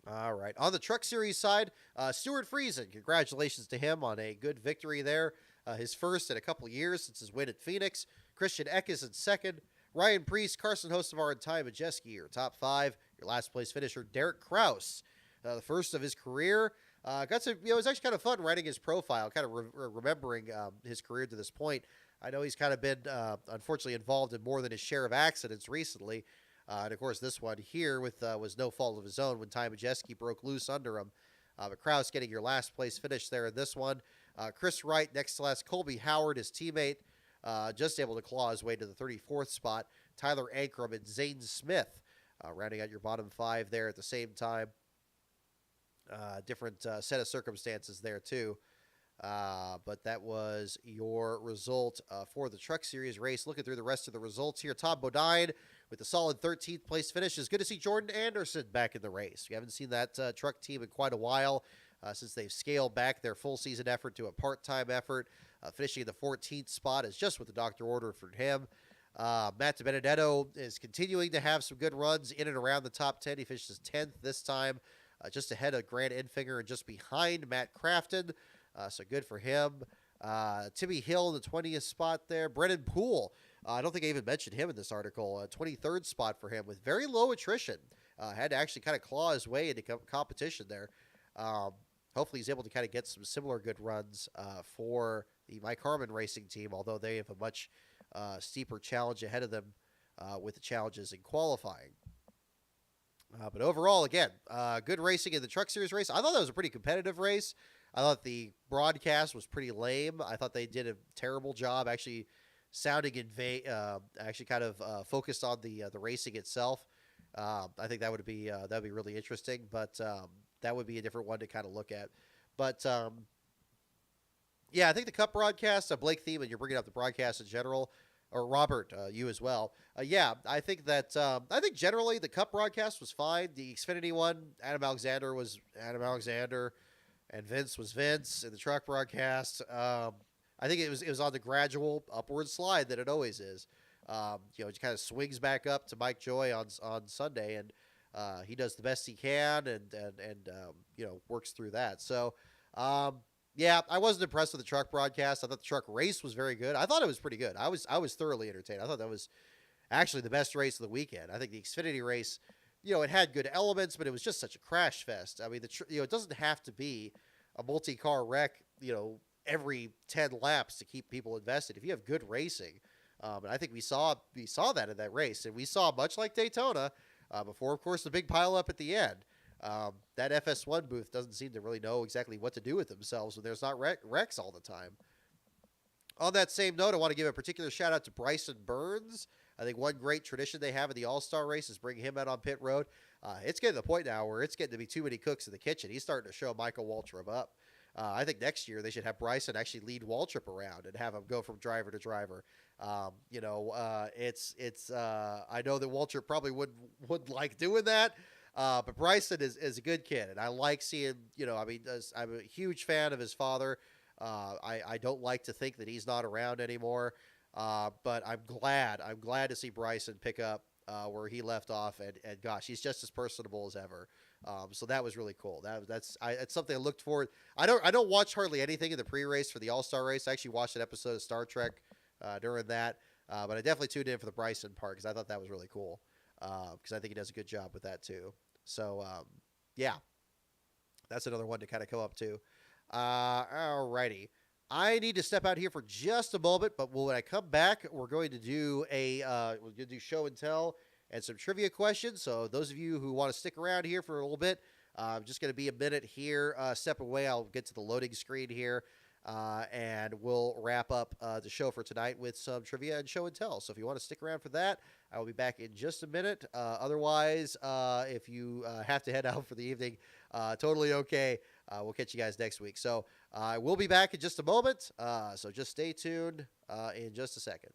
All right. On the Truck Series side, Stuart Friesen, congratulations to him on a good victory there. His first in a couple years since his win at Phoenix. Christian Eckes in second. Ryan Preece, Carson Hocevar, and Ty Majeski, your top 5. Your last place finisher, Derek Kraus, the first of his career. It was actually kind of fun writing his profile, kind of remembering his career to this point. I know he's kind of been, unfortunately, involved in more than his share of accidents recently. And of course, this one here was no fault of his own when Ty Majeski broke loose under him. But Kraus getting your last place finish there in this one. Chris Wright next to last. Colby Howard, his teammate, just able to claw his way to the 34th spot. Tyler Ankrum and Zane Smith rounding out your bottom 5 there at the same time. Different set of circumstances there too. But that was your result for the Truck Series race. Looking through the rest of the results here, Tom Bodine with a solid 13th place finish. It's good to see Jordan Anderson back in the race. We haven't seen that truck team in quite a while since they've scaled back their full season effort to a part-time effort. Finishing in the 14th spot is just what the doctor ordered for him. Matt DiBenedetto is continuing to have some good runs in and around the top 10. He finishes 10th this time, just ahead of Grant Enfinger and just behind Matt Crafton. So good for him. Timmy Hill in the 20th spot there. Brennan Poole, I don't think I even mentioned him in this article. 23rd spot for him with very low attrition. Had to actually kind of claw his way into competition there. Hopefully he's able to kind of get some similar good runs for the Mike Harmon Racing team, although they have a much steeper challenge ahead of them with the challenges in qualifying. But overall, again, good racing in the Truck Series race. I thought that was a pretty competitive race. I thought the broadcast was pretty lame. I thought they did a terrible job actually sounding actually kind of focused on the racing itself. I think that would be really interesting, but that would be a different one to kind of look at. But yeah, I think the Cup broadcast, Blake Thiemann, you're bringing up the broadcast in general, or Robert, you as well. Yeah, I think that I think generally the Cup broadcast was fine. The Xfinity one, Adam Alexander was Adam Alexander, and Vince was Vince in the truck broadcast. I think it was on the gradual upward slide that it always is. It kind of swings back up to Mike Joy on Sunday, and he does the best he can, and works through that. So, Yeah, I wasn't impressed with the truck broadcast. I thought the truck race was very good. I thought it was pretty good. I was thoroughly entertained. I thought that was actually the best race of the weekend. I think the Xfinity race, it had good elements, but it was just such a crash fest. I mean, it doesn't have to be a multi-car wreck, every 10 laps to keep people invested. If you have good racing, and I think we saw that in that race, and we saw much like Daytona, before of course the big pileup at the end. That FS1 booth doesn't seem to really know exactly what to do with themselves when there's not wrecks all the time. On that same note, I want to give a particular shout out to Bryson Burns. I think one great tradition they have in the All-Star race is bringing him out on pit road. It's getting to the point now where it's getting to be too many cooks in the kitchen. He's starting to show Michael Waltrip up. I think next year they should have Bryson actually lead Waltrip around and have him go from driver to driver. It's I know that Waltrip probably would like doing that. But Bryson is a good kid, and I like seeing, I'm a huge fan of his father. I don't like to think that he's not around anymore, but I'm glad to see Bryson pick up where he left off, and gosh, he's just as personable as ever. So that was really cool. It's something I looked forward. I don't watch hardly anything in the pre-race for the All-Star race. I actually watched an episode of Star Trek during that, but I definitely tuned in for the Bryson part because I thought that was really cool. Because I think he does a good job with that too. So yeah, that's another one to kind of come up to. Alrighty. I need to step out here for just a moment, but when I come back, we're going to do show and tell and some trivia questions. So those of you who want to stick around here for a little bit, just going to be a minute here. Step away. I'll get to the loading screen here. And we'll wrap up the show for tonight with some trivia and show and tell. So if you want to stick around for that, I will be back in just a minute. Otherwise, if you have to head out for the evening, totally okay. We'll catch you guys next week. So we'll be back in just a moment. So just stay tuned in just a second.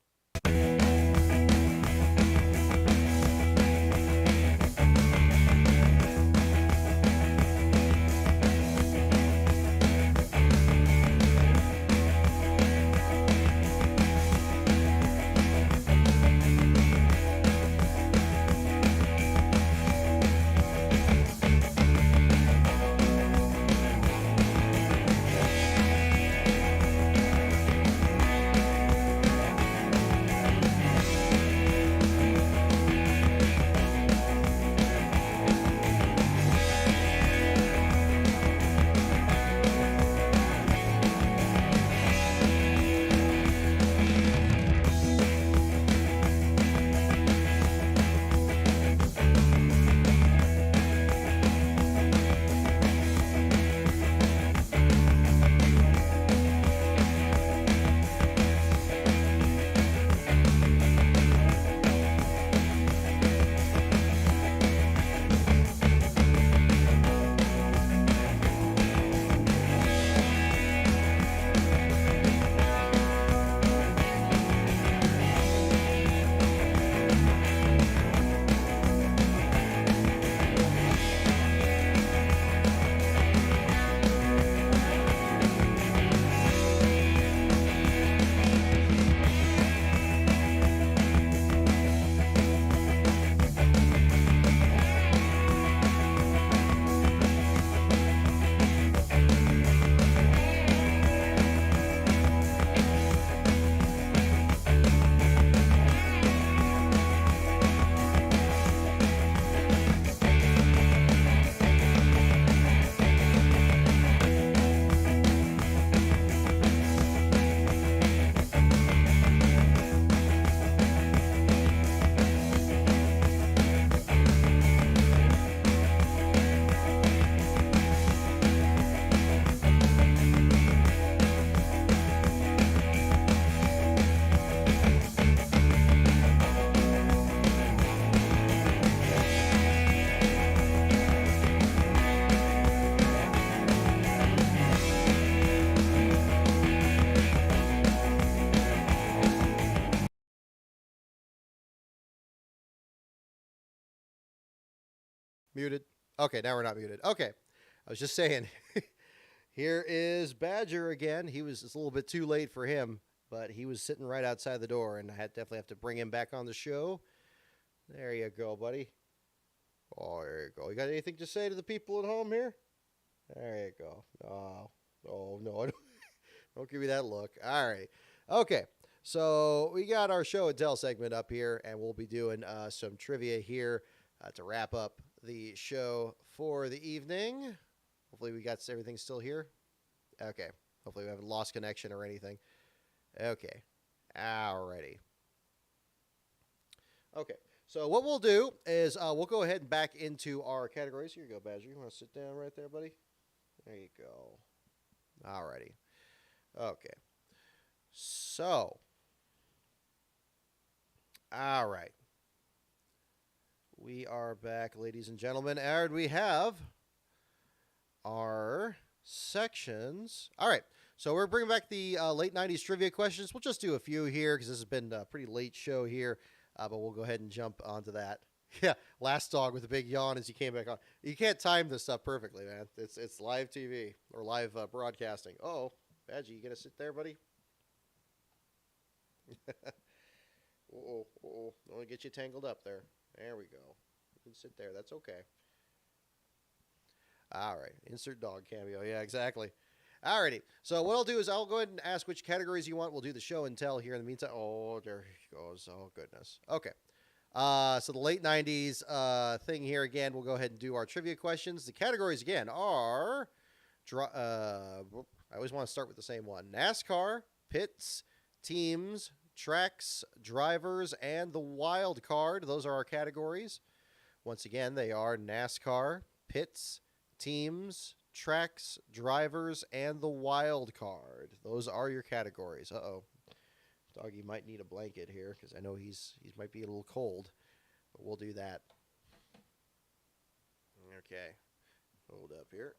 Muted. Okay, now we're not muted. Okay. I was just saying, here is Badger again. It's a little bit too late for him, but he was sitting right outside the door, and I definitely have to bring him back on the show. There you go, buddy. Oh, there you go. You got anything to say to the people at home here? There you go. Oh, Oh, no, don't give me that look. All right. Okay. So we got our show and tell segment up here, and we'll be doing some trivia here to wrap up the show for the evening. Hopefully, we got everything still here. Okay. Hopefully, we haven't lost connection or anything. Okay. Alrighty. Okay. So what we'll do is we'll go ahead and back into our categories. Here you go, Badger. You want to sit down right there, buddy? There you go. Alrighty. Okay. So, all right. We are back, ladies and gentlemen, and we have our sections. All right. So we're bringing back the late 90s trivia questions. We'll just do a few here because this has been a pretty late show here, but we'll go ahead and jump onto that. Yeah, last dog with a big yawn as he came back on. You can't time this stuff perfectly, man. It's live TV or live broadcasting. Oh, Badgie, you gonna sit there, buddy? Don't want to get you tangled up there. There we go. You can sit there. That's okay. All right. Insert dog cameo. Yeah, exactly. Alrighty. So what I'll do is I'll go ahead and ask which categories you want. We'll do the show and tell here in the meantime. Oh, there he goes. Oh, goodness. Okay. So the late 90s thing here again, we'll go ahead and do our trivia questions. The categories again are, I always want to start with the same one. NASCAR, pits, teams, tracks, drivers, and the wild card. Those are our categories. Once again, they are NASCAR, pits, teams, tracks, drivers, and the wild card. Those are your categories. Uh-oh. Doggy might need a blanket here because I know he might be a little cold, but we'll do that. Okay. Hold up here.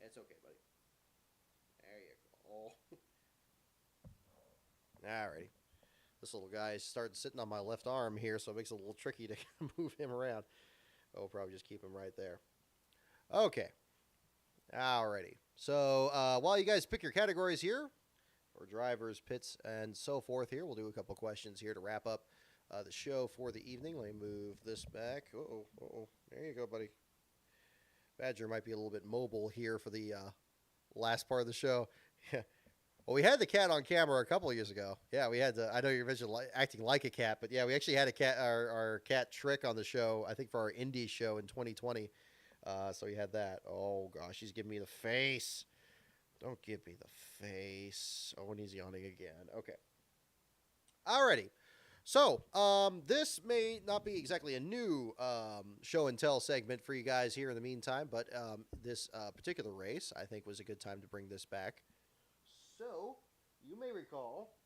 It's okay, buddy. There you go. Alrighty. This little guy started sitting on my left arm here, so it makes it a little tricky to move him around. We'll probably just keep him right there. Okay. Alrighty. So while you guys pick your categories here, for drivers, pits, and so forth here, we'll do a couple questions here to wrap up the show for the evening. Let me move this back. Uh-oh. There you go, buddy. Badger might be a little bit mobile here for the last part of the show. Yeah. Well, we had the cat on camera a couple of years ago. Yeah, we had I know you mentioned acting like a cat, but yeah, we actually had a cat, our cat Trick on the show, I think for our indie show in 2020. So we had that. Oh, gosh, he's giving me the face. Don't give me the face. Oh, and he's yawning again. Okay. Alrighty. So, this may not be exactly a new show and tell segment for you guys here in the meantime, but this particular race, I think, was a good time to bring this back. So, you may recall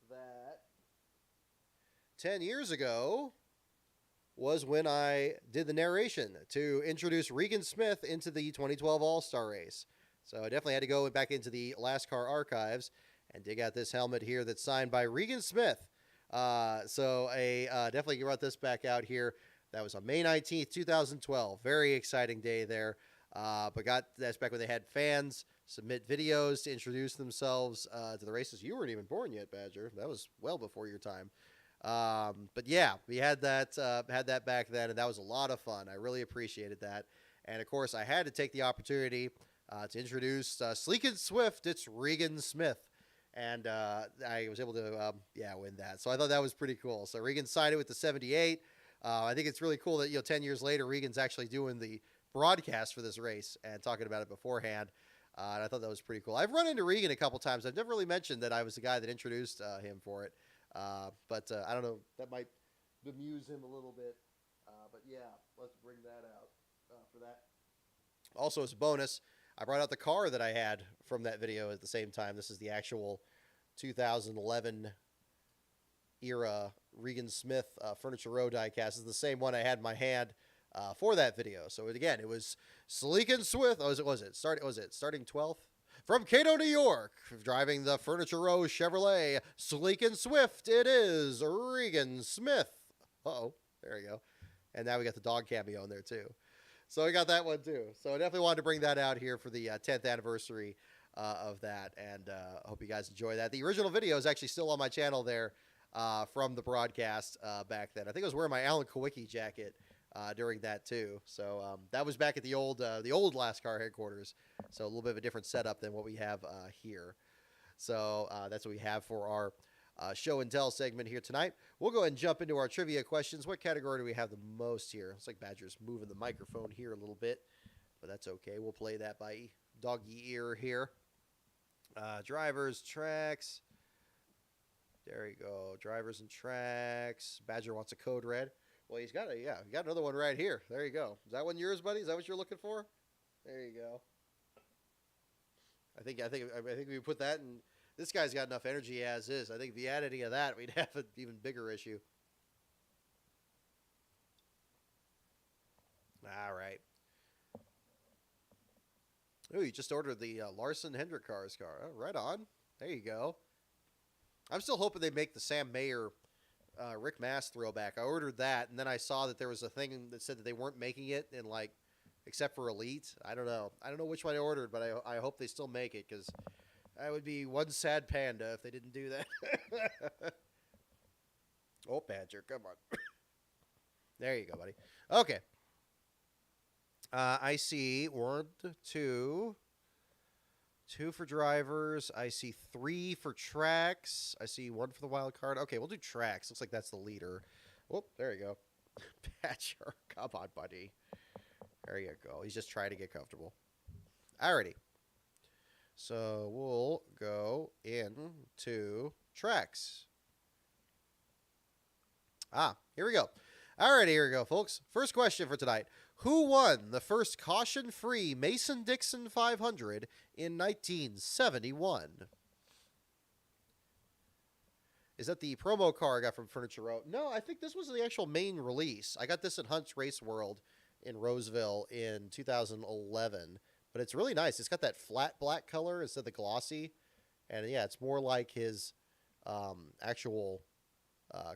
that 10 years ago was when I did the narration to introduce Regan Smith into the 2012 All-Star race. So, I definitely had to go back into the LASCAR archives and dig out this helmet here that's signed by Regan Smith. So I definitely brought this back out here. That was on May 19th, 2012. Very exciting day there. But that's back when they had fans submit videos to introduce themselves to the races. You weren't even born yet, Badger. That was well before your time. But yeah, we had that back then, and that was a lot of fun. I really appreciated that. And of course, I had to take the opportunity to introduce Sleek and Swift. It's Regan Smith. And I was able to, win that. So I thought that was pretty cool. So Regan signed it with the 78. I think it's really cool that 10 years later, Regan's actually doing the broadcast for this race and talking about it beforehand. And I thought that was pretty cool. I've run into Regan a couple times. I've never really mentioned that I was the guy that introduced him for it. But I don't know. That might bemuse him a little bit. But yeah, let's bring that out for that. Also, as a bonus, I brought out the car that I had from that video at the same time. This is the actual 2011 era Regan Smith Furniture Row diecast. This is the same one I had in my hand for that video. So again, it was Sleek and Swift. Was it starting 12th? From Cato, New York, driving the Furniture Row Chevrolet Sleek and Swift, it is Regan Smith. Uh-oh, there you go. And now we got the dog cameo in there too. So I got that one too. So I definitely wanted to bring that out here for the 10th anniversary of that, and I hope you guys enjoy that. The original video is actually still on my channel there. from the broadcast back then. I think I was wearing my Alan Kowicki jacket during that too. So that was back at the old LASCAR headquarters. So a little bit of a different setup than what we have here. So that's what we have for our show and tell segment here tonight. We'll go ahead and jump into our trivia questions. What category do we have the most here? It's like Badger's moving the microphone here a little bit, but that's okay. We'll play that by doggy ear here. Drivers, tracks. There you go. Drivers and tracks. Badger wants a code red. Well, you got another one right here. There you go. Is that one yours, buddy? Is that what you're looking for? There you go. I think we put that in. This guy's got enough energy as is. I think if you add any of that, we'd have an even bigger issue. All right. Oh, you just ordered the Larson Hendrick car. Oh, right on. There you go. I'm still hoping they make the Sam Mayer, Rick Mast throwback. I ordered that, and then I saw that there was a thing that said that they weren't making it in except for Elite. I don't know which one I ordered, but I hope they still make it because that would be one sad panda if they didn't do that. Oh, Badger, come on. There you go, buddy. Okay. I see 1, 2 for drivers. I see 3 for tracks. I see 1 for the wild card. Okay, we'll do tracks. Looks like that's the leader. Oh, there you go. Badger, come on, buddy. There you go. He's just trying to get comfortable. Alrighty. So we'll go into tracks. Here we go. Alrighty, here we go, folks. First question for tonight. Who won the first caution-free Mason-Dixon 500 in 1971? Is that the promo car I got from Furniture Row? No, I think this was the actual main release. I got this at Hunt's Race World in Roseville in 2011. But it's really nice. It's got that flat black color instead of the glossy. And yeah, it's more like his actual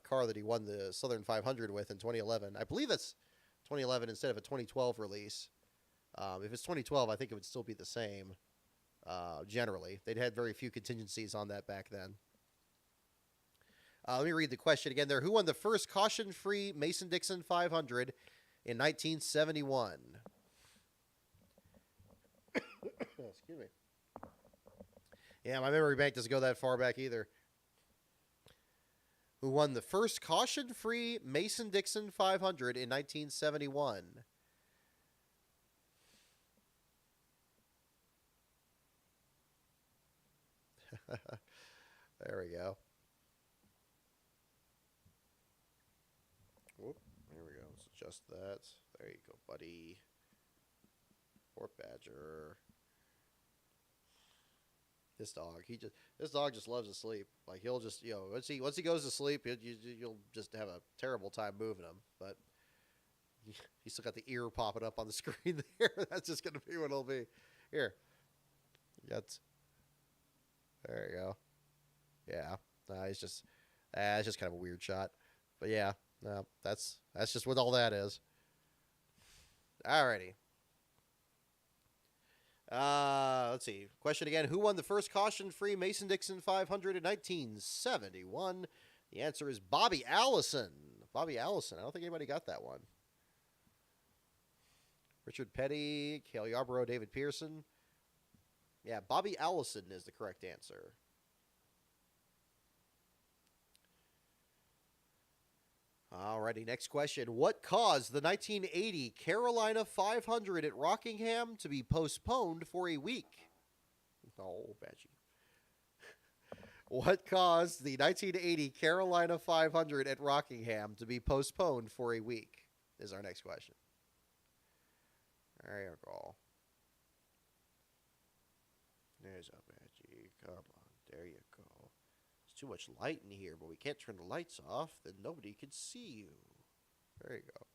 car that he won the Southern 500 with in 2011. I believe that's 2011 instead of a 2012 release. If it's 2012, I think it would still be the same generally. They'd had very few contingencies on that back then. Let me read the question again there. Who won the first caution-free Mason-Dixon 500 in 1971? Excuse me. Yeah, my memory bank doesn't go that far back either. Who won the first caution-free Mason-Dixon 500 in 1971? There we go. Whoop, there we go. Let's adjust that. There you go, buddy. Poor Badger. This dog just loves to sleep. Like he'll just once he goes to sleep, you'll just have a terrible time moving him. But he's still got the ear popping up on the screen there. That's just gonna be what it'll be. Here, there you go. Yeah, it's just kind of a weird shot. But yeah, no, that's just what all that is. Alrighty. Let's see. Question again. Who won the first caution-free Mason-Dixon 500 in 1971? The answer is Bobby Allison. Bobby Allison. I don't think anybody got that one. Richard Petty, Cale Yarborough, David Pearson. Yeah, Bobby Allison is the correct answer. Alrighty, next question. What caused the 1980 Carolina 500 at Rockingham to be postponed for a week? Oh, Badgie. What caused the 1980 Carolina 500 at Rockingham to be postponed for a week? Is our next question. There you go. There's a Badgie. Come on. There you go. Too much light in here, but we can't turn the lights off, then nobody can see you. There you go.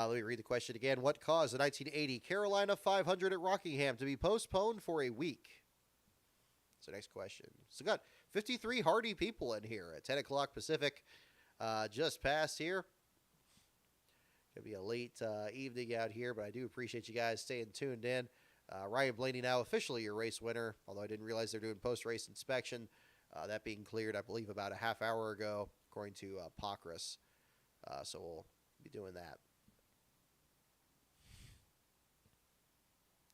Let me read the question again. What caused the 1980 Carolina 500 at Rockingham to be postponed for a week? That's the next question. So got 53 hardy people in here at 10 o'clock Pacific. Just past here. Gonna be a late evening out here, but I do appreciate you guys staying tuned in. Ryan Blaney now officially your race winner, although I didn't realize they're doing post-race inspection. That being cleared, I believe, about a half hour ago, according to Pockrass. So we'll be doing that.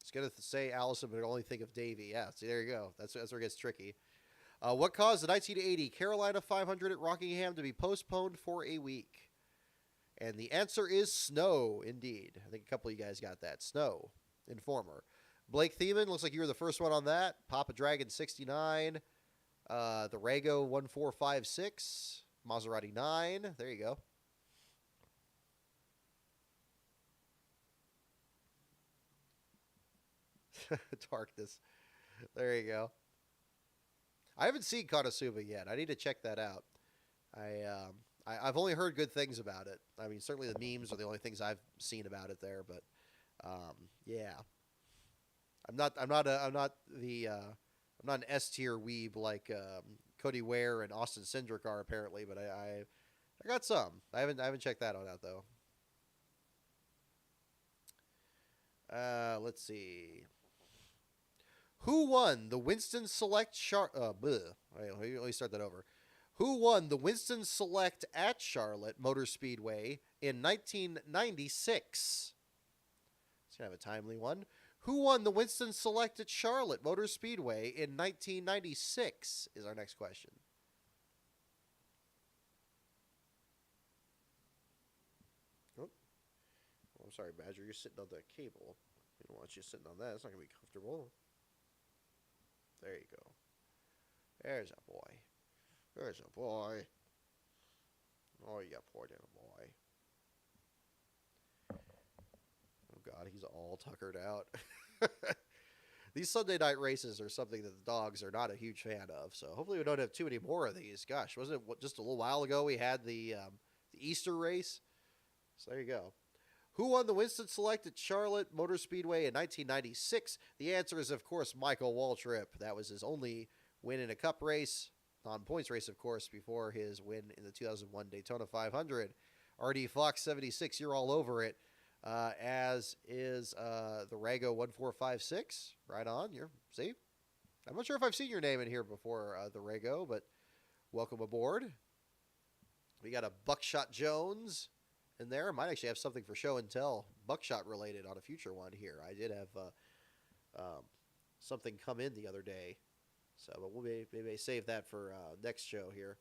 It's going to say Allison, but only think of Davey. Yeah, see, there you go. That's where it gets tricky. What caused the 1980 Carolina 500 at Rockingham to be postponed for a week? And the answer is snow, indeed. I think a couple of you guys got that. Snow. Informer. Blake Thiemann, looks like you were the first one on that. Papa Dragon 69. The Rego 1456. Maserati 9. There you go. Darkness. There you go. I haven't seen Konosuba yet. I need to check that out. I've only heard good things about it. I mean, certainly the memes are the only things I've seen about it there. But yeah, I'm not an S tier weeb like Cody Ware and Austin Cindric are apparently. But I got some. I haven't checked that one out though. Let's see. Who won the Winston Select let me start that over. Who won the Winston Select at Charlotte Motor Speedway in 1996? It's kind of a timely one. Who won the Winston Select at Charlotte Motor Speedway in 1996 is our next question. Oh, I'm sorry, Badger. You're sitting on the cable. I don't want you sitting on that. It's not going to be comfortable. There you go. There's a boy. There's a boy. Oh, you poor little boy. Oh, God, he's all tuckered out. These Sunday night races are something that the dogs are not a huge fan of, so hopefully we don't have too many more of these. Gosh, wasn't it just a little while ago we had the Easter race? So there you go. Who won the Winston Select at Charlotte Motor Speedway in 1996? The answer is, of course, Michael Waltrip. That was his only win in a cup race, non-points race, of course, before his win in the 2001 Daytona 500. RD Fox 76, you're all over it, as is the Rego 1456. Right on. See? I'm not sure if I've seen your name in here before, the Rego, but welcome aboard. We got a Buckshot Jones in there. I might actually have something for show and tell, Buckshot related, on a future one here. I did have something come in the other day, so but we'll maybe save that for next show here.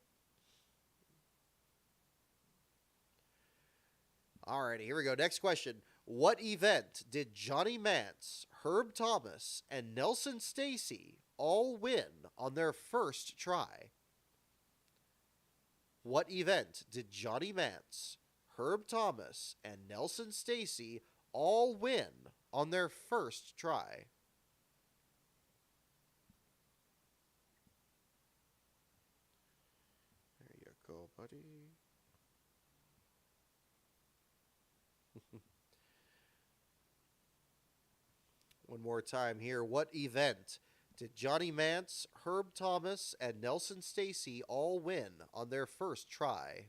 Alrighty, here we go. Next question. What event did Johnny Mance, Herb Thomas, and Nelson Stacy all win on their first try? What event did Johnny Mance, Herb Thomas, and Nelson Stacy all win on their first try? There you go, buddy. One more time here. What event did Johnny Mance, Herb Thomas, and Nelson Stacy all win on their first try?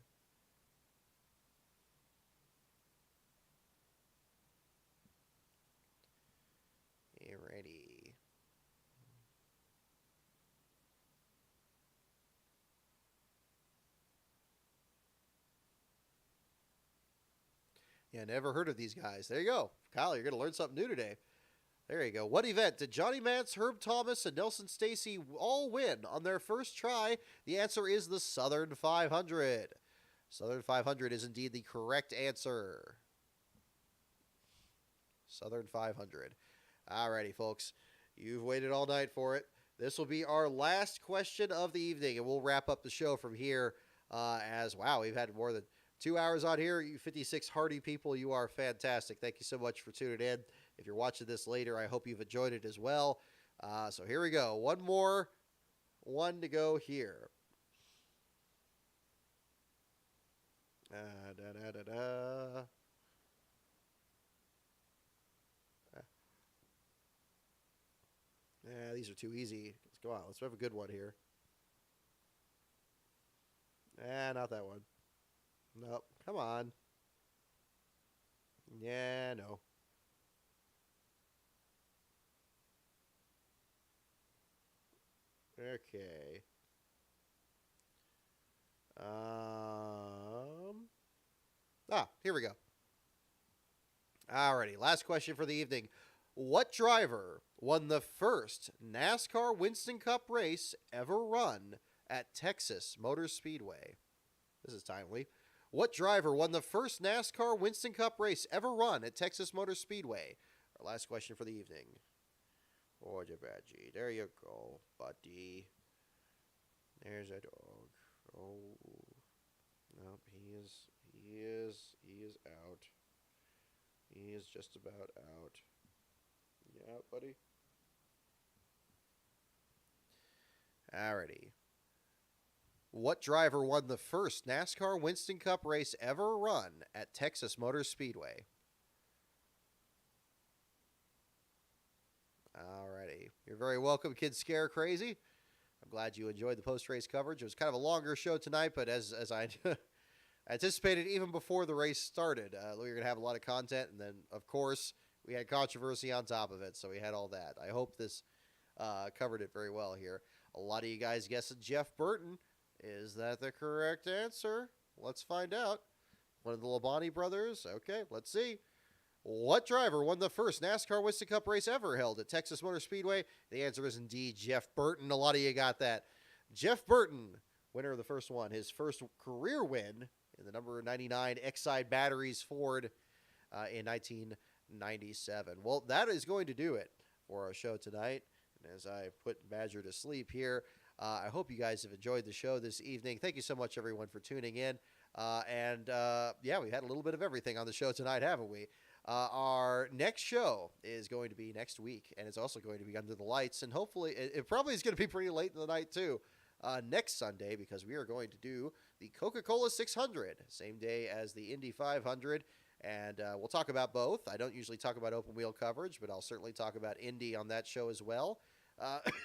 Ready. Yeah, never heard of these guys. There you go. Kyle, you're going to learn something new today. There you go. What event did Johnny Mance, Herb Thomas, and Nelson Stacy all win on their first try? The answer is the Southern 500. Southern 500 is indeed the correct answer. Southern 500. Alrighty, folks. You've waited all night for it. This will be our last question of the evening, and we'll wrap up the show from here as, wow, we've had more than 2 hours on here. You 56 hardy people, you are fantastic. Thank you so much for tuning in. If you're watching this later, I hope you've enjoyed it as well. So here we go. One more one to go here. These are too easy. Let's go on. Let's have a good one here. Not that one. Nope. Come on. Yeah, no. Okay. Here we go. Alrighty, last question for the evening. What driver won the first NASCAR Winston Cup race ever run at Texas Motor Speedway? This is timely. What driver won the first NASCAR Winston Cup race ever run at Texas Motor Speedway? Our last question for the evening. Oh, Badgie. There you go, buddy. There's a dog. Oh. Nope, he is out. He is just about out. Yeah, buddy. Alrighty. What driver won the first NASCAR Winston Cup race ever run at Texas Motor Speedway? Alrighty. You're very welcome, Kid Scare Crazy. I'm glad you enjoyed the post-race coverage. It was kind of a longer show tonight, but as I anticipated even before the race started, we were going to have a lot of content, and then, of course, we had controversy on top of it, so we had all that. I hope this covered it very well here. A lot of you guys guessed Jeff Burton. Is that the correct answer? Let's find out. One of the Labonte brothers? Okay, let's see. What driver won the first NASCAR Winston Cup race ever held at Texas Motor Speedway? The answer is indeed Jeff Burton. A lot of you got that. Jeff Burton, winner of the first one, his first career win in the number 99 Exide Batteries Ford in 1997. Well, that is going to do it for our show tonight. And as I put Badger to sleep here, I hope you guys have enjoyed the show this evening. Thank you so much, everyone, for tuning in. Yeah, we had a little bit of everything on the show tonight, haven't we? Our next show is going to be next week, and it's also going to be Under the Lights, and hopefully it probably is going to be pretty late in the night, too, next Sunday, because we are going to do the Coca-Cola 600, same day as the Indy 500, and we'll talk about both. I don't usually talk about open wheel coverage, but I'll certainly talk about Indy on that show as well.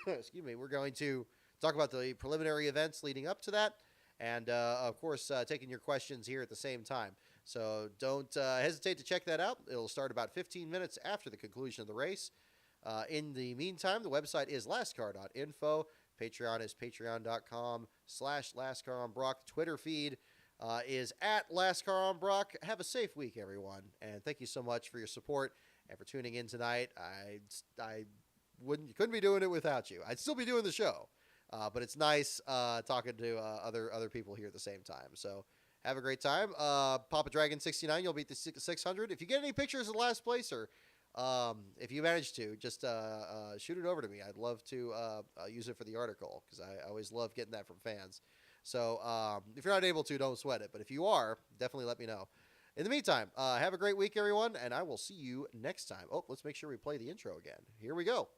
Excuse me. We're going to talk about the preliminary events leading up to that, and, of course, taking your questions here at the same time. So don't hesitate to check that out. It'll start about 15 minutes after the conclusion of the race. In the meantime, the website is lastcar.info. Patreon is patreon.com/lastcaronbrock. Twitter feed is at lastcaronbrock. Have a safe week, everyone. And thank you so much for your support and for tuning in tonight. I couldn't be doing it without you. I'd still be doing the show. But it's nice talking to other people here at the same time. So have a great time. Papa Dragon 69, you'll beat the 600. If you get any pictures of the last place, or if you manage to, just shoot it over to me. I'd love to use it for the article, because I always love getting that from fans. So if you're not able to, don't sweat it. But if you are, definitely let me know. In the meantime, have a great week, everyone, and I will see you next time. Oh, let's make sure we play the intro again. Here we go.